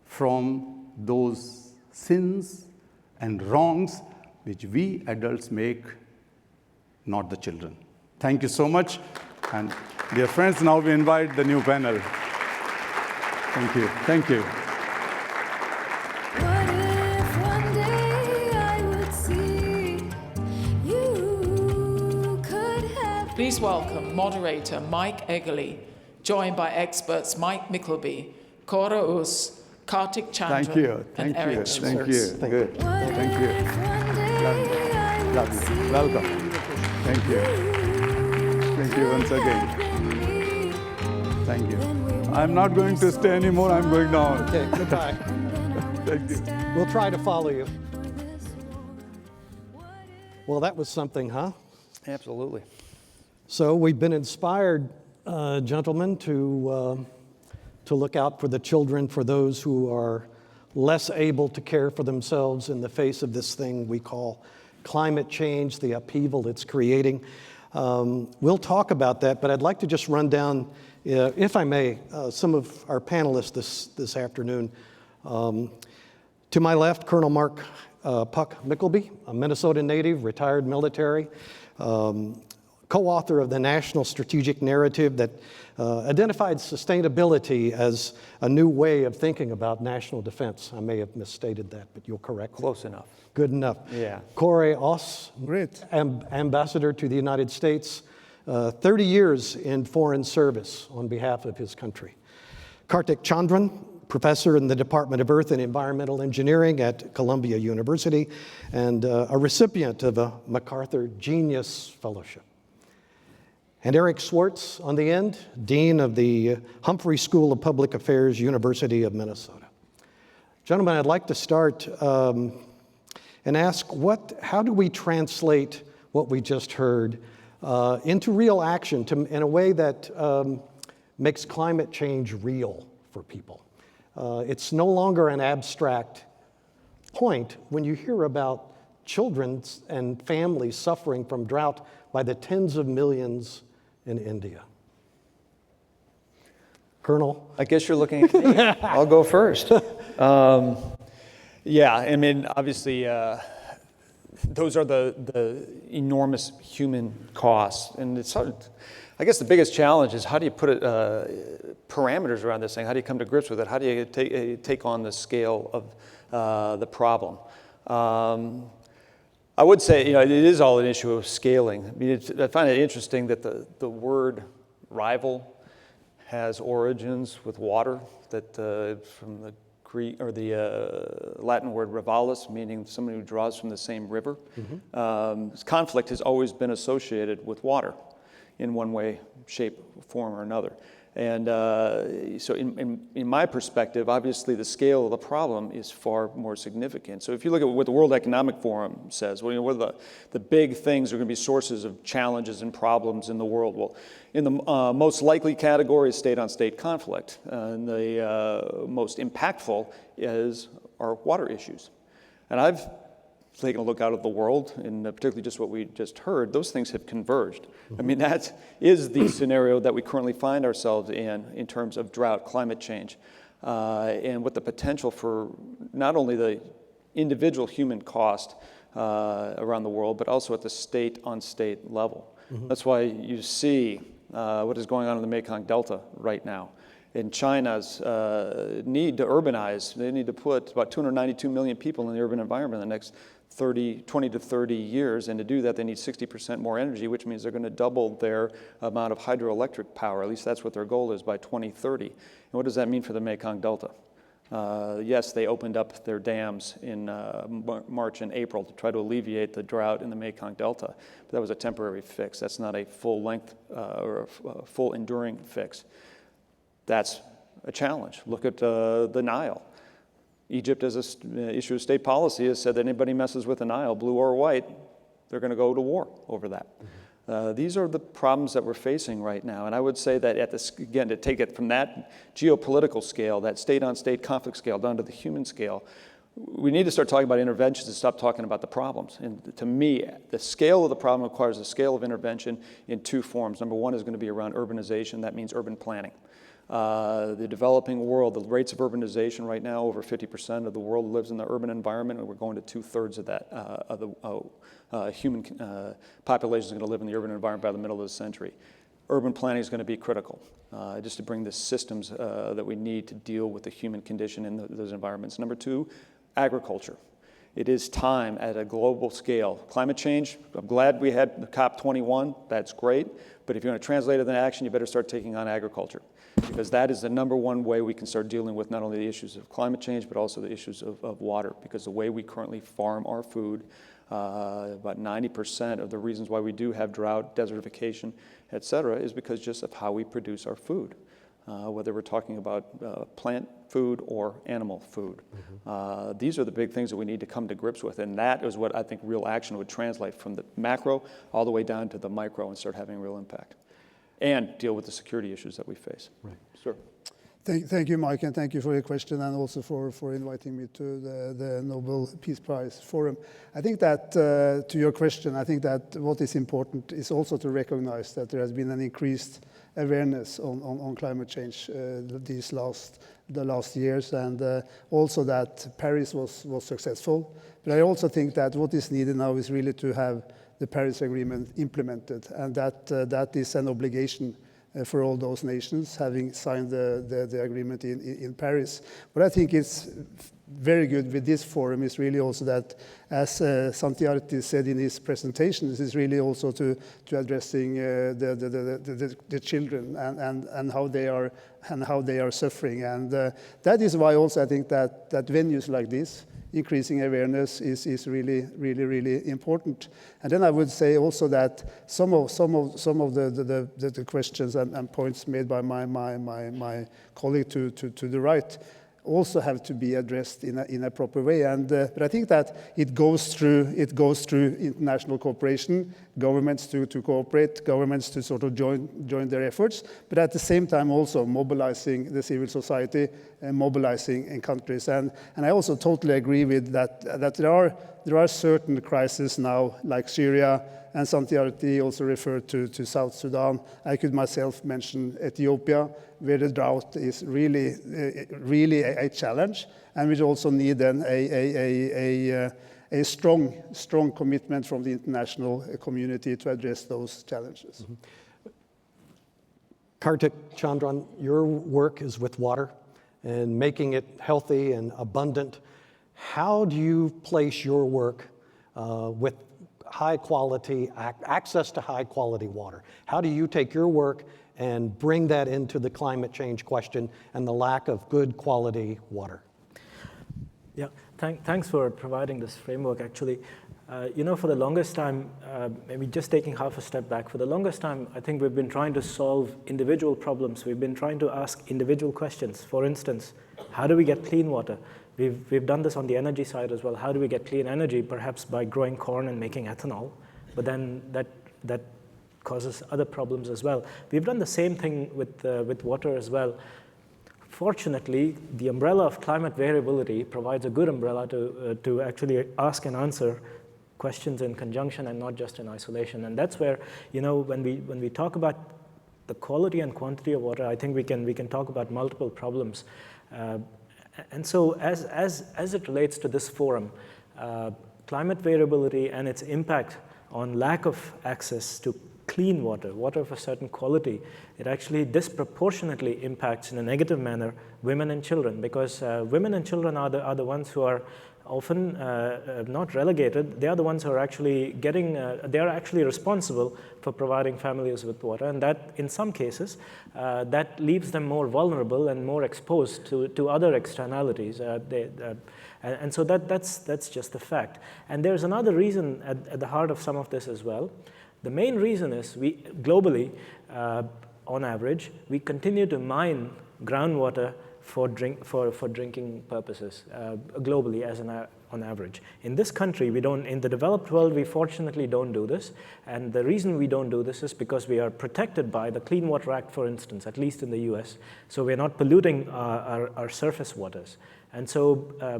from those sins and wrongs which we adults make, not the children. Thank you so much. And dear friends, now we invite the new panel. Thank you. Thank you. Please welcome moderator Mike Eggerly, joined by experts Mike Mickleby, Cora Us, Kartik Chandran, and Eric Schwartz. Thank you. Good. Thank you. Lovely. Welcome. Thank you. Thank you once again. Thank you. I'm not going to stay anymore. I'm going down. Okay, goodbye. Thank you. We'll try to follow you. Well, that was something, huh? Absolutely. So we've been inspired, gentlemen, to look out for the children, for those who are less able to care for themselves in the face of this thing we call climate change, the upheaval it's creating. We'll talk about that, but I'd like to just run down, if I may, some of our panelists this afternoon. To my left, Colonel Mark Puck Mickleby, a Minnesota native, retired military. co-author of the National Strategic Narrative that identified sustainability as a new way of thinking about national defense. I may have misstated that, but you'll correct me. Close enough. Good enough. Yeah. Kore Oss, Great. Ambassador to the United States, 30 years in foreign service on behalf of his country. Kartik Chandran, professor in the Department of Earth and Environmental Engineering at Columbia University, and a recipient of a MacArthur Genius Fellowship. And Eric Swartz on the end, Dean of the Humphrey School of Public Affairs, University of Minnesota. Gentlemen, I'd like to start and ask, how do we translate what we just heard into real action in a way that makes climate change real for people? It's no longer an abstract point when you hear about children and families suffering from drought by the tens of millions in India. Colonel? I guess you're looking at me. I'll go first. Yeah, I mean, obviously, those are the enormous human costs. And it's hard, I guess the biggest challenge is how do you put parameters around this thing? How do you come to grips with it? How do you take on the scale of the problem? I would say, it is all an issue of scaling. I mean, I find it interesting that the word rival has origins with water, that from the Greek or the Latin word rivalis, meaning somebody who draws from the same river. Mm-hmm. Conflict has always been associated with water in one way, shape, form, or another. And so in my perspective, obviously the scale of the problem is far more significant. So if you look at what the World Economic Forum says, what are the big things that are going to be sources of challenges and problems in the world? Well, in the most likely category is state-on-state conflict. And the most impactful are water issues. And I've taken a look out at the world, and particularly just what we just heard, those things have converged. I mean, that is the scenario that we currently find ourselves in terms of drought, climate change, and what the potential for not only the individual human cost around the world, but also at the state-on-state level. Mm-hmm. That's why you see what is going on in the Mekong Delta right now. In China's need to urbanize, they need to put about 292 million people in the urban environment in the next 20 to 30 years, and to do that they need 60% more energy, which means they're going to double their amount of hydroelectric power. At least that's what their goal is by 2030. And what does that mean for the Mekong Delta? Yes, they opened up their dams in March and April to try to alleviate the drought in the Mekong Delta, but that was a temporary fix. That's not a full-length or a full enduring fix. That's a challenge. Look at the Nile. Egypt, as an issue of state policy, has said that anybody messes with the Nile, blue or white, they're going to go to war over that. Mm-hmm. These are the problems that we're facing right now. And I would say that again, to take it from that geopolitical scale, that state-on-state conflict scale, down to the human scale, we need to start talking about interventions and stop talking about the problems. And to me, the scale of the problem requires a scale of intervention in two forms. Number one is going to be around urbanization. That means urban planning. The developing world, the rates of urbanization right now, over 50% of the world lives in the urban environment, and we're going to 2/3 of that, of the human population is going to live in the urban environment by the middle of the century. Urban planning is going to be critical, just to bring the systems that we need to deal with the human condition in those environments. Number two, agriculture. It is time at a global scale. Climate change, I'm glad we had the COP21, that's great, but if you're going to translate it into action, you better start taking on agriculture, because that is the number one way we can start dealing with not only the issues of climate change, but also the issues of water, because the way we currently farm our food, about 90% of the reasons why we do have drought, desertification, et cetera, is because just of how we produce our food. Whether we're talking about plant food or animal food. Mm-hmm. These are the big things that we need to come to grips with, and that is what I think real action would translate from the macro all the way down to the micro and start having real impact, and deal with the security issues that we face. Right. Sure. Thank you, Mike, and thank you for your question, and also for inviting me to the Nobel Peace Prize Forum. I think that, to your question, I think that what is important is also to recognize that there has been an increased awareness on climate change the last years, and also that Paris was successful. But I also think that what is needed now is really to have the Paris Agreement implemented, and that is an obligation for all those nations having signed the agreement in Paris. But I think it's very good with this forum is really also that, as Satyarthi said in his presentation, this is really also to addressing the children and how they are suffering, and that is why also I think that venues like this, increasing awareness, is really important. And then I would say also that some of the questions and points made by my colleague to the right also have to be addressed in a proper way. And but I think that it goes through international cooperation, governments to cooperate, governments to sort of join their efforts, but at the same time also mobilizing the civil society and mobilizing in countries. And I also totally agree with that there are certain crises now, like Syria, and Satyarthi also referred to South Sudan. I could myself mention Ethiopia, where the drought is really a challenge, and we also need then a strong commitment from the international community to address those challenges. Mm-hmm. Kartik, Chandran, your work is with water and making it healthy and abundant. How do you place your work with high quality, access to high quality water? How do you take your work and bring that into the climate change question and the lack of good quality water? Yeah, thanks for providing this framework, actually. For the longest time, maybe just taking half a step back, for the longest time, I think we've been trying to solve individual problems. We've been trying to ask individual questions. For instance, how do we get clean water? We've done this on the energy side as well. How do we get clean energy? Perhaps by growing corn and making ethanol, but then that causes other problems as well. We've done the same thing with water as well. Fortunately, the umbrella of climate variability provides a good umbrella to actually ask and answer questions in conjunction and not just in isolation. And that's where, when we talk about the quality and quantity of water, I think we can talk about multiple problems. And so as it relates to this forum, climate variability and its impact on lack of access to clean water, water of a certain quality, it actually disproportionately impacts in a negative manner women and children, because women and children are the ones who are often not relegated. They are the ones who are actually they are actually responsible for providing families with water, and that in some cases that leaves them more vulnerable and more exposed to other externalities. And so that's just a fact. And there's another reason at the heart of some of this as well. The main reason is we globally, on average, we continue to mine groundwater for drinking purposes globally on average. In this country, we don't. In the developed world, we fortunately don't do this. And the reason we don't do this is because we are protected by the Clean Water Act, for instance, at least in the US. So we're not polluting our surface waters. And so,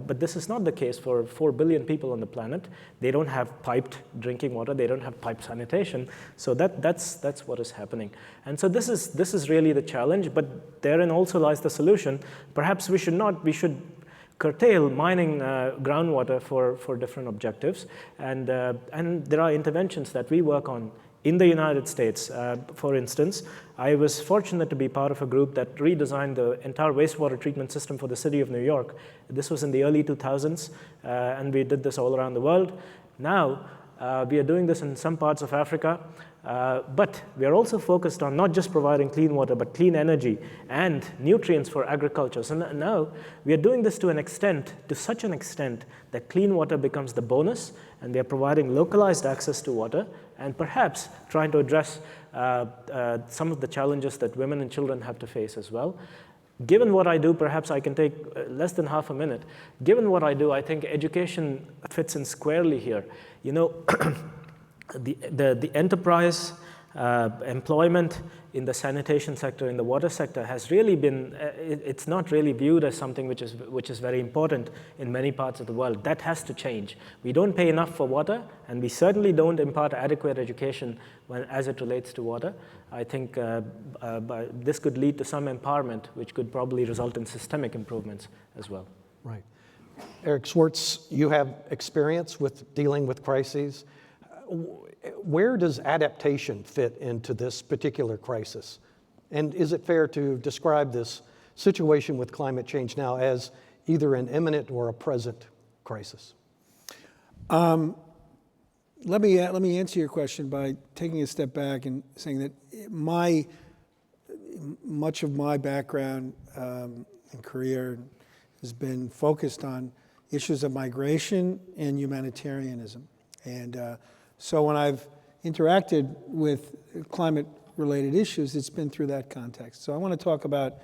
but this is not the case for 4 billion people on the planet. They don't have piped drinking water. They don't have piped sanitation. So that's what is happening. And so this is really the challenge. But therein also lies the solution. Perhaps we should curtail mining groundwater for different objectives. And there are interventions that we work on in the United States. For instance, I was fortunate to be part of a group that redesigned the entire wastewater treatment system for the city of New York. This was in the early 2000s, and we did this all around the world. Now, we are doing this in some parts of Africa, but we are also focused on not just providing clean water, but clean energy and nutrients for agriculture. So now we are doing this to such an extent that clean water becomes the bonus, and we are providing localized access to water, and perhaps trying to address some of the challenges that women and children have to face as well. Given what I do, perhaps I can take less than half a minute. Given what I do, I think education fits in squarely here. The enterprise employment in the sanitation sector, in the water sector, has really been, it's not really viewed as something which is very important in many parts of the world. That has to change. We don't pay enough for water, and we certainly don't impart adequate education as it relates to water. I think this could lead to some empowerment, which could probably result in systemic improvements as well. Right. Eric Schwartz, you have experience with dealing with crises. where does adaptation fit into this particular crisis? And is it fair to describe this situation with climate change now as either an imminent or a present crisis? Let me answer your question by taking a step back and saying that much of my background and career has been focused on issues of migration and humanitarianism. And so when I've interacted with climate-related issues, it's been through that context. So I want to talk about,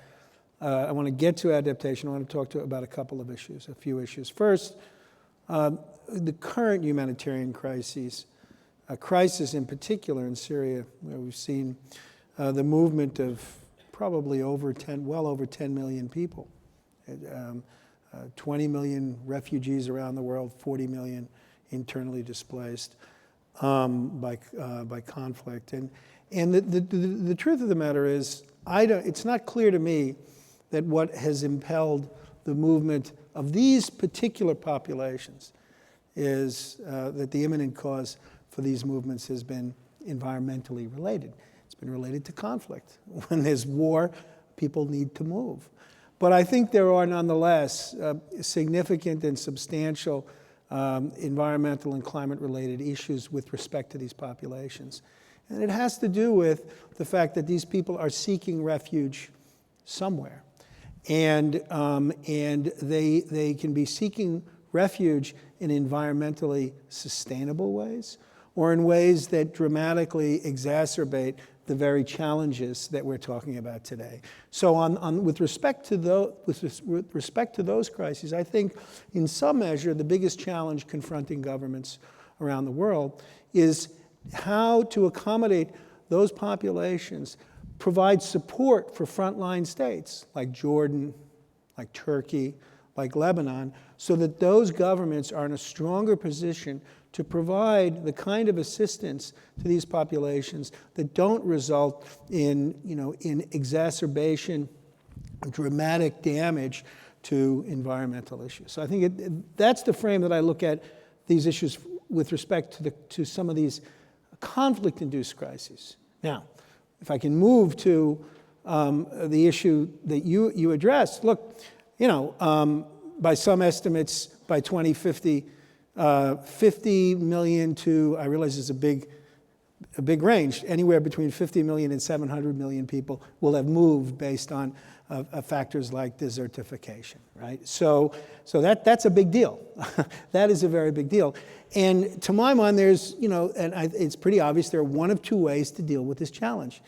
I want to get to adaptation. I want to talk about a couple of issues, a few issues. First, the current humanitarian crises, a crisis in particular in Syria, where we've seen the movement of probably well over 10 million people, 20 million refugees around the world, 40 million internally displaced by conflict. And the truth of the matter is, it's not clear to me that what has impelled the movement of these particular populations is that the imminent cause for these movements has been environmentally related. It's been related to conflict. When there's war, people need to move. But I think there are nonetheless significant and substantial environmental and climate-related issues with respect to these populations. And it has to do with the fact that these people are seeking refuge somewhere. And they can be seeking refuge in environmentally sustainable ways or in ways that dramatically exacerbate the very challenges that we're talking about today. So with respect to those crises, I think in some measure the biggest challenge confronting governments around the world is how to accommodate those populations, provide support for frontline states like Jordan, like Turkey, like Lebanon, so that those governments are in a stronger position to provide the kind of assistance to these populations that don't result in exacerbation, dramatic damage to environmental issues. So I think that's the frame that I look at these issues with respect to some of these conflict-induced crises. Now, if I can move to the issue that you addressed, look, by some estimates, by 2050, 50 million to, I realize it's a big range, anywhere between 50 million and 700 million people will have moved based on factors like desertification, right? So that's a big deal. That is a very big deal. And to my mind, it's pretty obvious there are one of two ways to deal with this challenge.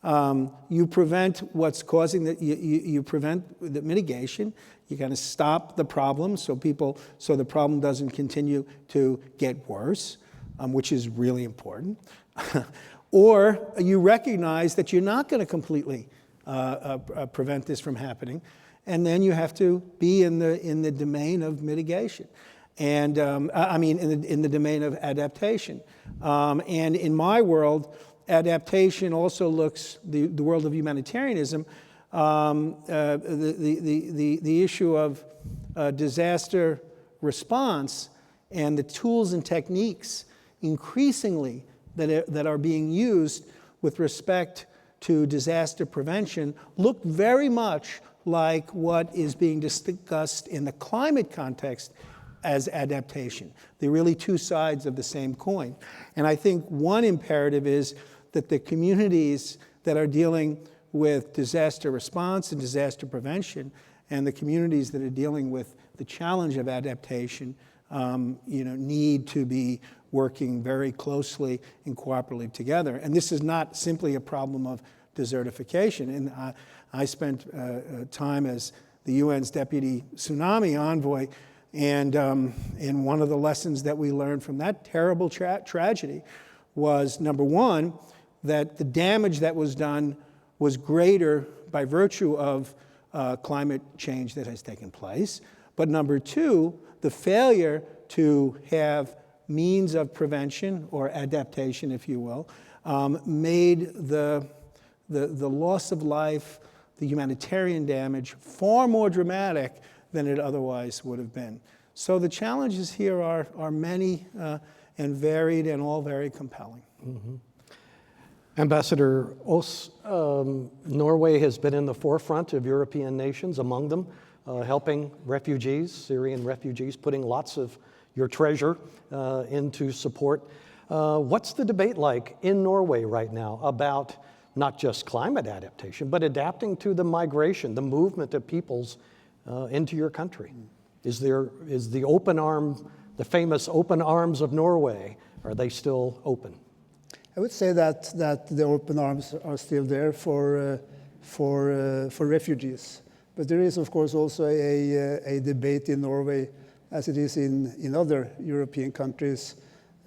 You prevent what's causing you prevent the mitigation. You kind of stop the problem so the problem doesn't continue to get worse, which is really important. Or you recognize that you're not going to completely prevent this from happening, and then you have to be in the domain of mitigation, and in the domain of adaptation. And in my world, adaptation also looks the world of humanitarianism. The issue of disaster response and the tools and techniques increasingly that are being used with respect to disaster prevention look very much like what is being discussed in the climate context as adaptation. They're really two sides of the same coin. And I think one imperative is that the communities that are dealing with disaster response and disaster prevention, and the communities that are dealing with the challenge of adaptation, need to be working very closely and cooperatively together. And this is not simply a problem of desertification. And I spent time as the UN's deputy tsunami envoy, and one of the lessons that we learned from that terrible tragedy was, number one, that the damage that was done was greater by virtue of climate change that has taken place. But number two, the failure to have means of prevention or adaptation, if you will, made the loss of life, the humanitarian damage, far more dramatic than it otherwise would have been. So the challenges here are many and varied and all very compelling. Ambassador Aas, Norway has been in the forefront of European nations, among them helping refugees, Syrian refugees, putting lots of your treasure into support. What's the debate like in Norway right now about not just climate adaptation, but adapting to the migration, the movement of peoples into your country? Is the open arm, the famous open arms of Norway, are they still open? I would say that the open arms are still there for refugees. But there is, of course, also a debate in Norway, as it is in other European countries,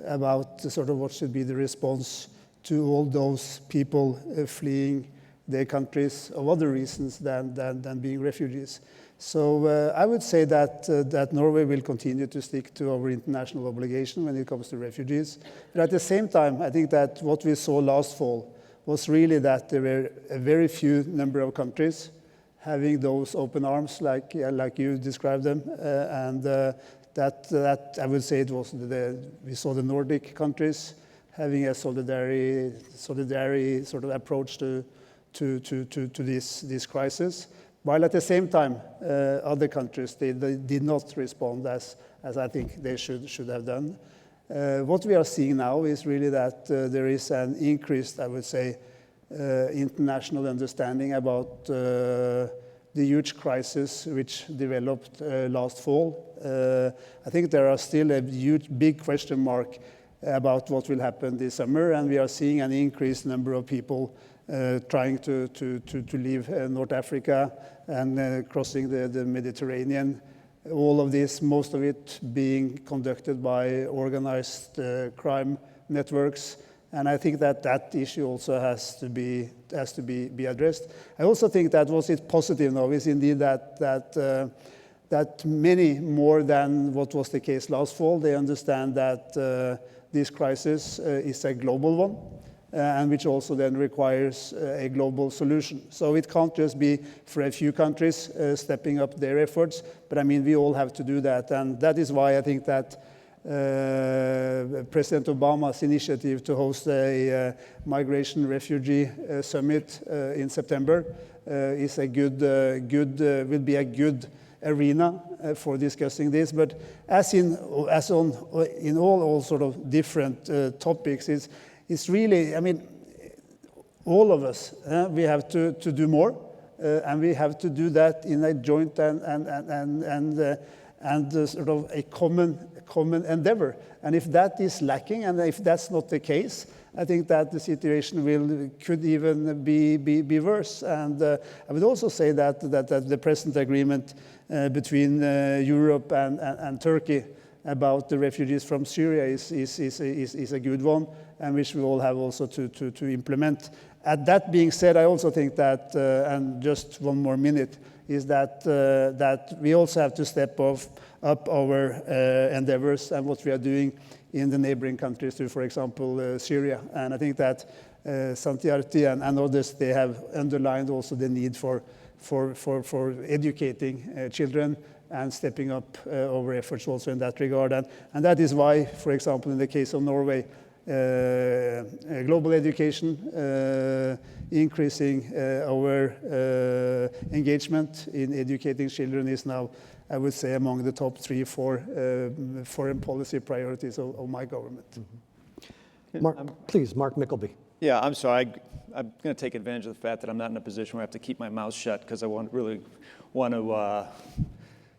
about sort of what should be the response to all those people fleeing their countries of other reasons than being refugees. So I would say that Norway will continue to stick to our international obligation when it comes to refugees. But at the same time, I think that what we saw last fall was really that there were a very few number of countries having those open arms like you described them, and that I would say it was we saw the Nordic countries having a solidary sort of approach to this crisis, while at the same time other countries they did not respond as I think they should have done. What we are seeing now is really that there is an increased, I would say, international understanding about the huge crisis which developed last fall. I think there are still a big question mark about what will happen this summer, and we are seeing an increased number of people trying to leave North Africa and crossing the Mediterranean. All of this, most of it being conducted by organized crime networks. And I think that issue also has to be addressed. I also think that what is positive now is indeed that many more than what was the case last fall, they understand that this crisis is a global one, and which also then requires a global solution. So it can't just be for a few countries stepping up their efforts, but I mean, we all have to do that. And that is why I think that President Obama's initiative to host a migration refugee summit in September is will be a good arena for discussing this. But as in all sort of different topics, it's really, I mean, all of us, we have to do more, and we have to do that in a joint and sort of a common endeavor. And if that is lacking, and if that's not the case, I think that the situation could even be worse. And I would also say that the present agreement between Europe and Turkey about the refugees from Syria is a good one, and which we all have also to implement. That being said, I also think that, and just one more minute, is that we also have to step up our endeavors and what we are doing in the neighboring countries to, for example, Syria. And I think that Satyarthi and others, they have underlined also the need for educating children and stepping up our efforts also in that regard. And that is why, for example, in the case of Norway, global education, increasing our engagement in educating children is now, I would say, among the top 3-4 foreign policy priorities of my government. Please, Mark Mickleby. Yeah, I'm sorry. I'm going to take advantage of the fact that I'm not in a position where I have to keep my mouth shut, because I really want to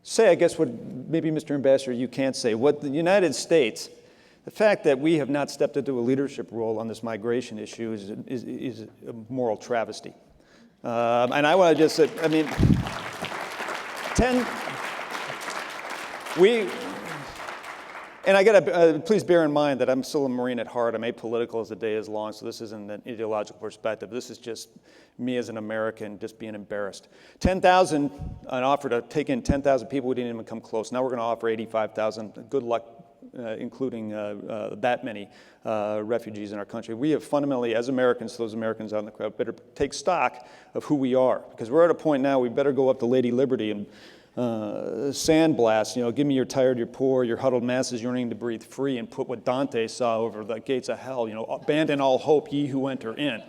say, I guess, what maybe, Mr. Ambassador, you can't say. What the United States, the fact that we have not stepped into a leadership role on this migration issue is a moral travesty. And I want to just say, I mean, and I got to, please bear in mind that I'm still a Marine at heart. I'm apolitical as the day is long, so this isn't an ideological perspective. This is just me as an American just being embarrassed. 10,000, an offer to take in 10,000 people, we didn't even come close. Now we're going to offer 85,000. Good luck including that many refugees in our country. We have fundamentally, as Americans, those Americans out in the crowd, better take stock of who we are, because we're at a point now we better go up to Lady Liberty and sandblast, give me your tired, your poor, your huddled masses yearning to breathe free, and put what Dante saw over the gates of hell, abandon all hope, ye who enter in.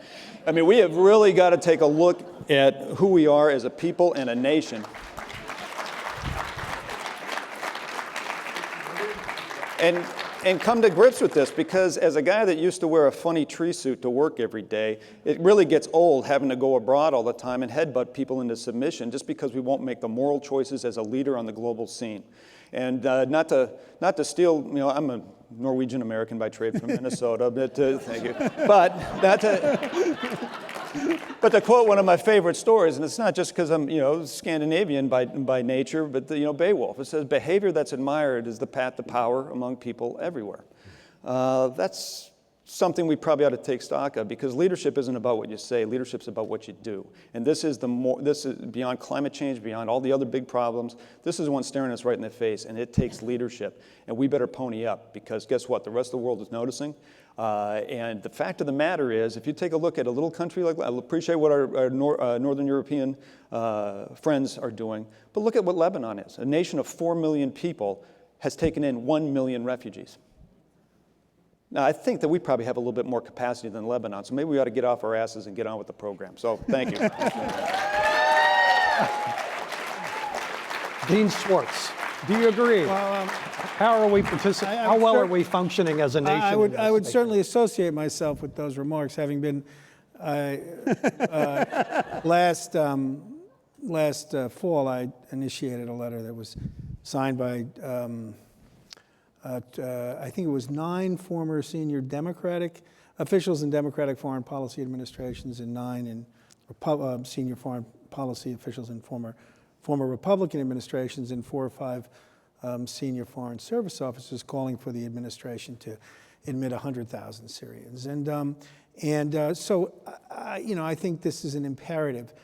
I mean, we have really got to take a look at who we are as a people and a nation. And come to grips with this, because as a guy that used to wear a funny tree suit to work every day, it really gets old having to go abroad all the time and headbutt people into submission just because we won't make the moral choices as a leader on the global scene. And not to steal, I'm a Norwegian American by trade from Minnesota, but thank you. But but to quote one of my favorite stories, and it's not just because I'm Scandinavian by nature, but Beowulf. It says, "Behavior that's admired is the path to power among people everywhere." That's something we probably ought to take stock of, because leadership isn't about what you say. Leadership's about what you do. And this is beyond climate change, beyond all the other big problems. This is one staring us right in the face, and it takes leadership. And we better pony up, because guess what? The rest of the world is noticing. And the fact of the matter is, if you take a look at a little country like, I appreciate what our Northern European friends are doing, but look at what Lebanon is. A nation of 4 million people has taken in 1 million refugees. Now, I think that we probably have a little bit more capacity than Lebanon, so maybe we ought to get off our asses and get on with the program. So, thank you. Dean Schwartz, do you agree? Well, how are we participating? How well are we functioning as a nation? I would certainly associate myself with those remarks, having been last fall I initiated a letter that was signed by I think it was 9 former senior Democratic officials in Democratic foreign policy administrations and 9 in senior foreign policy officials in former Republican administrations and 4 or 5 senior foreign service officers calling for the administration to admit 100,000 Syrians. So I think this is an imperative.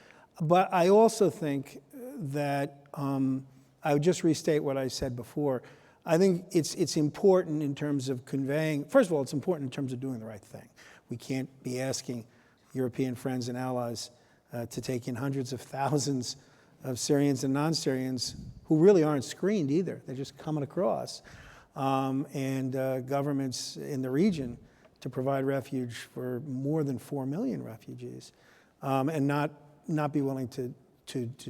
But I also think that I would just restate what I said before. I think it's important in terms of conveying, first of all, it's important in terms of doing the right thing. We can't be asking European friends and allies to take in hundreds of thousands of Syrians and non-Syrians who really aren't screened either. They're just coming across. And governments in the region to provide refuge for more than 4 million refugees and not be willing to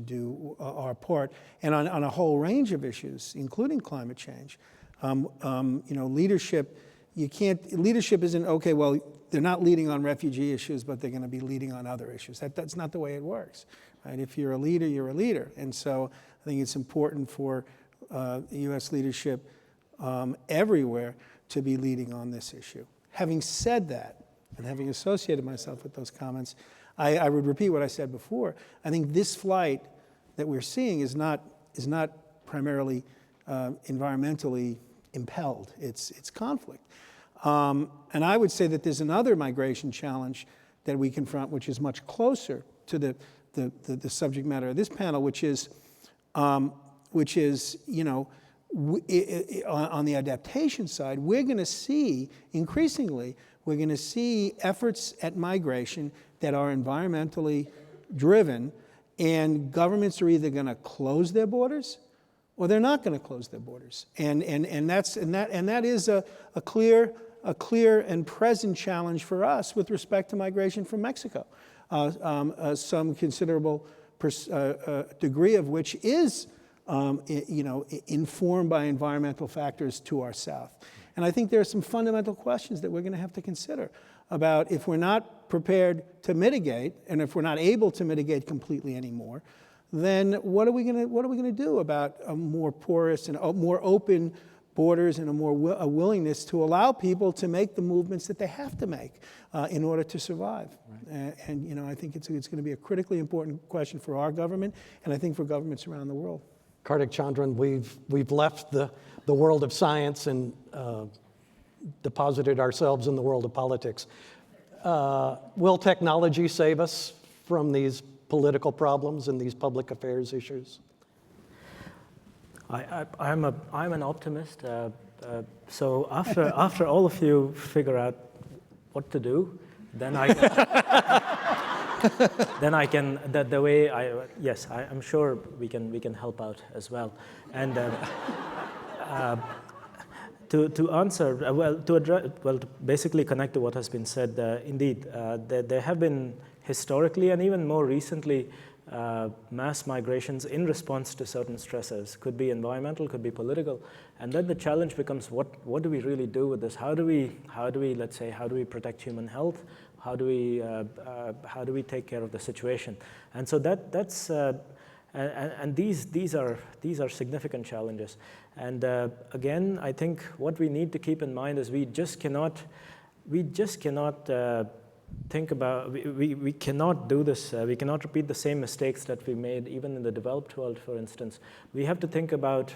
do our part, and on a whole range of issues, including climate change. Leadership, leadership isn't, okay, well, they're not leading on refugee issues, but they're going to be leading on other issues. That's not the way it works, right? If you're a leader, you're a leader. And so I think it's important for U.S. leadership everywhere to be leading on this issue. Having said that, and having associated myself with those comments, I would repeat what I said before. I think this flight that we're seeing is not primarily environmentally impelled. It's conflict. And I would say that there's another migration challenge that we confront, which is much closer to the subject matter of this panel, which is on the adaptation side, we're going to see increasingly, we're going to see efforts at migration that are environmentally driven, and governments are either going to close their borders or they're not going to close their borders. And that is a clear and present challenge for us with respect to migration from Mexico. Some considerable degree of which is informed by environmental factors to our south. And I think there are some fundamental questions that we're going to have to consider about, if we're not prepared to mitigate, and if we're not able to mitigate completely anymore, then what are we going to do about a more porous and more open borders and a willingness to allow people to make the movements that they have to make in order to survive? Right. And I think it's going to be a critically important question for our government, and I think for governments around the world. Kartik Chandran, we've left the world of science and deposited ourselves in the world of politics. Will technology save us from these political problems and these public affairs issues? I'm an optimist. So after all of you figure out what to do, then I then I can, the way yes, I'm sure we can help out as well. And to answer, to basically connect to what has been said, indeed, there have been historically and even more recently mass migrations in response to certain stressors. Could be environmental, could be political, and then the challenge becomes what do we really do with this? How do we let's say, how do we protect human health? How do we take care of the situation? And so that's and these are significant challenges. And again, I think what we need to keep in mind is we just cannot think about, we cannot do this, we cannot repeat the same mistakes that we made even in the developed world, for instance. We have to think about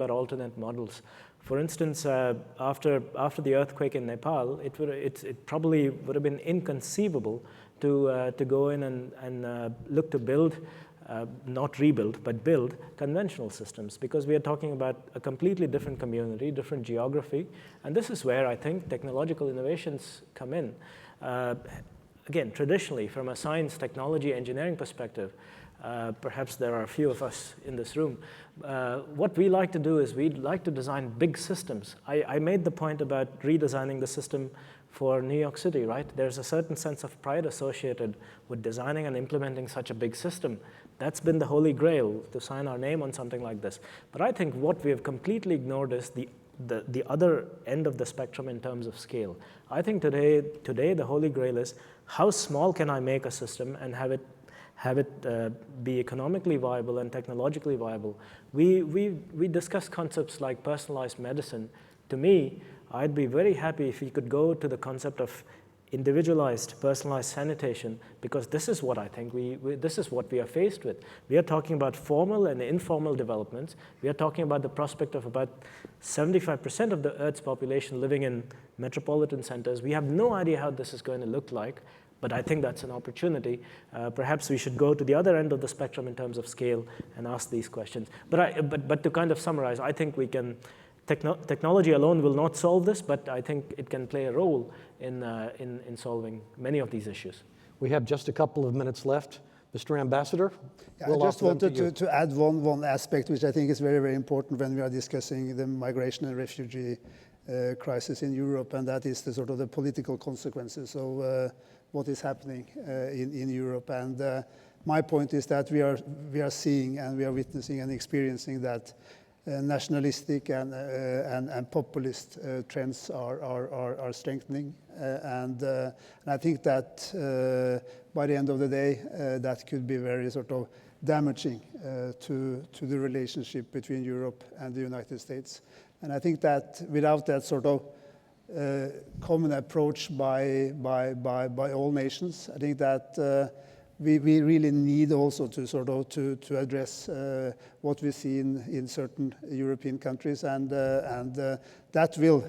alternate models. For instance, after the earthquake in Nepal, it probably would have been inconceivable to go in and look to build, not rebuild, but build conventional systems, because we are talking about a completely different community, different geography, and this is where I think technological innovations come in. Again, traditionally, from a science, technology, engineering perspective, perhaps there are a few of us in this room, what we like to do is we'd like to design big systems. I made the point about redesigning the system for New York City, right? There's a certain sense of pride associated with designing and implementing such a big system. That's been the holy grail, to sign our name on something like this. But I think what we have completely ignored is the other end of the spectrum in terms of scale. I think today the holy grail is how small can I make a system and have it be economically viable and technologically viable. We discuss concepts like personalized medicine. To me, I'd be very happy if we could go to the concept of individualized, personalized sanitation, because this is what I think this is what we are faced with. We are talking about formal and informal developments. We are talking about the prospect of about 75% of the Earth's population living in metropolitan centers. We have no idea how this is going to look like, but I think that's an opportunity. Perhaps we should go to the other end of the spectrum in terms of scale and ask these questions. But to kind of summarize, I think we can. Technology alone will not solve this, but I think it can play a role in solving many of these issues. We have just a couple of minutes left. Mr. Ambassador? Yeah, I just wanted to add one aspect which I think is very, very important when we are discussing the migration and refugee crisis in Europe, and that is the sort of the political consequences of what is happening in Europe. And my point is that we are seeing and we are witnessing and experiencing that nationalistic and populist trends are strengthening, and I think that by the end of the day, that could be very sort of damaging to the relationship between Europe and the United States. And I think that without that sort of common approach by all nations, I think that we really need also to sort of to address what we see in certain European countries, and that will,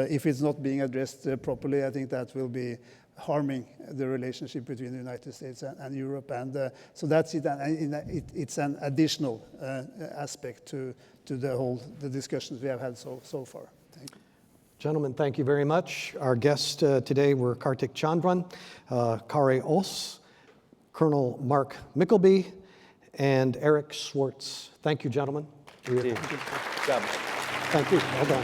if it's not being addressed properly, I think that will be harming the relationship between the United States and Europe, and so that's it. And it's an additional aspect to the discussions we have had so far. Thank you. Gentlemen, thank you very much. Our guests today were Kartik Chandran, Kari Os, Colonel Mark Mickleby, and Eric Swartz. Thank you, gentlemen. Thank you. Good job. Thank you. Well done.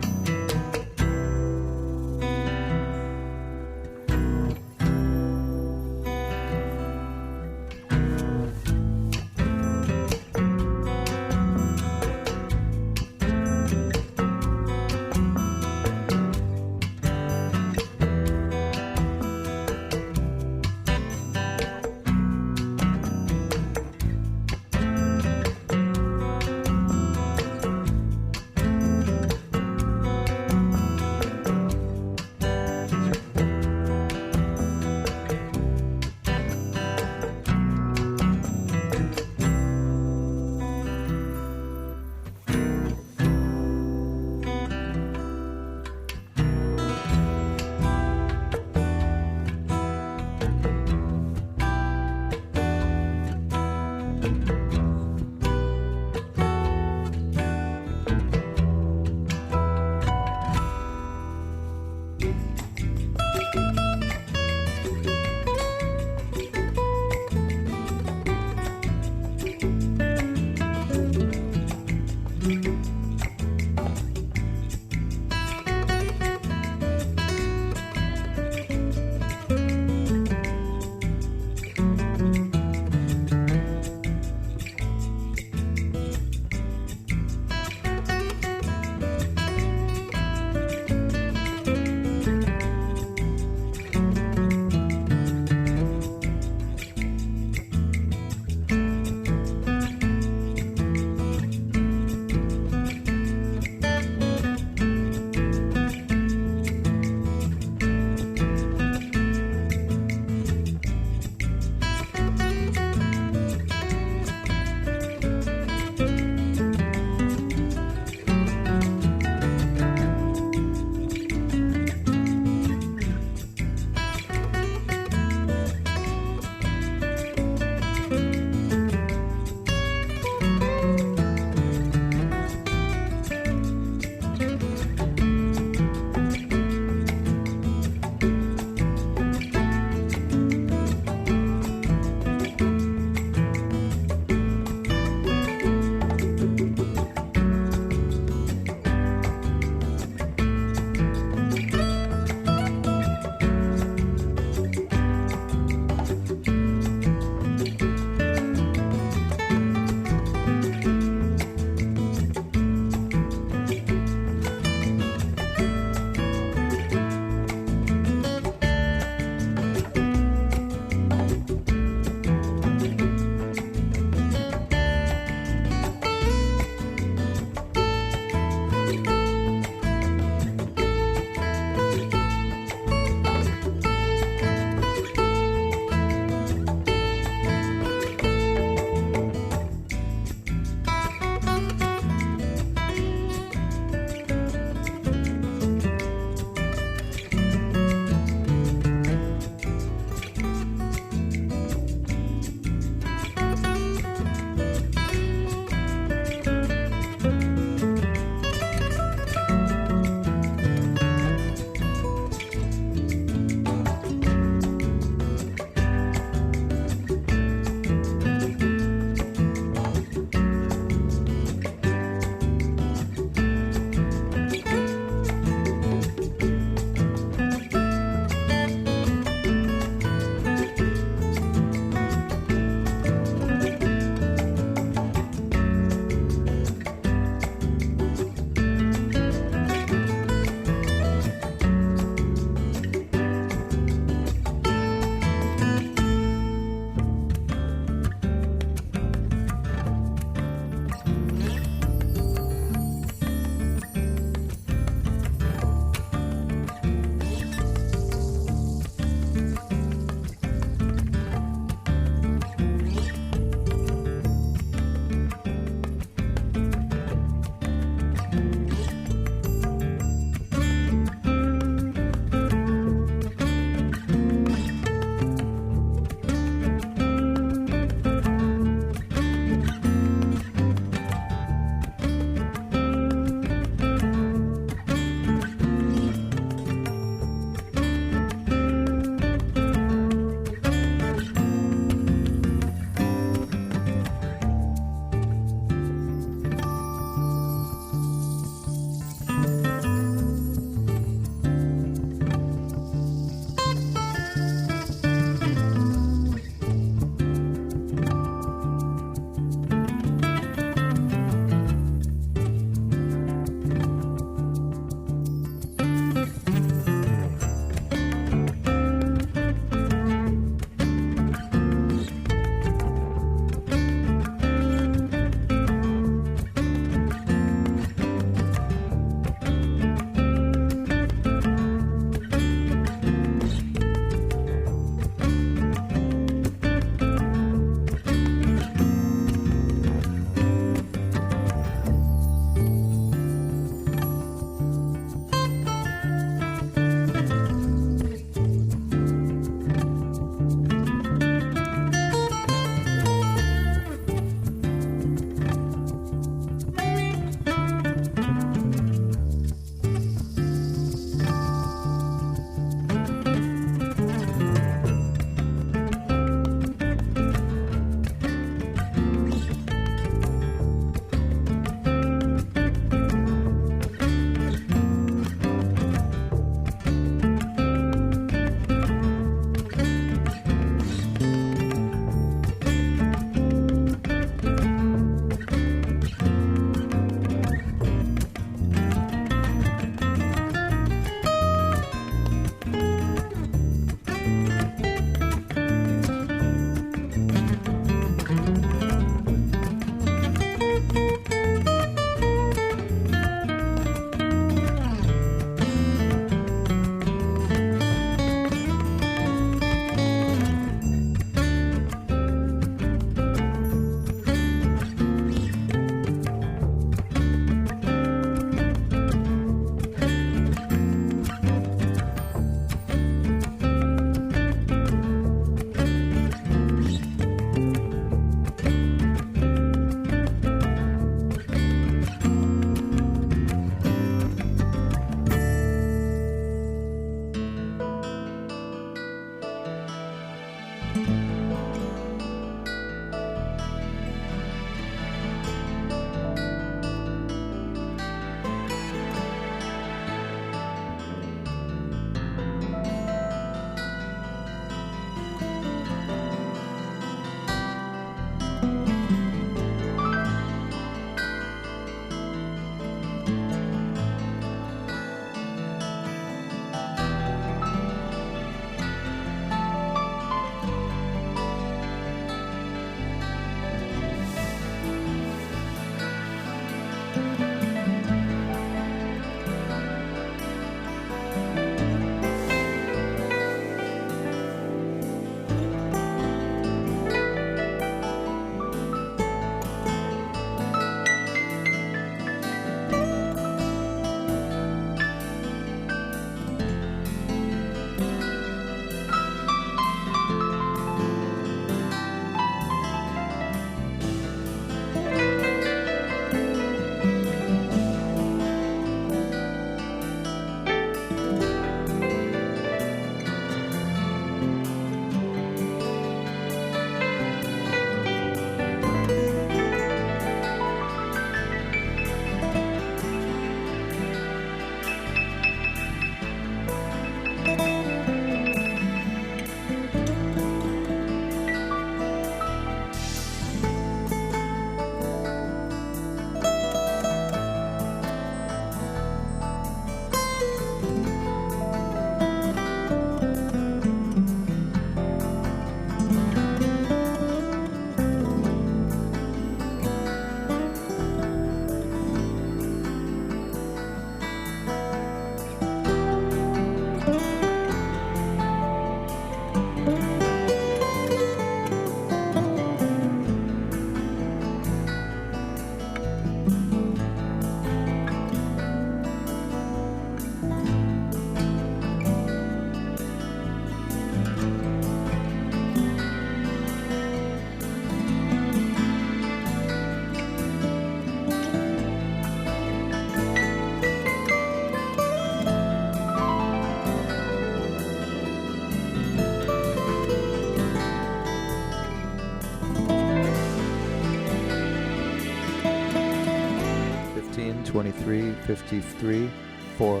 15, 23, 53, 4,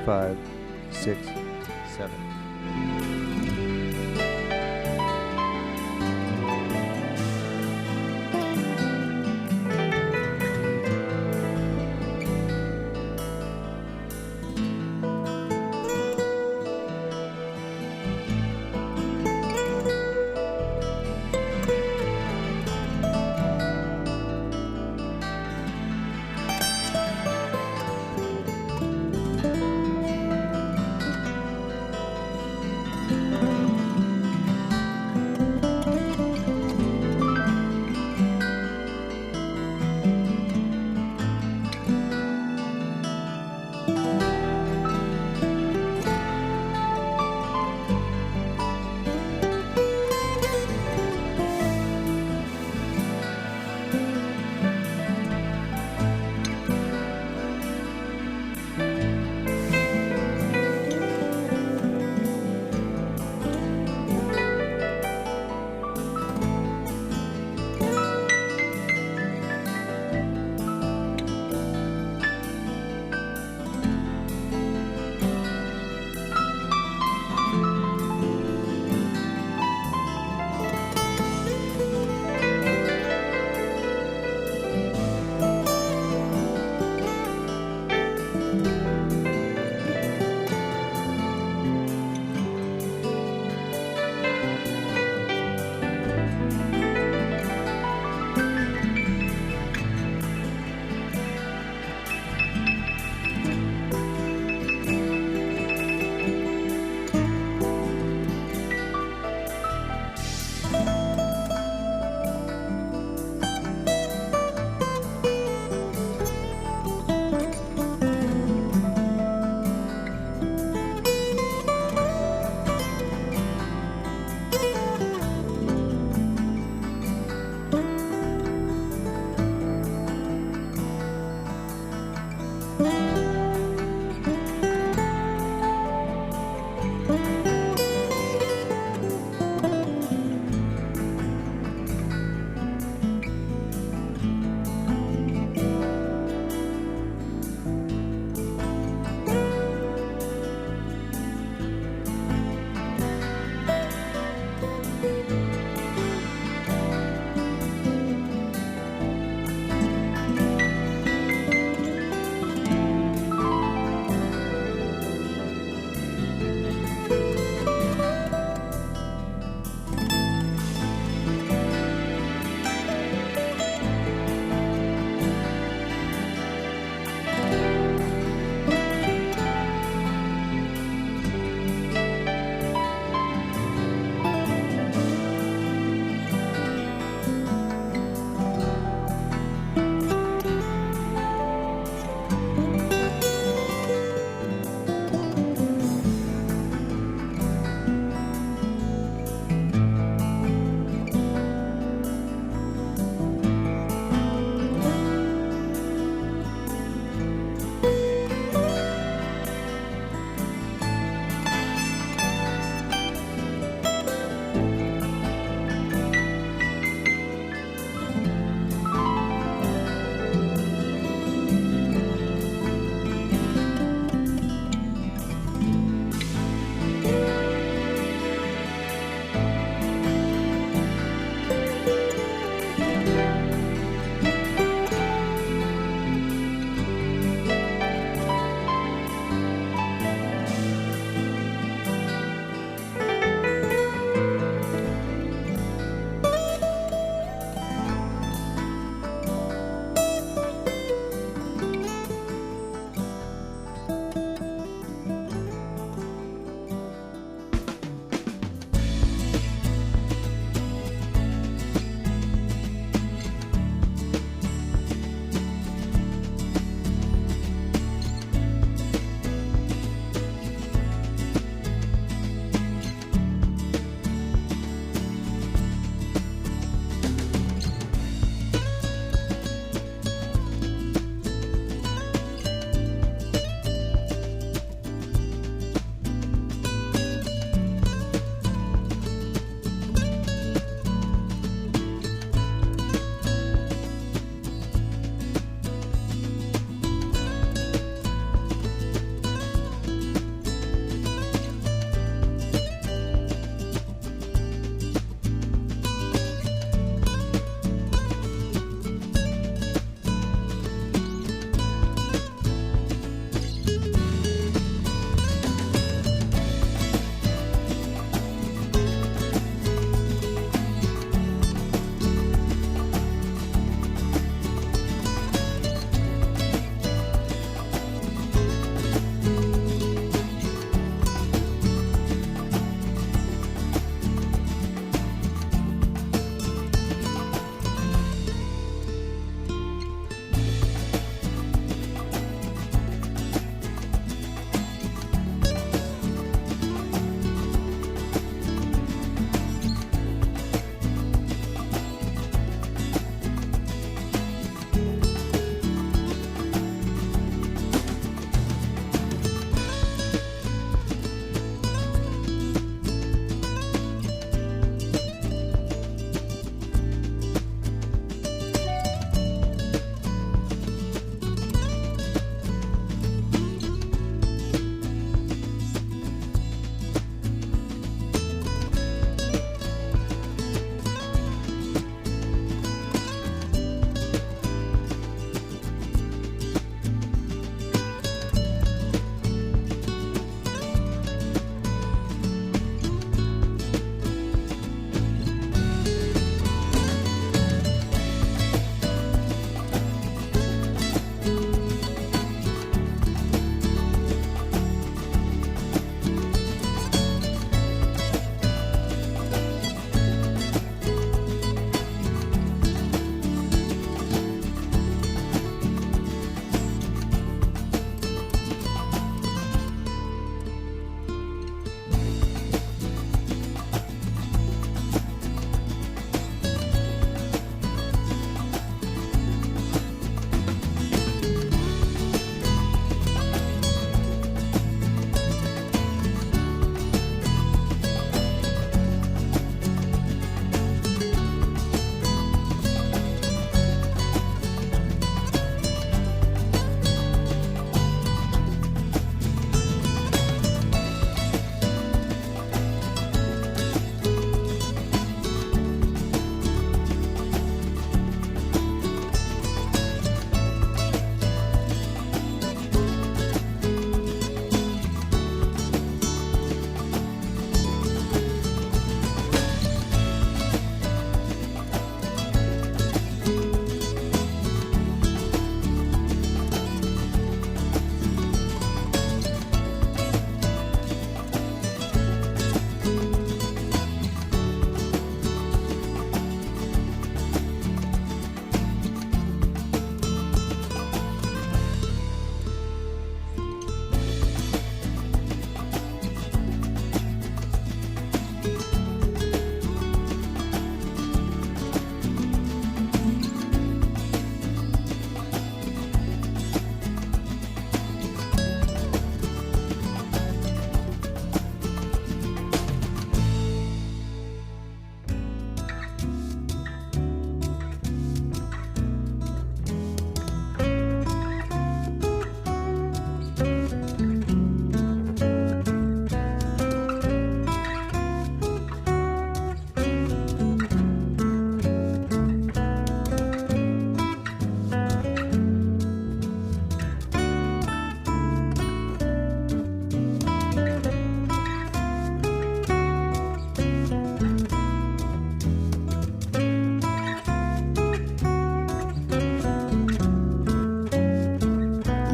5, 6, 7.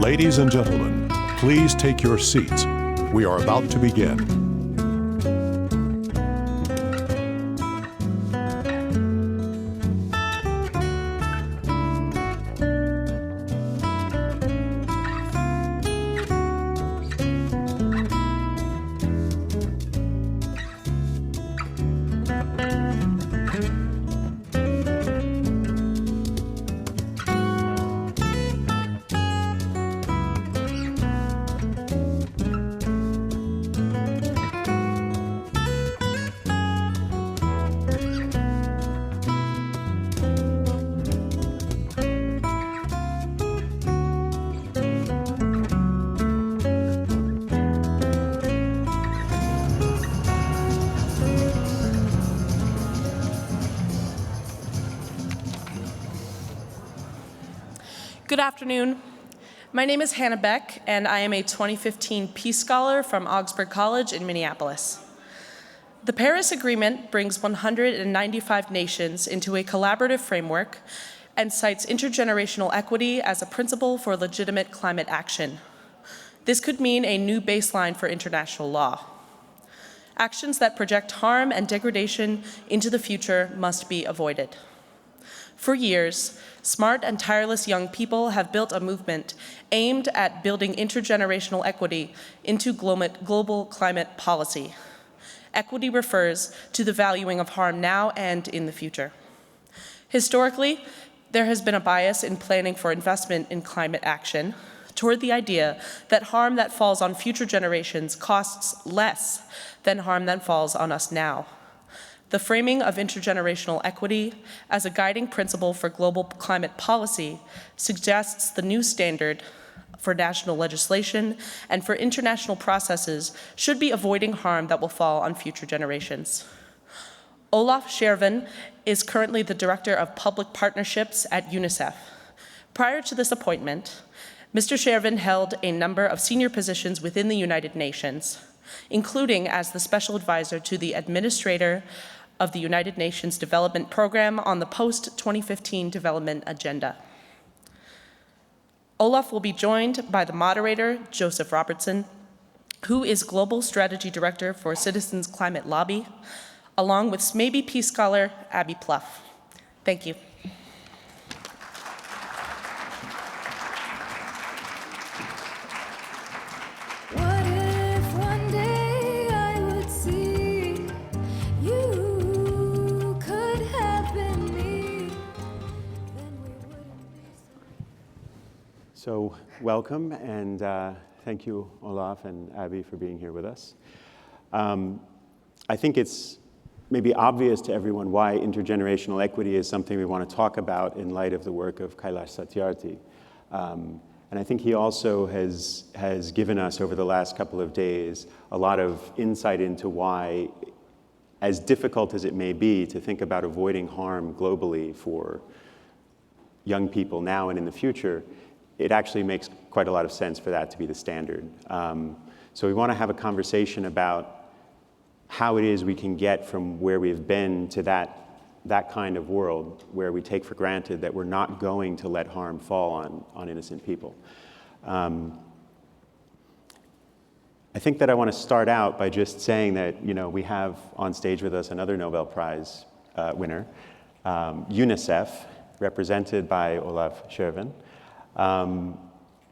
Ladies and gentlemen, please take your seats. We are about to begin. Good afternoon. My name is Hannah Beck, and I am a 2015 Peace Scholar from Augsburg College in Minneapolis. The Paris Agreement brings 195 nations into a collaborative framework and cites intergenerational equity as a principle for legitimate climate action. This could mean a new baseline for international law. Actions that project harm and degradation into the future must be avoided. For years, smart and tireless young people have built a movement aimed at building intergenerational equity into global climate policy. Equity refers to the valuing of harm now and in the future. Historically, there has been a bias in planning for investment in climate action toward the idea that harm that falls on future generations costs less than harm that falls on us now. The framing of intergenerational equity as a guiding principle for global climate policy suggests the new standard for national legislation and for international processes should be avoiding harm that will fall on future generations. Olaf Scherven is currently the Director of Public Partnerships at UNICEF. Prior to this appointment, Mr. Scherven held a number of senior positions within the United Nations, including as the Special Advisor to the Administrator of the United Nations Development Program on the post-2015 development agenda. Olaf will be joined by the moderator, Joseph Robertson, who is Global Strategy Director for Citizens Climate Lobby, along with SMABY Peace Scholar Abby Pluff. Thank you. So welcome, and thank you, Olaf and Abby, for being here with us. I think it's maybe obvious to everyone why intergenerational equity is something we want to talk about in light of the work of Kailash Satyarthi. And I think he also has given us, over the last couple of days, a lot of insight into why, as difficult as it may be to think about avoiding harm globally for young people now and in the future, it actually makes quite a lot of sense for that to be the standard. So we want to have a conversation about how it is we can get from where we've been to that kind of world where we take for granted that we're not going to let harm fall on innocent people. I think that I want to start out by just saying that, we have on stage with us another Nobel Prize winner, UNICEF, represented by Olaf Scherven.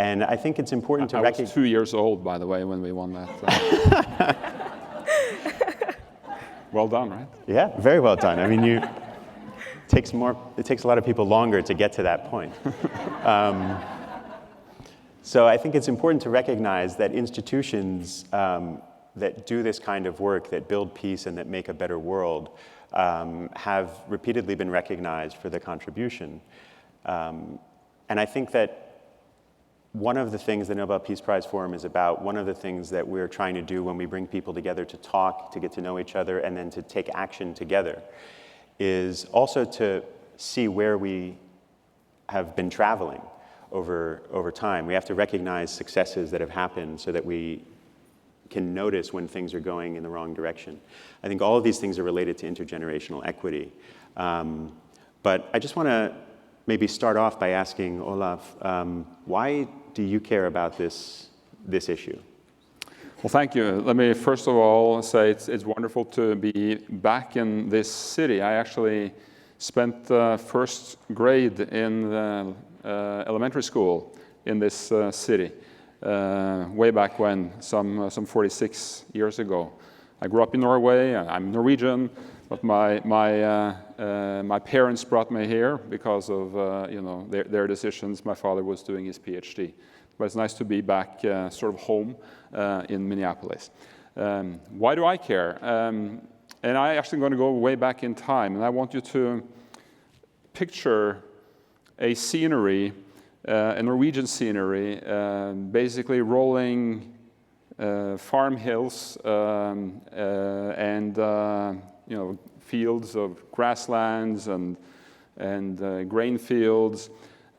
And I think it's important to recognize... I was 2 years old, by the way, when we won that. Well done, right? Yeah, very well done. I mean, it takes a lot of people longer to get to that point. So I think it's important to recognize that institutions that do this kind of work, that build peace and that make a better world, have repeatedly been recognized for their contribution. And I think that one of the things the Nobel Peace Prize Forum is about, one of the things that we're trying to do when we bring people together to talk, to get to know each other, and then to take action together, is also to see where we have been traveling over time. We have to recognize successes that have happened so that we can notice when things are going in the wrong direction. I think all of these things are related to intergenerational equity. But I just want to maybe start off by asking Olaf, why do you care about this issue? Well, thank you. Let me first of all say it's wonderful to be back in this city. I actually spent first grade in elementary school in this city way back when, some 46 years ago. I grew up in Norway. I'm Norwegian, but my parents brought me here because of their decisions. My father was doing his PhD. But it's nice to be back sort of home in Minneapolis. Why do I care? And I'm actually going to go way back in time, and I want you to picture a scenery, a Norwegian scenery, basically rolling farm hills and fields of grasslands and grain fields.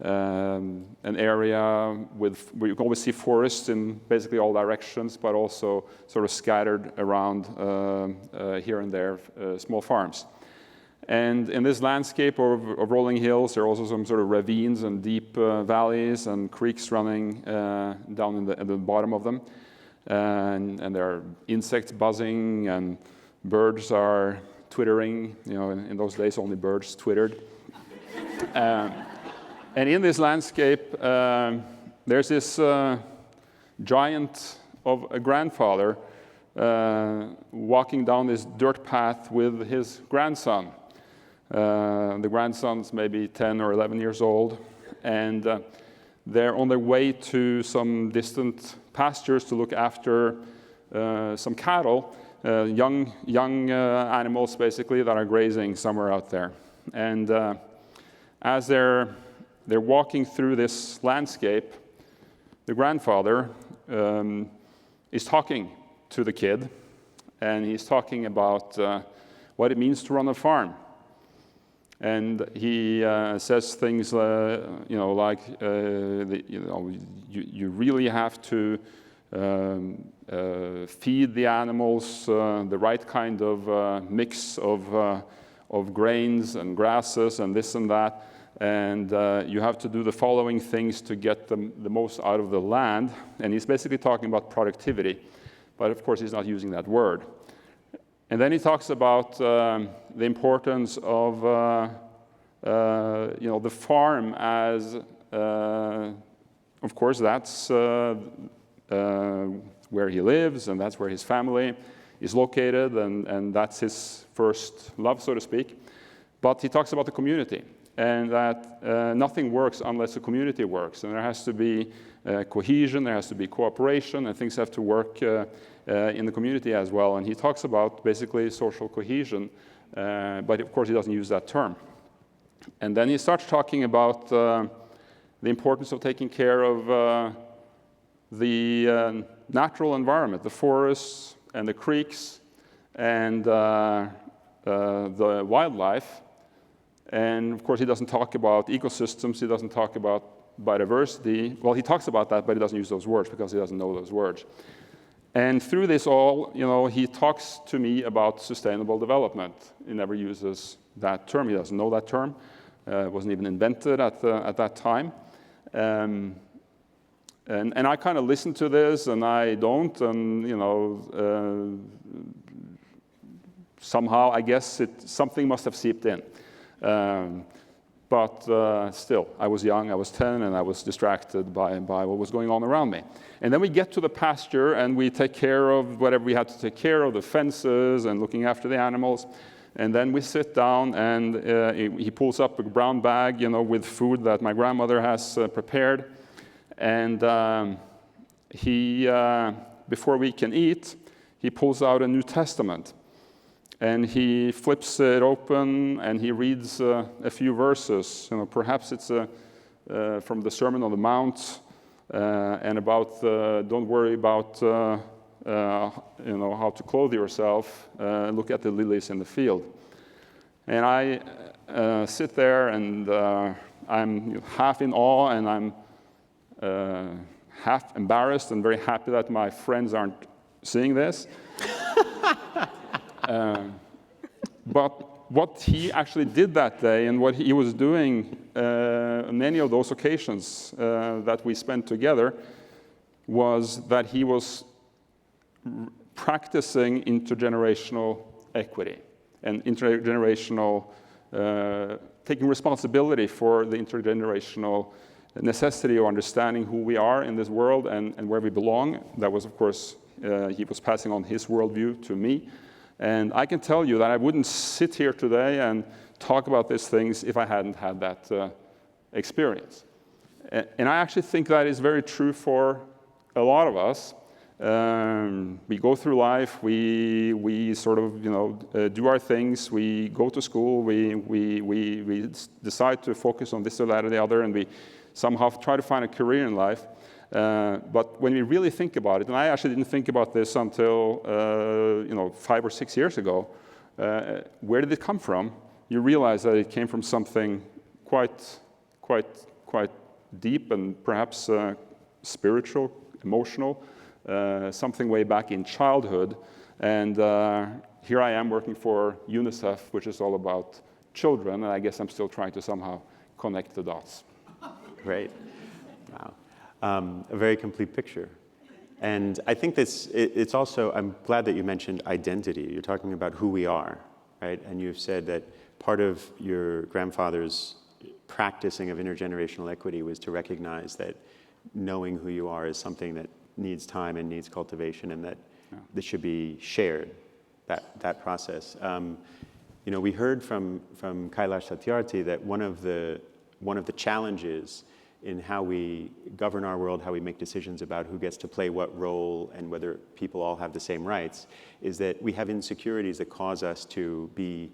An area where you can always see forests in basically all directions, but also sort of scattered around here and there, small farms. And in this landscape of rolling hills, there are also some sort of ravines and deep valleys and creeks running down at the bottom of them. And there are insects buzzing and birds are twittering. In those days, only birds twittered. And in this landscape, there's this giant of a grandfather walking down this dirt path with his grandson. The grandson's maybe 10 or 11 years old, and they're on their way to some distant pastures to look after some cattle, young animals basically that are grazing somewhere out there. And as they're walking through this landscape, the grandfather is talking to the kid, and he's talking about what it means to run a farm. And he says things like, you really have to feed the animals the right kind of mix of grains and grasses and this and that. And you have to do the following things to get the most out of the land. And he's basically talking about productivity. But of course, he's not using that word. And then he talks about the importance of the farm as, of course, that's where he lives, and that's where his family is located, and that's his first love, so to speak. But he talks about the community, and that nothing works unless the community works. And there has to be cohesion, there has to be cooperation, and things have to work in the community as well. And he talks about basically social cohesion, but of course he doesn't use that term. And then he starts talking about the importance of taking care of the natural environment, the forests and the creeks and the wildlife. And of course, he doesn't talk about ecosystems, he doesn't talk about biodiversity. Well, he talks about that, but he doesn't use those words because he doesn't know those words. And through this all, he talks to me about sustainable development. He never uses that term. He doesn't know that term. It wasn't even invented at that time. And I kind of listen to this, and I don't, and somehow I guess something must have seeped in. But still, I was young, I was 10, and I was distracted by what was going on around me. And then we get to the pasture, and we take care of whatever we had to take care of, the fences and looking after the animals. And then we sit down, and he pulls up a brown bag, with food that my grandmother has prepared. And before we can eat, he pulls out a New Testament. And he flips it open, and he reads a few verses. Perhaps it's from the Sermon on the Mount, and about don't worry about how to clothe yourself. Look at the lilies in the field. And I sit there, and I'm half in awe, and I'm half embarrassed, and very happy that my friends aren't seeing this. But what he actually did that day and what he was doing on many of those occasions that we spent together was that he was practicing intergenerational equity and intergenerational, taking responsibility for the intergenerational necessity of understanding who we are in this world and where we belong. That was, of course, he was passing on his worldview to me. And I can tell you that I wouldn't sit here today and talk about these things if I hadn't had that experience. And I actually think that is very true for a lot of us. We go through life, we sort of, do our things, we go to school, we decide to focus on this or that or the other, and we somehow try to find a career in life. But when we really think about it, and I actually didn't think about this until 5 or 6 years ago, where did it come from? You realize that it came from something quite deep and perhaps spiritual, emotional, something way back in childhood. And here I am working for UNICEF, which is all about children, and I guess I'm still trying to somehow connect the dots. Great. Wow. A very complete picture. And I think it's also, I'm glad that you mentioned identity. You're talking about who we are, right? And you've said that part of your grandfather's practicing of intergenerational equity was to recognize that knowing who you are is something that needs time and needs cultivation, and that this should be shared, that process. We heard from Kailash Satyarthi that one of the challenges in how we govern our world, how we make decisions about who gets to play what role and whether people all have the same rights, is that we have insecurities that cause us to be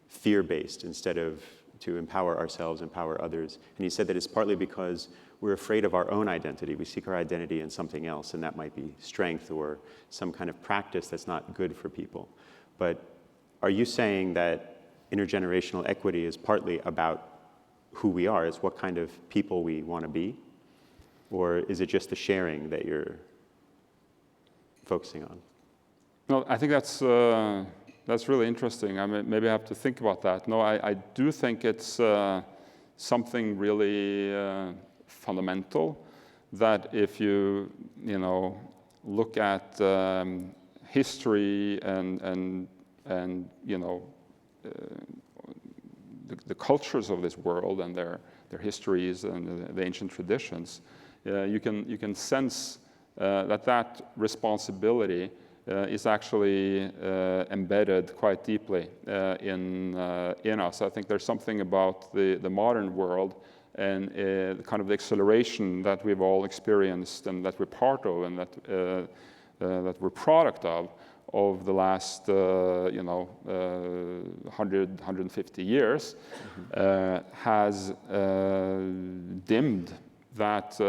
fear-based instead of to empower ourselves, empower others. And he said that it's partly because we're afraid of our own identity. We seek our identity in something else, and that might be strength or some kind of practice that's not good for people. But are you saying that intergenerational equity is partly about who we are, is what kind of people we want to be? Or is it just the sharing that you're focusing on? No, I think that's really interesting. I mean, maybe I have to think about that. No, I do think it's something really fundamental, that if you look at history and the cultures of this world and their histories and the ancient traditions, you can sense that responsibility is actually embedded quite deeply in us. I think there's something about the modern world and kind of the acceleration that we've all experienced and that we're part of and that we're product of the last 100, 150 years has dimmed that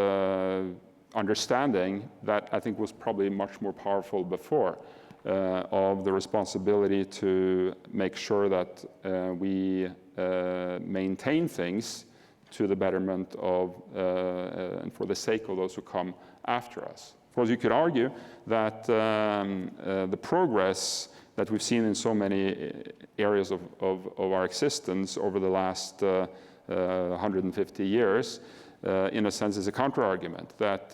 understanding that I think was probably much more powerful before, of the responsibility to make sure that we maintain things to the betterment of and for the sake of those who come after us. Of course, you could argue that the progress that we've seen in so many areas of our existence over the last 150 years, in a sense, is a counter-argument, that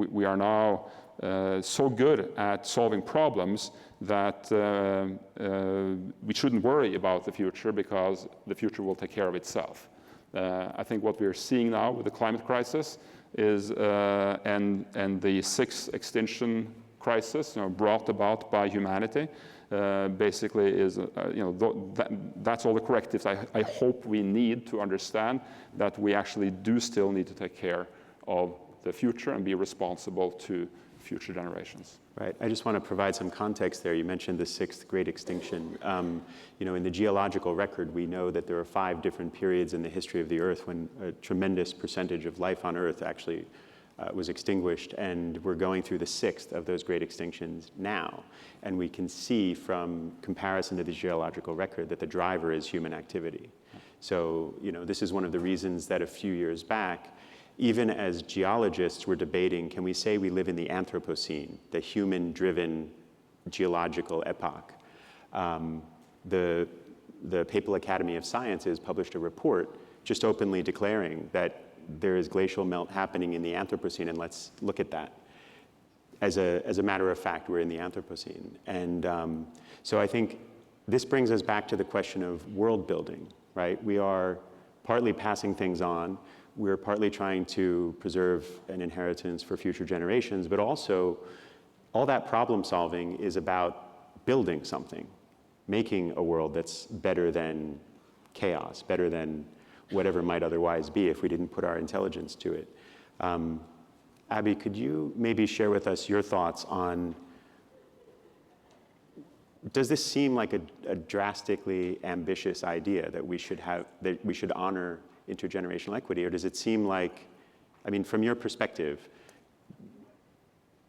we are now so good at solving problems that we shouldn't worry about the future because the future will take care of itself. I think what we're seeing now with the climate crisis is, and the sixth extinction crisis, brought about by humanity, basically is, that's all the correctives I hope we need to understand that we actually do still need to take care of the future and be responsible to future generations. Right. I just want to provide some context there. You mentioned the sixth great extinction. In the geological record, we know that there are 5 different periods in the history of the Earth when a tremendous percentage of life on Earth actually was extinguished, and we're going through the 6th of those great extinctions now. And we can see from comparison to the geological record that the driver is human activity. So, this is one of the reasons that a few years back, even as geologists were debating, can we say we live in the Anthropocene, the human-driven geological epoch? The the Papal Academy of Sciences published a report just openly declaring that there is glacial melt happening in the Anthropocene, and let's look at that. As a matter of fact, we're in the Anthropocene. And so I think this brings us back to the question of world building, right? We are partly passing things on. We're partly trying to preserve an inheritance for future generations, but also all that problem solving is about building something, making a world that's better than chaos, better than whatever might otherwise be if we didn't put our intelligence to it. Abby, could you maybe share with us your thoughts on, does this seem like a drastically ambitious idea that we should honor intergenerational equity, or does it seem like, I mean, from your perspective,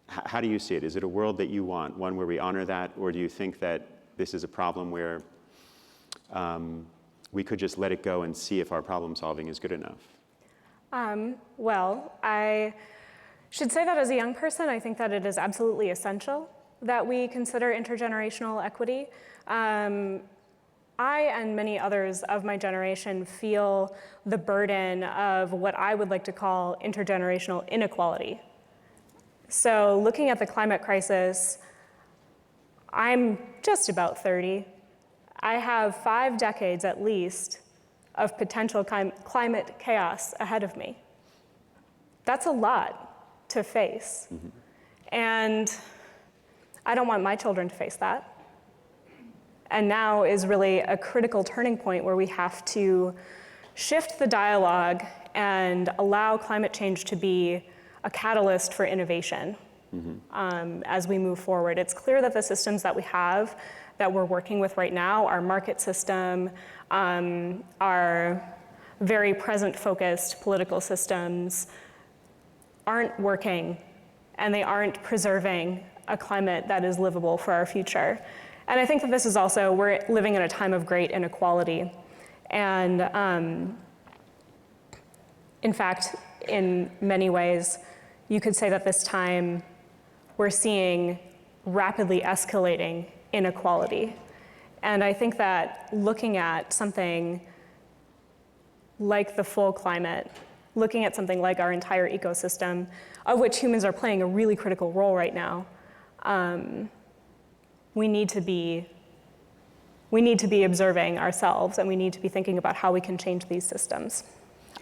how do you see it? Is it a world that you want, one where we honor that, or do you think that this is a problem where we could just let it go and see if our problem solving is good enough? Well, I should say that as a young person, I think that it is absolutely essential that we consider intergenerational equity. I and many others of my generation feel the burden of what I would like to call intergenerational inequality. So looking at the climate crisis, I'm just about 30. I have 5 decades at least of potential climate chaos ahead of me. That's a lot to face. Mm-hmm. And I don't want my children to face that. And now is really a critical turning point where we have to shift the dialogue and allow climate change to be a catalyst for innovation. Mm-hmm. As we move forward. It's clear that the systems that we have, that we're working with right now, our market system, our very present-focused political systems, aren't working, and they aren't preserving a climate that is livable for our future. And I think that this is also, we're living in a time of great inequality. And in fact, in many ways, you could say that this time we're seeing rapidly escalating inequality. And I think that looking at something like the full climate, looking at something like our entire ecosystem, of which humans are playing a really critical role right now, we need to be observing ourselves, and we need to be thinking about how we can change these systems.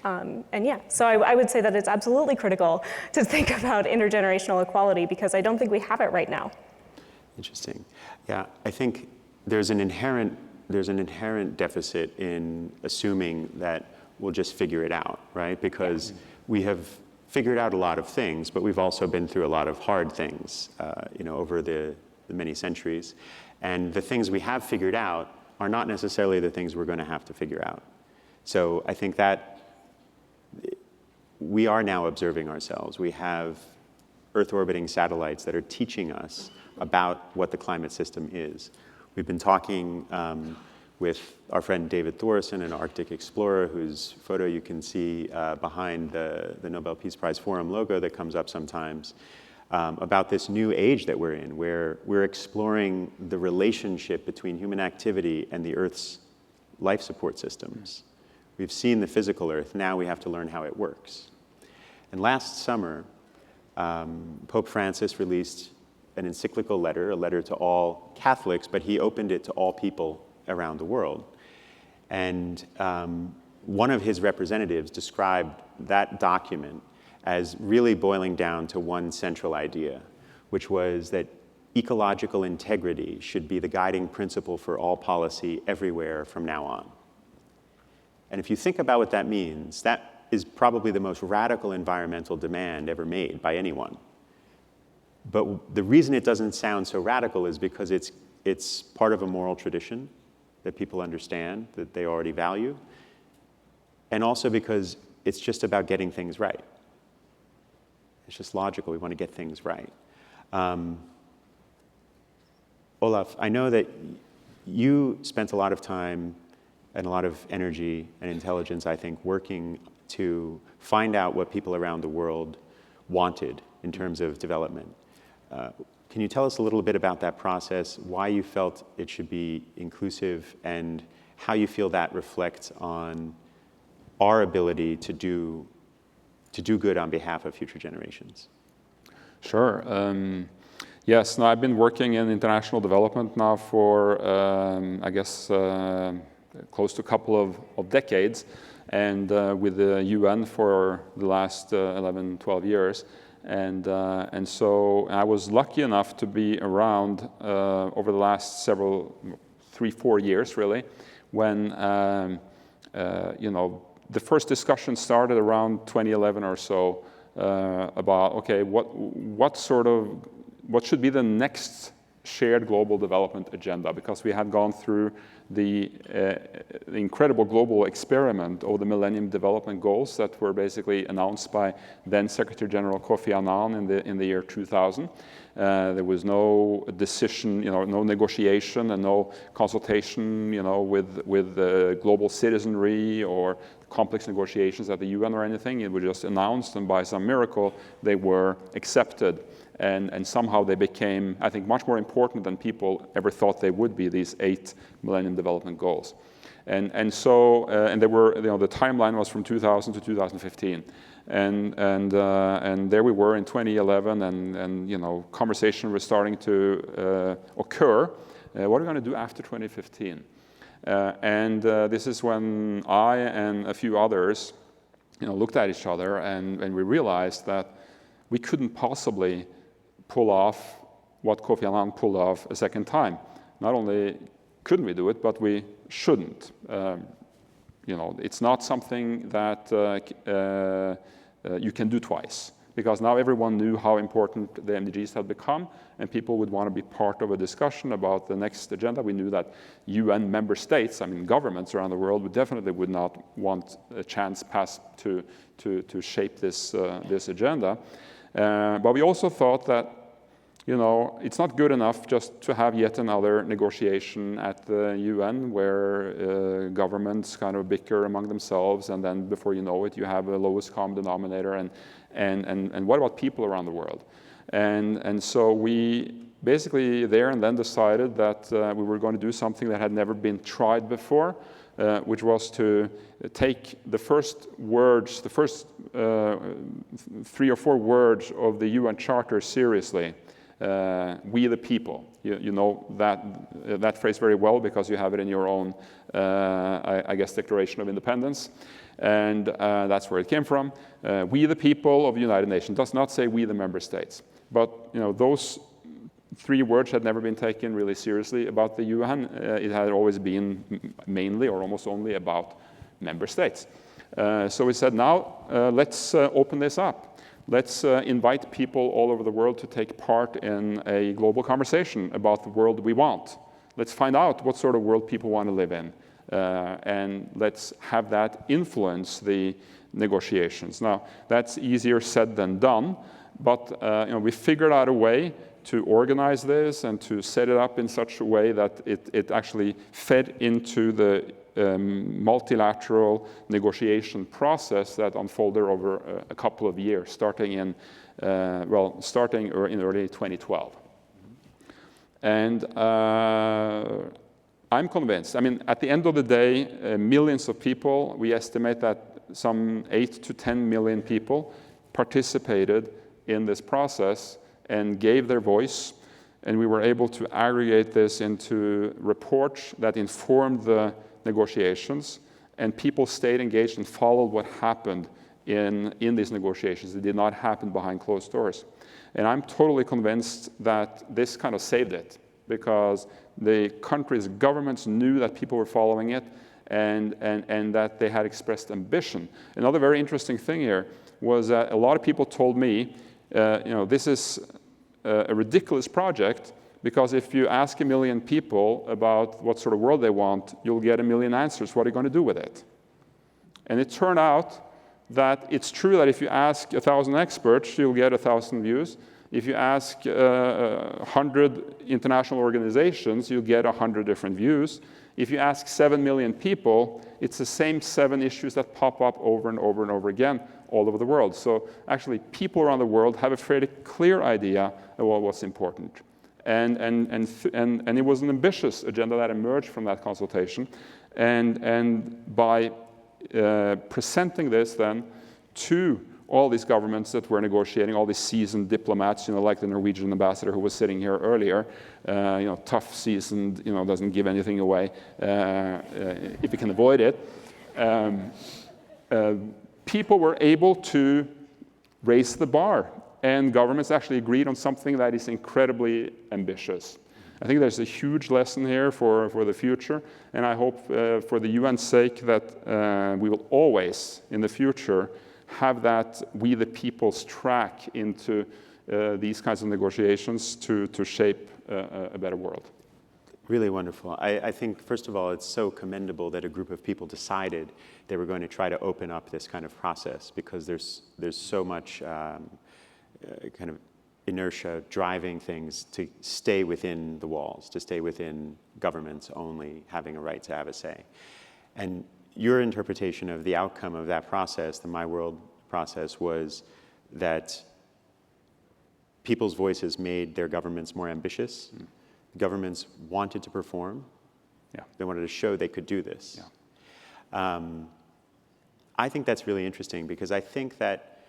And yeah, so I would say that it's absolutely critical to think about intergenerational equality, because I don't think we have it right now. Interesting. Yeah, I think there's an inherent deficit in assuming that we'll just figure it out, right? Because we have figured out a lot of things, but we've also been through a lot of hard things, over the many centuries. And the things we have figured out are not necessarily the things we're going to have to figure out. So I think that we are now observing ourselves. We have Earth-orbiting satellites that are teaching us about what the climate system is. We've been talking with our friend David Thoresen, an Arctic explorer, whose photo you can see behind the Nobel Peace Prize Forum logo that comes up sometimes, about this new age that we're in, where we're exploring the relationship between human activity and the Earth's life support systems. We've seen the physical Earth, now we have to learn how it works. And last summer, Pope Francis released an encyclical letter, a letter to all Catholics, but he opened it to all people around the world. And one of his representatives described that document as really boiling down to one central idea, which was that ecological integrity should be the guiding principle for all policy everywhere from now on. And if you think about what that means, that is probably the most radical environmental demand ever made by anyone. But the reason it doesn't sound so radical is because it's part of a moral tradition that people understand, that they already value, and also because it's just about getting things right. It's just logical. We want to get things right. Olaf, I know that you spent a lot of time and a lot of energy and intelligence, I think, working to find out what people around the world wanted in terms of development. Can you tell us a little bit about that process, why you felt it should be inclusive, and how you feel that reflects on our ability to do good on behalf of future generations. Sure. Yes, now I've been working in international development now for, I guess, close to a couple of decades, and with the UN for the last 11, 12 years. And so I was lucky enough to be around over the last 3-4 years, really, when the first discussion started around 2011 or so about, okay, what should be the next shared global development agenda, because we had gone through the incredible global experiment of the Millennium Development Goals that were basically announced by then Secretary General Kofi Annan in the year 2000. There was no decision, no negotiation and no consultation, with the global citizenry or complex negotiations at the UN or anything. It was just announced, and by some miracle, they were accepted. And somehow they became, I think, much more important than people ever thought they would be, these 8 Millennium Development Goals. And they were, the timeline was from 2000 to 2015. And there we were in 2011, and conversation was starting to occur. What are we going to do after 2015? This is when I and a few others, looked at each other, and we realized that we couldn't possibly pull off what Kofi Annan pulled off a second time. Not only couldn't we do it, but we shouldn't. It's not something that you can do twice, because now everyone knew how important the MDGs had become, and people would want to be part of a discussion about the next agenda. We knew that UN member states, governments around the world, would not want a chance passed to shape this agenda. But we also thought that, it's not good enough just to have yet another negotiation at the UN where governments kind of bicker among themselves, and then before you know it, you have a lowest common denominator. And what about people around the world? And so we basically there and then decided that we were going to do something that had never been tried before, which was to take the first words, the first 3 or 4 words of the UN Charter seriously. We the people. You know that phrase very well because you have it in your own, I guess, Declaration of Independence. And that's where it came from. We the people of the United Nations does not say we the member states. But those 3 words had never been taken really seriously about the UN. It had always been mainly or almost only about member states. So we said, now let's open this up. Let's invite people all over the world to take part in a global conversation about the world we want. Let's find out what sort of world people want to live in. And let's have that influence the negotiations. Now, that's easier said than done, but we figured out a way to organize this and to set it up in such a way that it actually fed into the multilateral negotiation process that unfolded over a couple of years, starting in early 2012. And I'm convinced. At the end of the day, millions of people, we estimate that some 8 to 10 million people participated in this process and gave their voice, and we were able to aggregate this into reports that informed the negotiations, and people stayed engaged and followed what happened in these negotiations. It did not happen behind closed doors. And I'm totally convinced that this kind of saved it, because the country's governments knew that people were following it, and that they had expressed ambition. Another very interesting thing here was that a lot of people told me, this is a ridiculous project, because if you ask 1 million people about what sort of world they want, you'll get 1 million answers. What are you going to do with it? And it turned out that it's true that if you ask 1,000 experts, you'll get 1,000 views. If you ask 100 international organizations, you'll get 100 different views. If you ask 7 million people, it's the same 7 issues that pop up over and over and over again all over the world. So actually, people around the world have a fairly clear idea of what's important. And it was an ambitious agenda that emerged from that consultation. And by presenting this then to all these governments that were negotiating, all these seasoned diplomats, like the Norwegian ambassador who was sitting here earlier, tough, seasoned, doesn't give anything away if you can avoid it. People were able to raise the bar, and governments actually agreed on something that is incredibly ambitious. I think there's a huge lesson here for the future, and I hope for the UN's sake that we will always, in the future, have that we the people's track into these kinds of negotiations to shape a better world. Really wonderful. I think, first of all, it's so commendable that a group of people decided they were going to try to open up this kind of process, because there's so much kind of inertia driving things to stay within the walls, to stay within governments only having a right to have a say. And your interpretation of the outcome of that process, the My World process, was that people's voices made their governments more ambitious. Mm. Governments wanted to perform. Yeah. They wanted to show they could do this. Yeah. I think that's really interesting, because I think that,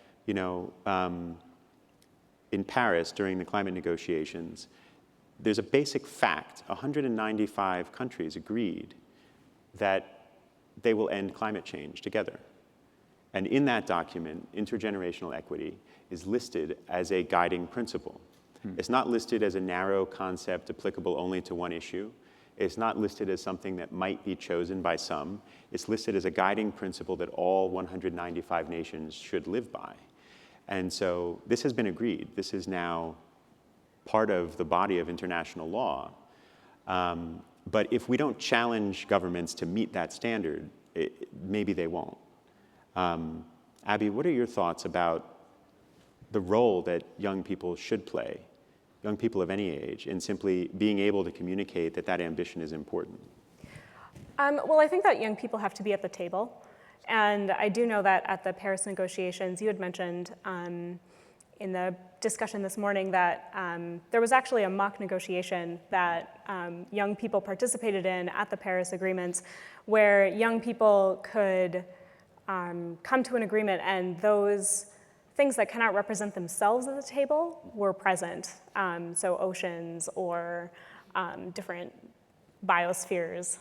in Paris during the climate negotiations, there's a basic fact. 195 countries agreed that they will end climate change together. And in that document, intergenerational equity is listed as a guiding principle. It's not listed as a narrow concept applicable only to one issue. It's not listed as something that might be chosen by some. It's listed as a guiding principle that all 195 nations should live by. And so this has been agreed. This is now part of the body of international law. But if we don't challenge governments to meet that standard, maybe they won't. Abby, what are your thoughts about the role that young people should play, young people of any age, in simply being able to communicate that that ambition is important? Well, I think that young people have to be at the table. And I do know that at the Paris negotiations, you had mentioned in the discussion this morning that there was actually a mock negotiation that young people participated in at the Paris agreements, where young people could come to an agreement, and those things that cannot represent themselves at the table were present. So oceans or different biospheres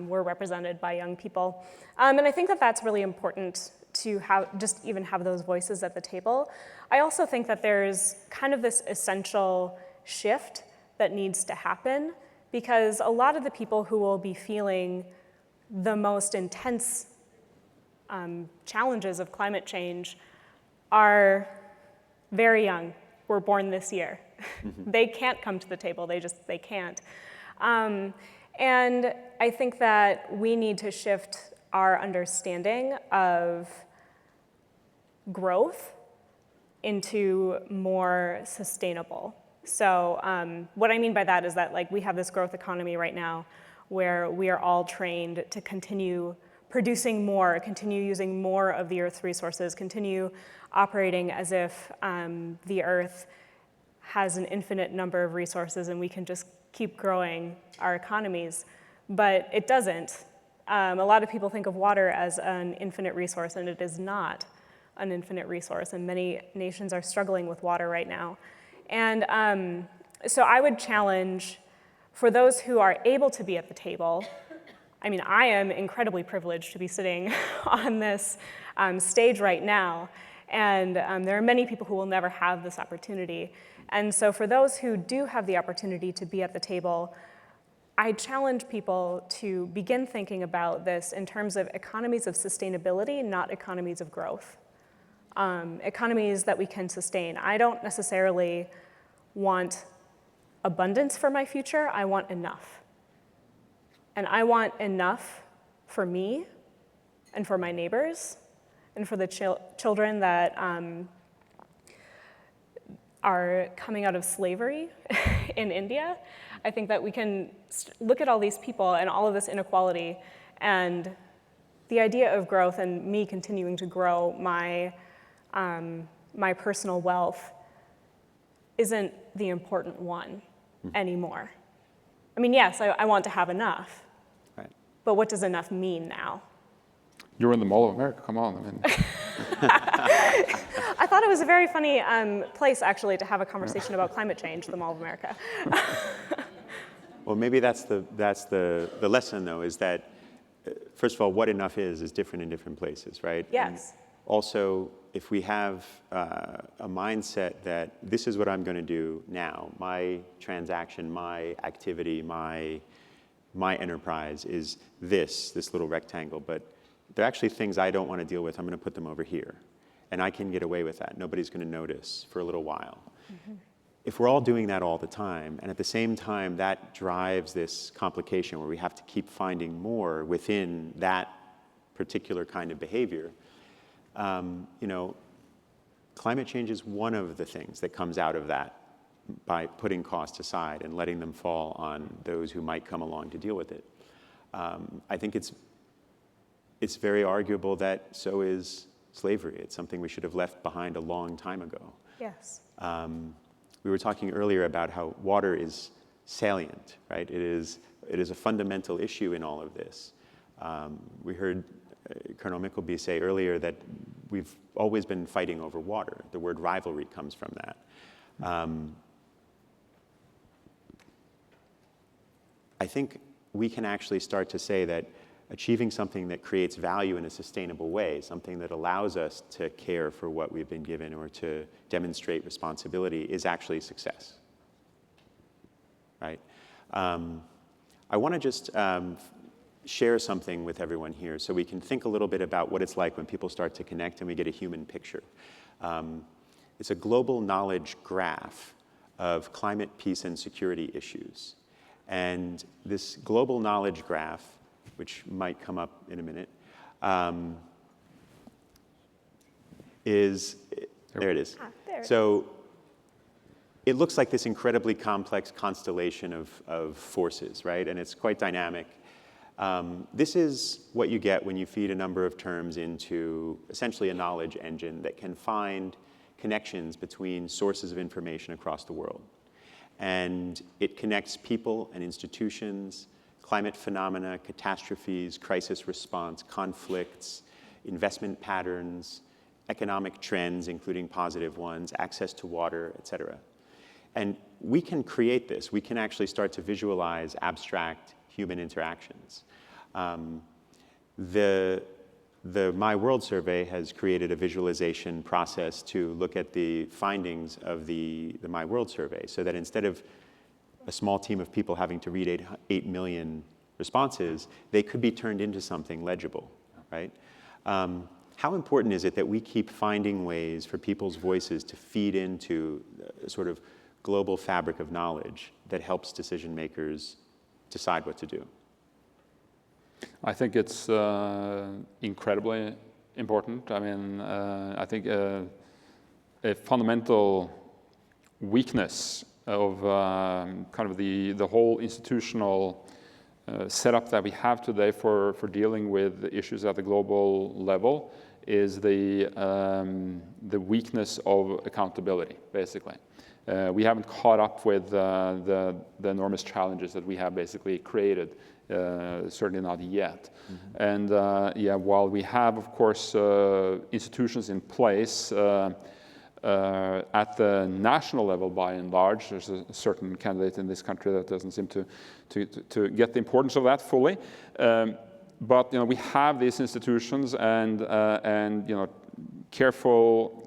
were represented by young people. And I think that that's really important to just even have those voices at the table. I also think that there's kind of this essential shift that needs to happen, because a lot of the people who will be feeling the most intense challenges of climate change are very young, were born this year. Mm-hmm. They can't come to the table, they can't. And I think that we need to shift our understanding of growth into more sustainable. So what I mean by that is that we have this growth economy right now where we are all trained to continue producing more, continue using more of the Earth's resources, continue operating as if the Earth has an infinite number of resources and we can just keep growing our economies, but it doesn't. A lot of people think of water as an infinite resource, and it is not an infinite resource, and many nations are struggling with water right now. And so I would challenge, for those who are able to be at the table, I mean, I am incredibly privileged to be sitting on this stage right now, and there are many people who will never have this opportunity. And so for those who do have the opportunity to be at the table, I challenge people to begin thinking about this in terms of economies of sustainability, not economies of growth. Economies that we can sustain. I don't necessarily want abundance for my future, I want enough. And I want enough for me and for my neighbors and for the children that are coming out of slavery in India. I think that we can look at all these people and all of this inequality, and the idea of growth and me continuing to grow my personal wealth isn't the important one. anymore. I mean, yes, I want to have enough, right. But what does enough mean now? You're in the Mall of America, come on. I mean. I thought it was a very funny place, actually, to have a conversation about climate change, the Mall of America. Well, maybe that's the lesson, though, is that, first of all, what enough is different in different places, right? Yes. And also, if we have a mindset that this is what I'm going to do now, my transaction, my activity, my enterprise is this little rectangle, but there are actually things I don't want to deal with. I'm going to put them over here. And I can get away with that. Nobody's going to notice for a little while. Mm-hmm. If we're all doing that all the time, and at the same time that drives this complication where we have to keep finding more within that particular kind of behavior, climate change is one of the things that comes out of that by putting costs aside and letting them fall on those who might come along to deal with it. I think it's very arguable that so is slavery. It's something we should have left behind a long time ago. Yes. We were talking earlier about how water is salient, right? It is a fundamental issue in all of this. We heard Colonel Mickleby say earlier that we've always been fighting over water. The word rivalry comes from that. I think we can actually start to say that achieving something that creates value in a sustainable way, something that allows us to care for what we've been given or to demonstrate responsibility, is actually success, right? I want to just share something with everyone here so we can think a little bit about what it's like when people start to connect and we get a human picture. It's a global knowledge graph of climate, peace, and security issues. And this global knowledge graph, which might come up in a minute, there it is. So it looks like this incredibly complex constellation of forces, right? And it's quite dynamic. This is what you get when you feed a number of terms into essentially a knowledge engine that can find connections between sources of information across the world. And it connects people and institutions, climate phenomena, catastrophes, crisis response, conflicts, investment patterns, economic trends, including positive ones, access to water, et cetera. And we can create this. We can actually start to visualize abstract human interactions. The My World survey has created a visualization process to look at the findings of the My World survey, so that instead of a small team of people having to read 8 million responses, they could be turned into something legible, right? How important is it that we keep finding ways for people's voices to feed into a sort of global fabric of knowledge that helps decision makers decide what to do? I think it's incredibly important. I mean, I think a fundamental weakness of kind of the whole institutional setup that we have today for dealing with issues at the global level is the weakness of accountability, basically. We haven't caught up with the enormous challenges that we have basically created, certainly not yet. Mm-hmm. And yeah, while we have, of course, institutions in place at the national level, by and large, there's a certain candidate in this country that doesn't seem to get the importance of that fully. But we have these institutions, and careful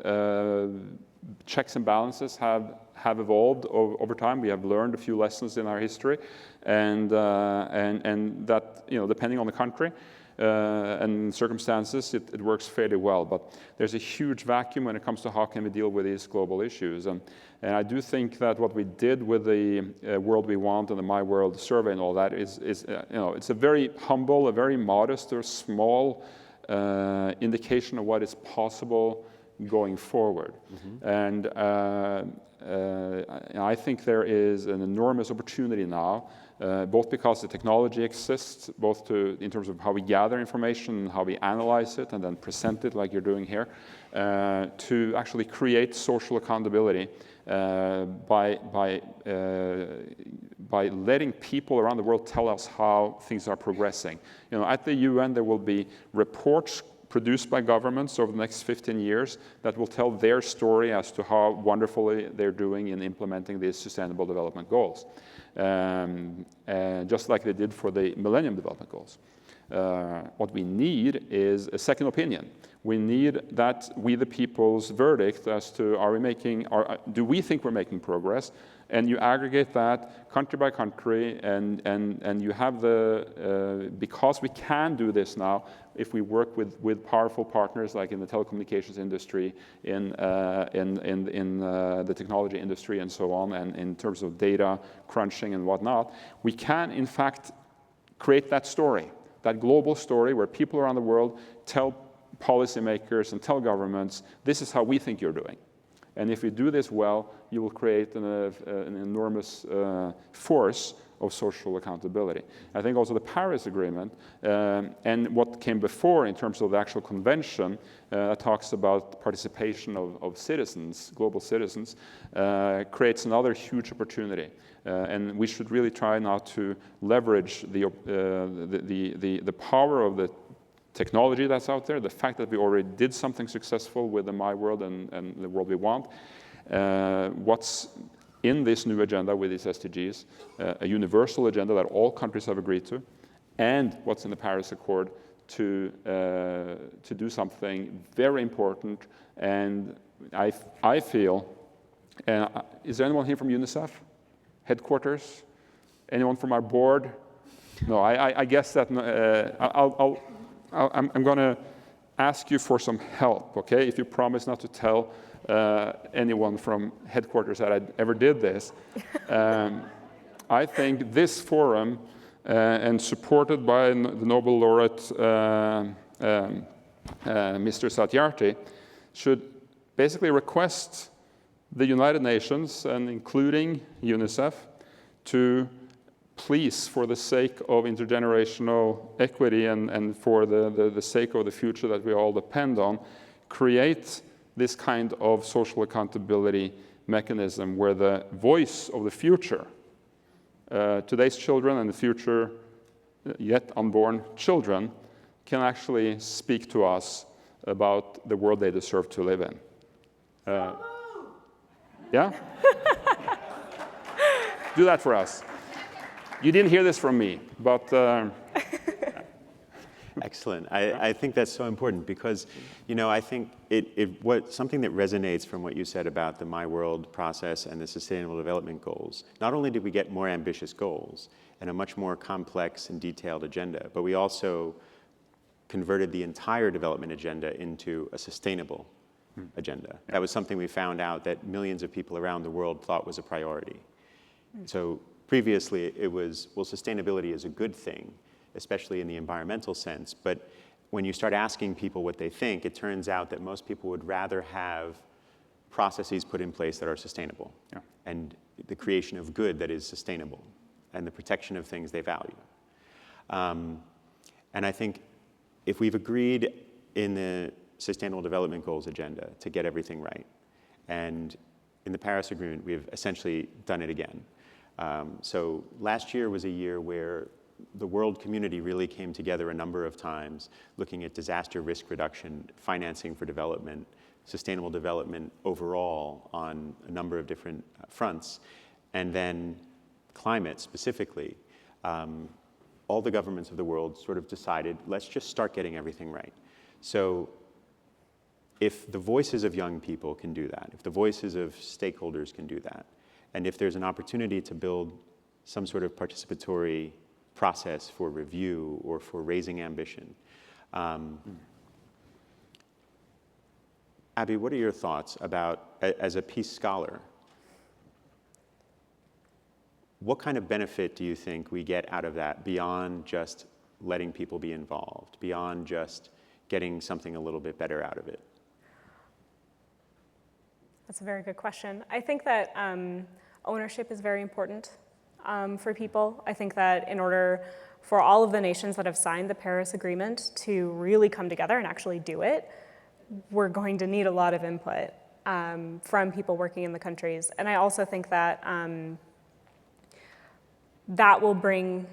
checks and balances have evolved over time. We have learned a few lessons in our history, and that depending on the country and circumstances, it works fairly well. But there's a huge vacuum when it comes to how can we deal with these global issues. And I do think that what we did with the World We Want and the My World survey and all that is it's a very humble, a very modest or small indication of what is possible going forward. Mm-hmm. And I think there is an enormous opportunity now, both because the technology exists, both in terms of how we gather information, how we analyze it, and then present it like you're doing here, to actually create social accountability by letting people around the world tell us how things are progressing. You know, at the UN, there will be reports produced by governments over the next 15 years that will tell their story as to how wonderfully they're doing in implementing these Sustainable Development Goals, just like they did for the Millennium Development Goals. What we need is a second opinion. We need that we the people's verdict as to do we think we're making progress? And you aggregate that country by country, and you have because we can do this now, if we work with powerful partners like in the telecommunications industry, in the technology industry and so on, and in terms of data crunching and whatnot, we can in fact create that story, that global story where people around the world tell policymakers and tell governments, this is how we think you're doing. And if you do this well, you will create an enormous force of social accountability. I think also the Paris Agreement and what came before in terms of the actual convention talks about participation of citizens, global citizens, creates another huge opportunity. And we should really try now to leverage the power of the technology that's out there, the fact that we already did something successful with the My World and the World We Want, what's in this new agenda with these SDGs, a universal agenda that all countries have agreed to, and what's in the Paris Accord to do something very important. And I feel, is there anyone here from UNICEF headquarters? Anyone from our board? No, I guess that I'm going to ask you for some help, okay? If you promise not to tell anyone from headquarters that I ever did this. I think this forum, and supported by the Nobel laureate Mr. Satyarthi, should basically request the United Nations, and including UNICEF, to please, for the sake of intergenerational equity and for the sake of the future that we all depend on, create this kind of social accountability mechanism where the voice of the future, today's children and the future yet unborn children, can actually speak to us about the world they deserve to live in. Yeah? Do that for us. You didn't hear this from me, but... Excellent. I think that's so important because, you know, I think something that resonates from what you said about the My World process and the Sustainable Development Goals. Not only did we get more ambitious goals and a much more complex and detailed agenda, but we also converted the entire development agenda into a sustainable agenda. That was something we found out that millions of people around the world thought was a priority. So previously it was, well, sustainability is a good thing, especially in the environmental sense. But when you start asking people what they think, it turns out that most people would rather have processes put in place that are sustainable, and the creation of good that is sustainable, and the protection of things they value. And I think if we've agreed in the Sustainable Development Goals agenda to get everything right, and in the Paris Agreement, we've essentially done it again. So last year was a year where the world community really came together a number of times, looking at disaster risk reduction, financing for development, sustainable development overall on a number of different fronts, and then climate specifically. All the governments of the world sort of decided, let's just start getting everything right. So if the voices of young people can do that, if the voices of stakeholders can do that, and if there's an opportunity to build some sort of participatory process for review or for raising ambition. Abby, what are your thoughts about, as a peace scholar, what kind of benefit do you think we get out of that beyond just letting people be involved, beyond just getting something a little bit better out of it? That's a very good question. I think that ownership is very important for people. I think that in order for all of the nations that have signed the Paris Agreement to really come together and actually do it, we're going to need a lot of input. from people working in the countries. And I also think that that will bring,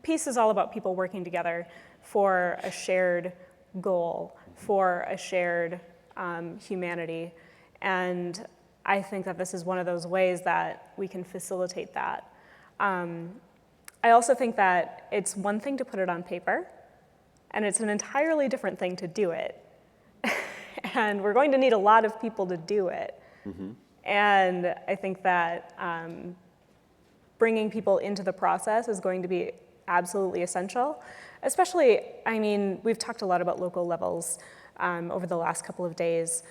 peace is all about people working together for a shared goal, for a shared humanity. And I think that this is one of those ways that we can facilitate that. I also think that it's one thing to put it on paper, and it's an entirely different thing to do it. And we're going to need a lot of people to do it. Mm-hmm. And I think that bringing people into the process is going to be absolutely essential. Especially, I mean, we've talked a lot about local levels over the last couple of days.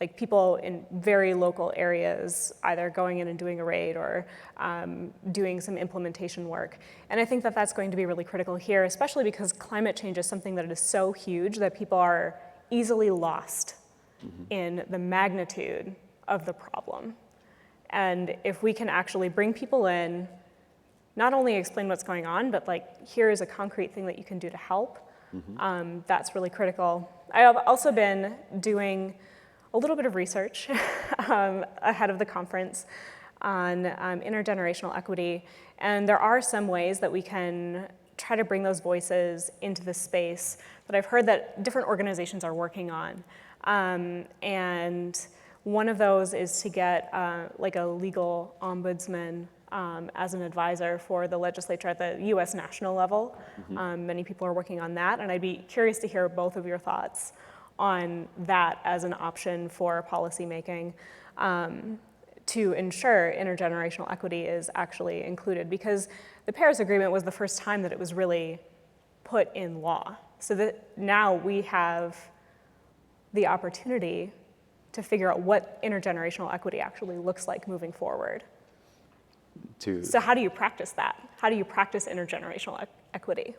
Like people in very local areas, either going in and doing a raid or doing some implementation work. And I think that that's going to be really critical here, especially because climate change is something that is so huge that people are easily lost in the magnitude of the problem. And if we can actually bring people in, not only explain what's going on, but like, here is a concrete thing that you can do to help, that's really critical. I have also been doing a little bit of research ahead of the conference on intergenerational equity. And there are some ways that we can try to bring those voices into the space that I've heard that different organizations are working on. And one of those is to get like a legal ombudsman as an advisor for the legislature at the US national level. Many people are working on that, and I'd be curious to hear both of your thoughts on that as an option for policymaking to ensure intergenerational equity is actually included, because the Paris Agreement was the first time that it was really put in law. So that now we have the opportunity to figure out what intergenerational equity actually looks like moving forward. So how do you practice that? How do you practice intergenerational equity?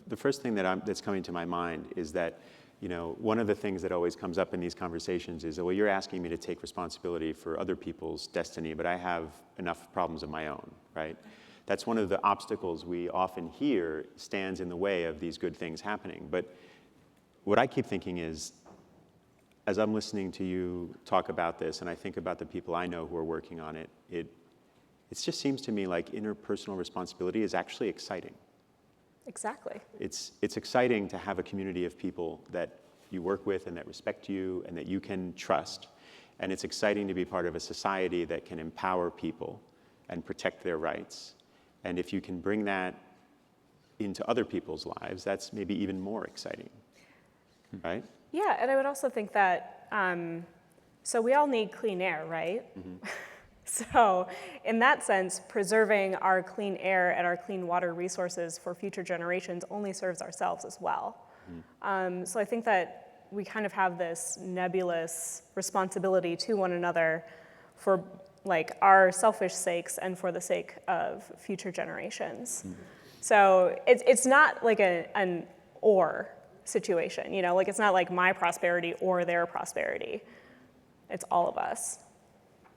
The first thing that's coming to my mind is that, you know, one of the things that always comes up in these conversations is, well, you're asking me to take responsibility for other people's destiny, but I have enough problems of my own, right? That's one of the obstacles we often hear stands in the way of these good things happening. But what I keep thinking is, as I'm listening to you talk about this, and I think about the people I know who are working on it, it just seems to me like interpersonal responsibility is actually exciting. Exactly. It's exciting to have a community of people that you work with and that respect you and that you can trust. And it's exciting to be part of a society that can empower people and protect their rights. And if you can bring that into other people's lives, that's maybe even more exciting, right? Yeah, and I would also think that, so we all need clean air, right? So in that sense, preserving our clean air and our clean water resources for future generations only serves ourselves as well. So I think that we kind of have this nebulous responsibility to one another for like our selfish sakes and for the sake of future generations. So it's not like an or situation, you know, like it's not like my prosperity or their prosperity. It's all of us.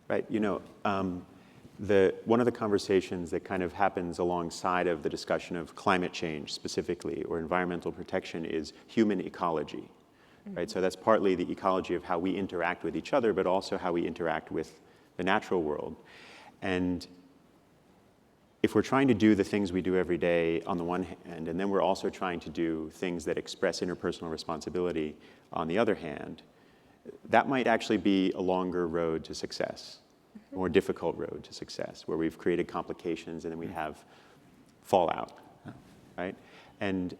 Right, you know, one of the conversations that kind of happens alongside of the discussion of climate change specifically, or environmental protection, is human ecology, right? So that's partly the ecology of how we interact with each other, but also how we interact with the natural world. And if we're trying to do the things we do every day on the one hand, and then we're also trying to do things that express interpersonal responsibility on the other hand, that might actually be a longer road to success, a more difficult road to success, where we've created complications and then we have fallout, right? And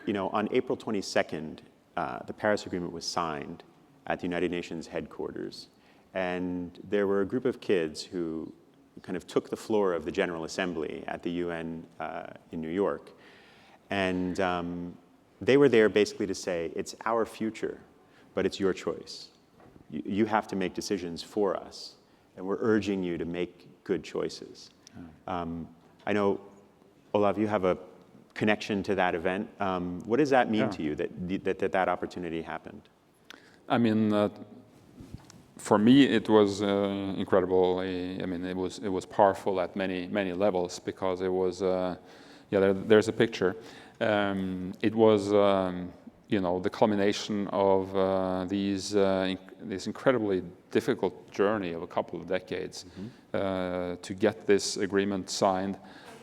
you know, on April 22nd, the Paris Agreement was signed at the United Nations headquarters. And there were a group of kids who kind of took the floor of the General Assembly at the UN in New York. And they were there basically to say, it's our future, but it's your choice. You have to make decisions for us, and we're urging you to make good choices. I know, Olav, you have a connection to that event. What does that mean to you, that opportunity happened? I mean, for me, it was incredible. I mean, it was powerful at many levels, because it was, there's a picture. It was the culmination of this incredibly difficult journey of a couple of decades to get this agreement signed,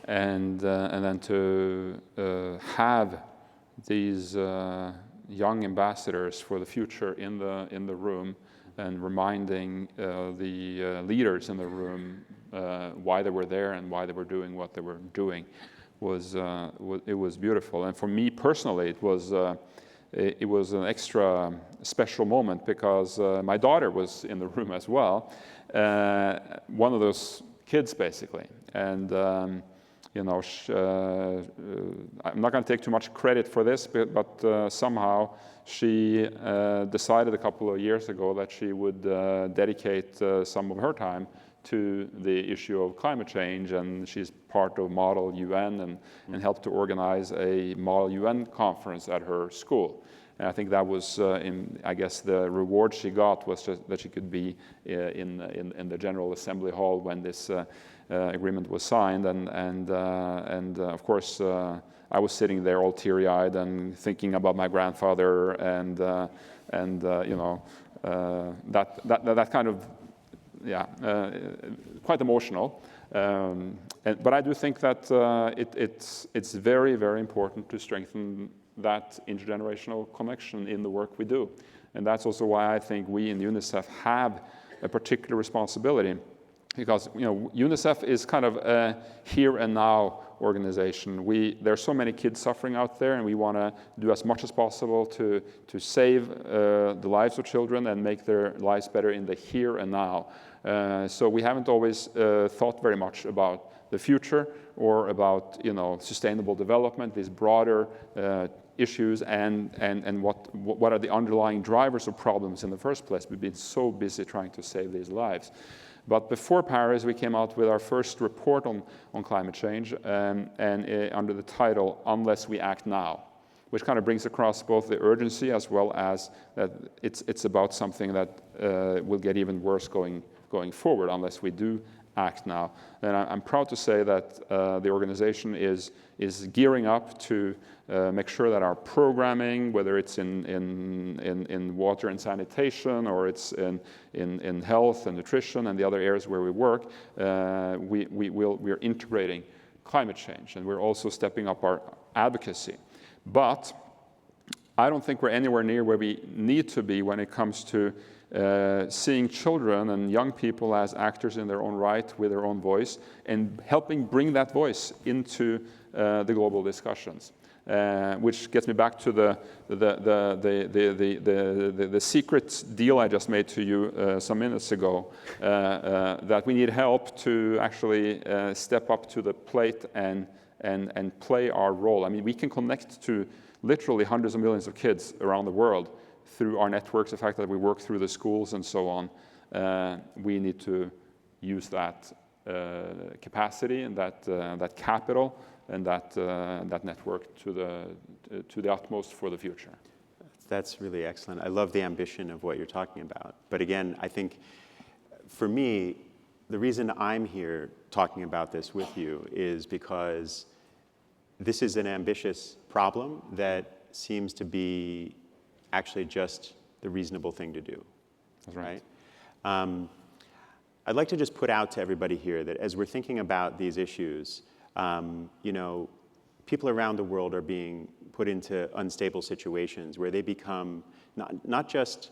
and then to have these young ambassadors for the future in the room, and reminding the leaders in the room why they were there and why they were doing what they were doing it was beautiful. And for me personally, it was an extra special moment because my daughter was in the room as well, one of those kids basically. And I'm not going to take too much credit for this, but somehow she decided a couple of years ago that she would dedicate some of her time to the issue of climate change, and she's part of Model UN and helped to organize a Model UN conference at her school. And I think that was, I guess, the reward she got was just that she could be in the General Assembly Hall when this agreement was signed, and of course I was sitting there all teary-eyed and thinking about my grandfather, and that kind of quite emotional. But I do think that it's very, very important to strengthen that intergenerational connection in the work we do. And that's also why I think we in UNICEF have a particular responsibility, because UNICEF is kind of a here and now organization. There are so many kids suffering out there, and we want to do as much as possible to save the lives of children and make their lives better in the here and now. So we haven't always thought very much about the future or about sustainable development, these broader issues, and what are the underlying drivers of problems in the first place. We've been so busy trying to save these lives. But before Paris, we came out with our first report on climate change, and under the title, Unless We Act Now, which kind of brings across both the urgency as well as that it's about something that will get even worse going forward unless we do act now. And I'm proud to say that the organization is gearing up to make sure that our programming, whether it's in water and sanitation, or it's in health and nutrition and the other areas where we work, we're integrating climate change, and we're also stepping up our advocacy. But I don't think we're anywhere near where we need to be when it comes to seeing children and young people as actors in their own right with their own voice, and helping bring that voice into the global discussions. Which gets me back to the secret deal I just made to you some minutes ago, that we need help to actually step up to the plate and play our role. I mean, we can connect to literally hundreds of millions of kids around the world through our networks, the fact that we work through the schools and so on. We need to use that capacity and that capital and that network to the utmost for the future. That's really excellent. I love the ambition of what you're talking about. But again, I think for me, the reason I'm here talking about this with you is because this is an ambitious problem that seems to be actually just the reasonable thing to do. That's right. I'd like to just put out to everybody here that as we're thinking about these issues, people around the world are being put into unstable situations where they become not just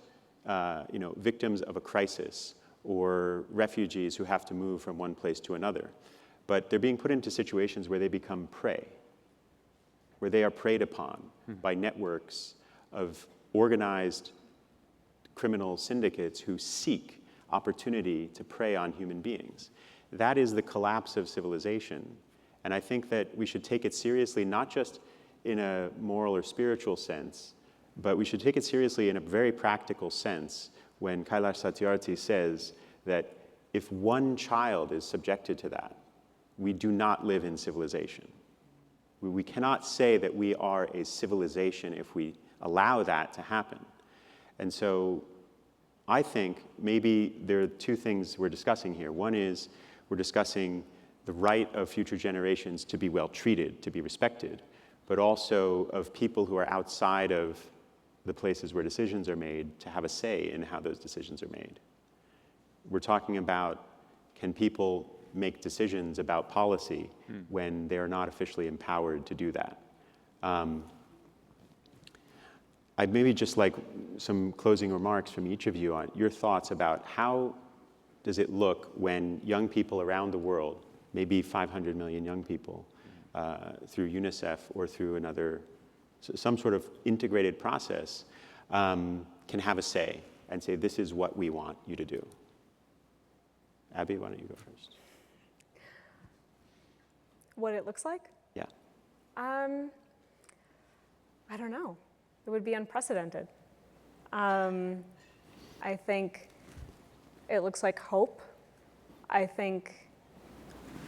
victims of a crisis or refugees who have to move from one place to another, but they're being put into situations where they become prey, where they are preyed upon by networks of organized criminal syndicates who seek opportunity to prey on human beings. That is the collapse of civilization. And I think that we should take it seriously, not just in a moral or spiritual sense, but we should take it seriously in a very practical sense when Kailash Satyarthi says that if one child is subjected to that, we do not live in civilization. We cannot say that we are a civilization if we allow that to happen. And so I think maybe there are two things we're discussing here. One is we're discussing the right of future generations to be well treated, to be respected, but also of people who are outside of the places where decisions are made to have a say in how those decisions are made. We're talking about, can people make decisions about policy when they are not officially empowered to do that? I'd maybe just like some closing remarks from each of you on your thoughts about how does it look when young people around the world, maybe 500 million young people, through UNICEF or through some sort of integrated process, can have a say and say, this is what we want you to do. Abby, why don't you go first? What it looks like? Yeah. I don't know. It would be unprecedented. I think it looks like hope. I think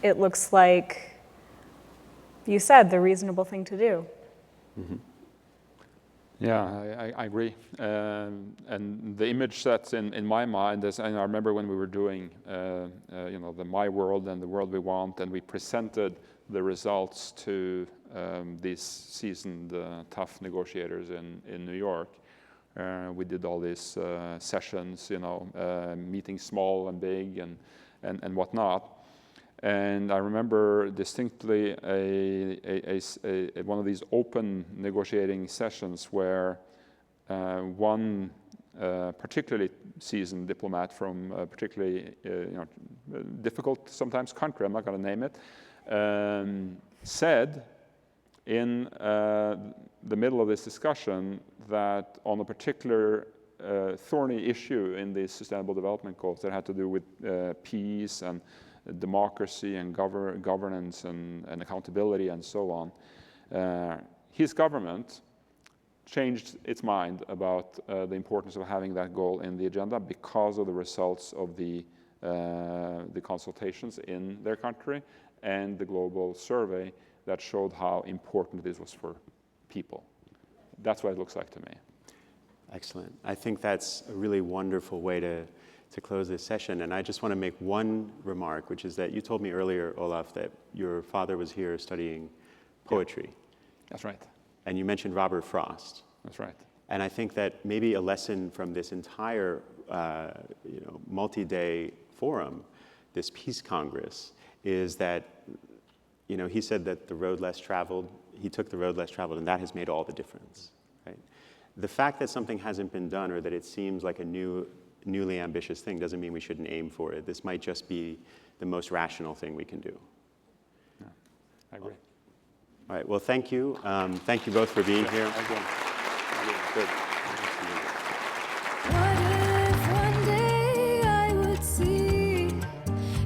it looks like, you said, the reasonable thing to do. Mm-hmm. Yeah, I agree. And the image that's in my mind is, and I remember when we were doing, the My World and the World We Want, and we presented the results to these seasoned, tough negotiators in New York. We did all these sessions, meeting small and big and whatnot. And I remember distinctly one of these open negotiating sessions where one particularly seasoned diplomat from a particularly difficult sometimes country, I'm not going to name it, said in the middle of this discussion that on a particular thorny issue in the Sustainable Development Goals that had to do with peace and democracy and governance and accountability and so on, his government changed its mind about the importance of having that goal in the agenda because of the results of the consultations in their country and the global survey that showed how important this was for people. That's what it looks like to me. Excellent. I think that's a really wonderful way to close this session. And I just want to make one remark, which is that you told me earlier, Olaf, that your father was here studying poetry. Yeah. That's right. And you mentioned Robert Frost. That's right. And I think that maybe a lesson from this entire multi-day forum, this Peace Congress, is that he said that the road less traveled, he took the road less traveled, and that has made all the difference. Right? The fact that something hasn't been done or that it seems like a newly ambitious thing doesn't mean we shouldn't aim for it. This might just be the most rational thing we can do. Yeah, I agree. All right, well, thank you. Thank you both for being here. Good. What if one day I would see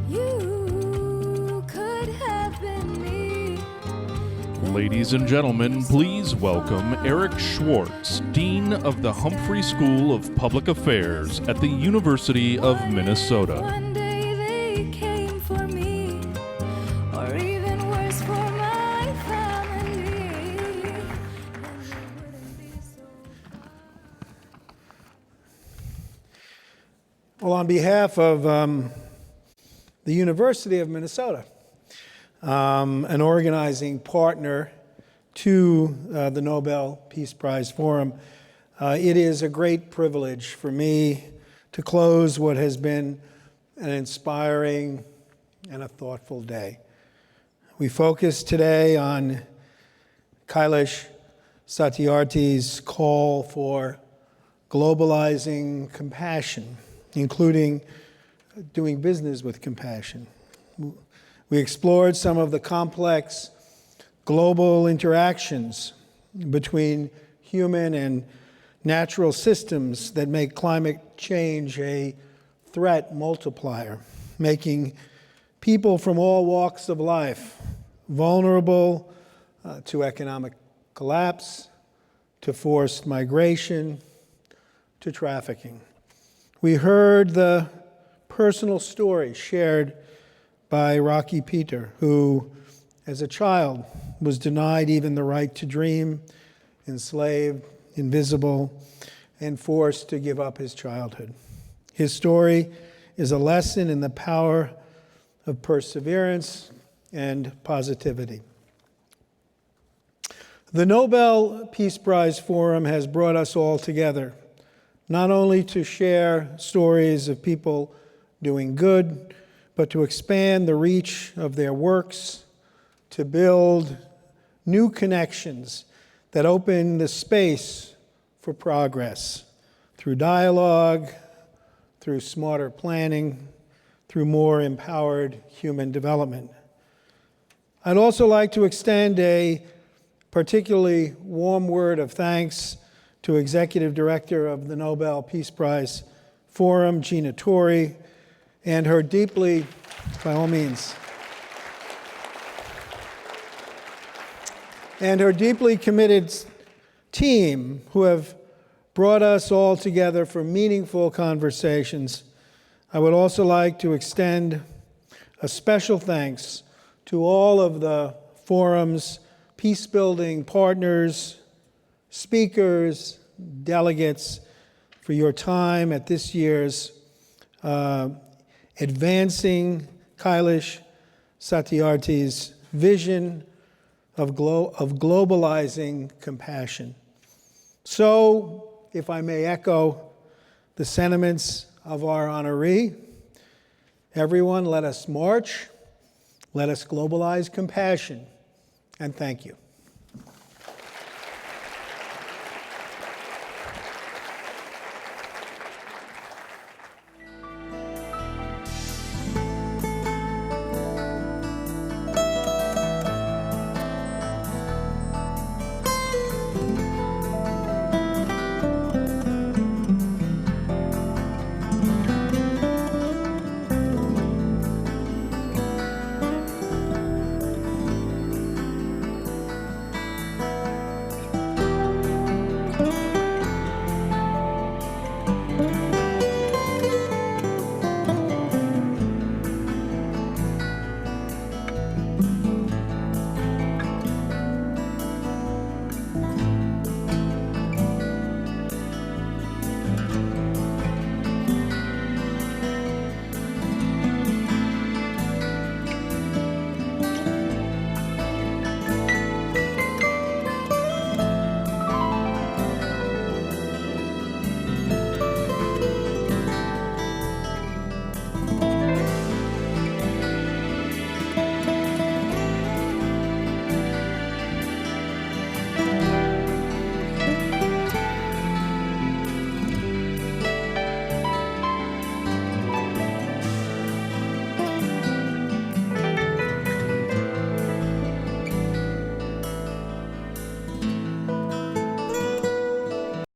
you could have been me? Ladies and gentlemen, please welcome Eric Schwartz, Dean of the Humphrey School of Public Affairs at the University of Minnesota. One day they came for me, or even worse for my family. Well, on behalf of the University of Minnesota, an organizing partner to the Nobel Peace Prize Forum, it is a great privilege for me to close what has been an inspiring and a thoughtful day. We focus today on Kailash Satyarthi's call for globalizing compassion, including doing business with compassion. We explored some of the complex global interactions between human and natural systems that make climate change a threat multiplier, making people from all walks of life vulnerable to economic collapse, to forced migration, to trafficking. We heard the personal story shared by Rocky Peter, who, as a child, was denied even the right to dream, enslaved, invisible, and forced to give up his childhood. His story is a lesson in the power of perseverance and positivity. The Nobel Peace Prize Forum has brought us all together, not only to share stories of people doing good, but to expand the reach of their works, to build new connections that open the space for progress through dialogue, through smarter planning, through more empowered human development. I'd also like to extend a particularly warm word of thanks to Executive Director of the Nobel Peace Prize Forum, Gina Torrey, and her deeply, by all means, and her deeply committed team who have brought us all together for meaningful conversations. I would also like to extend a special thanks to all of the forum's peace-building partners, speakers, delegates, for your time at this year's Advancing Kailash Satyarthi's Vision of Globalizing Compassion. So, if I may echo the sentiments of our honoree, everyone, let us march, let us globalize compassion, and thank you.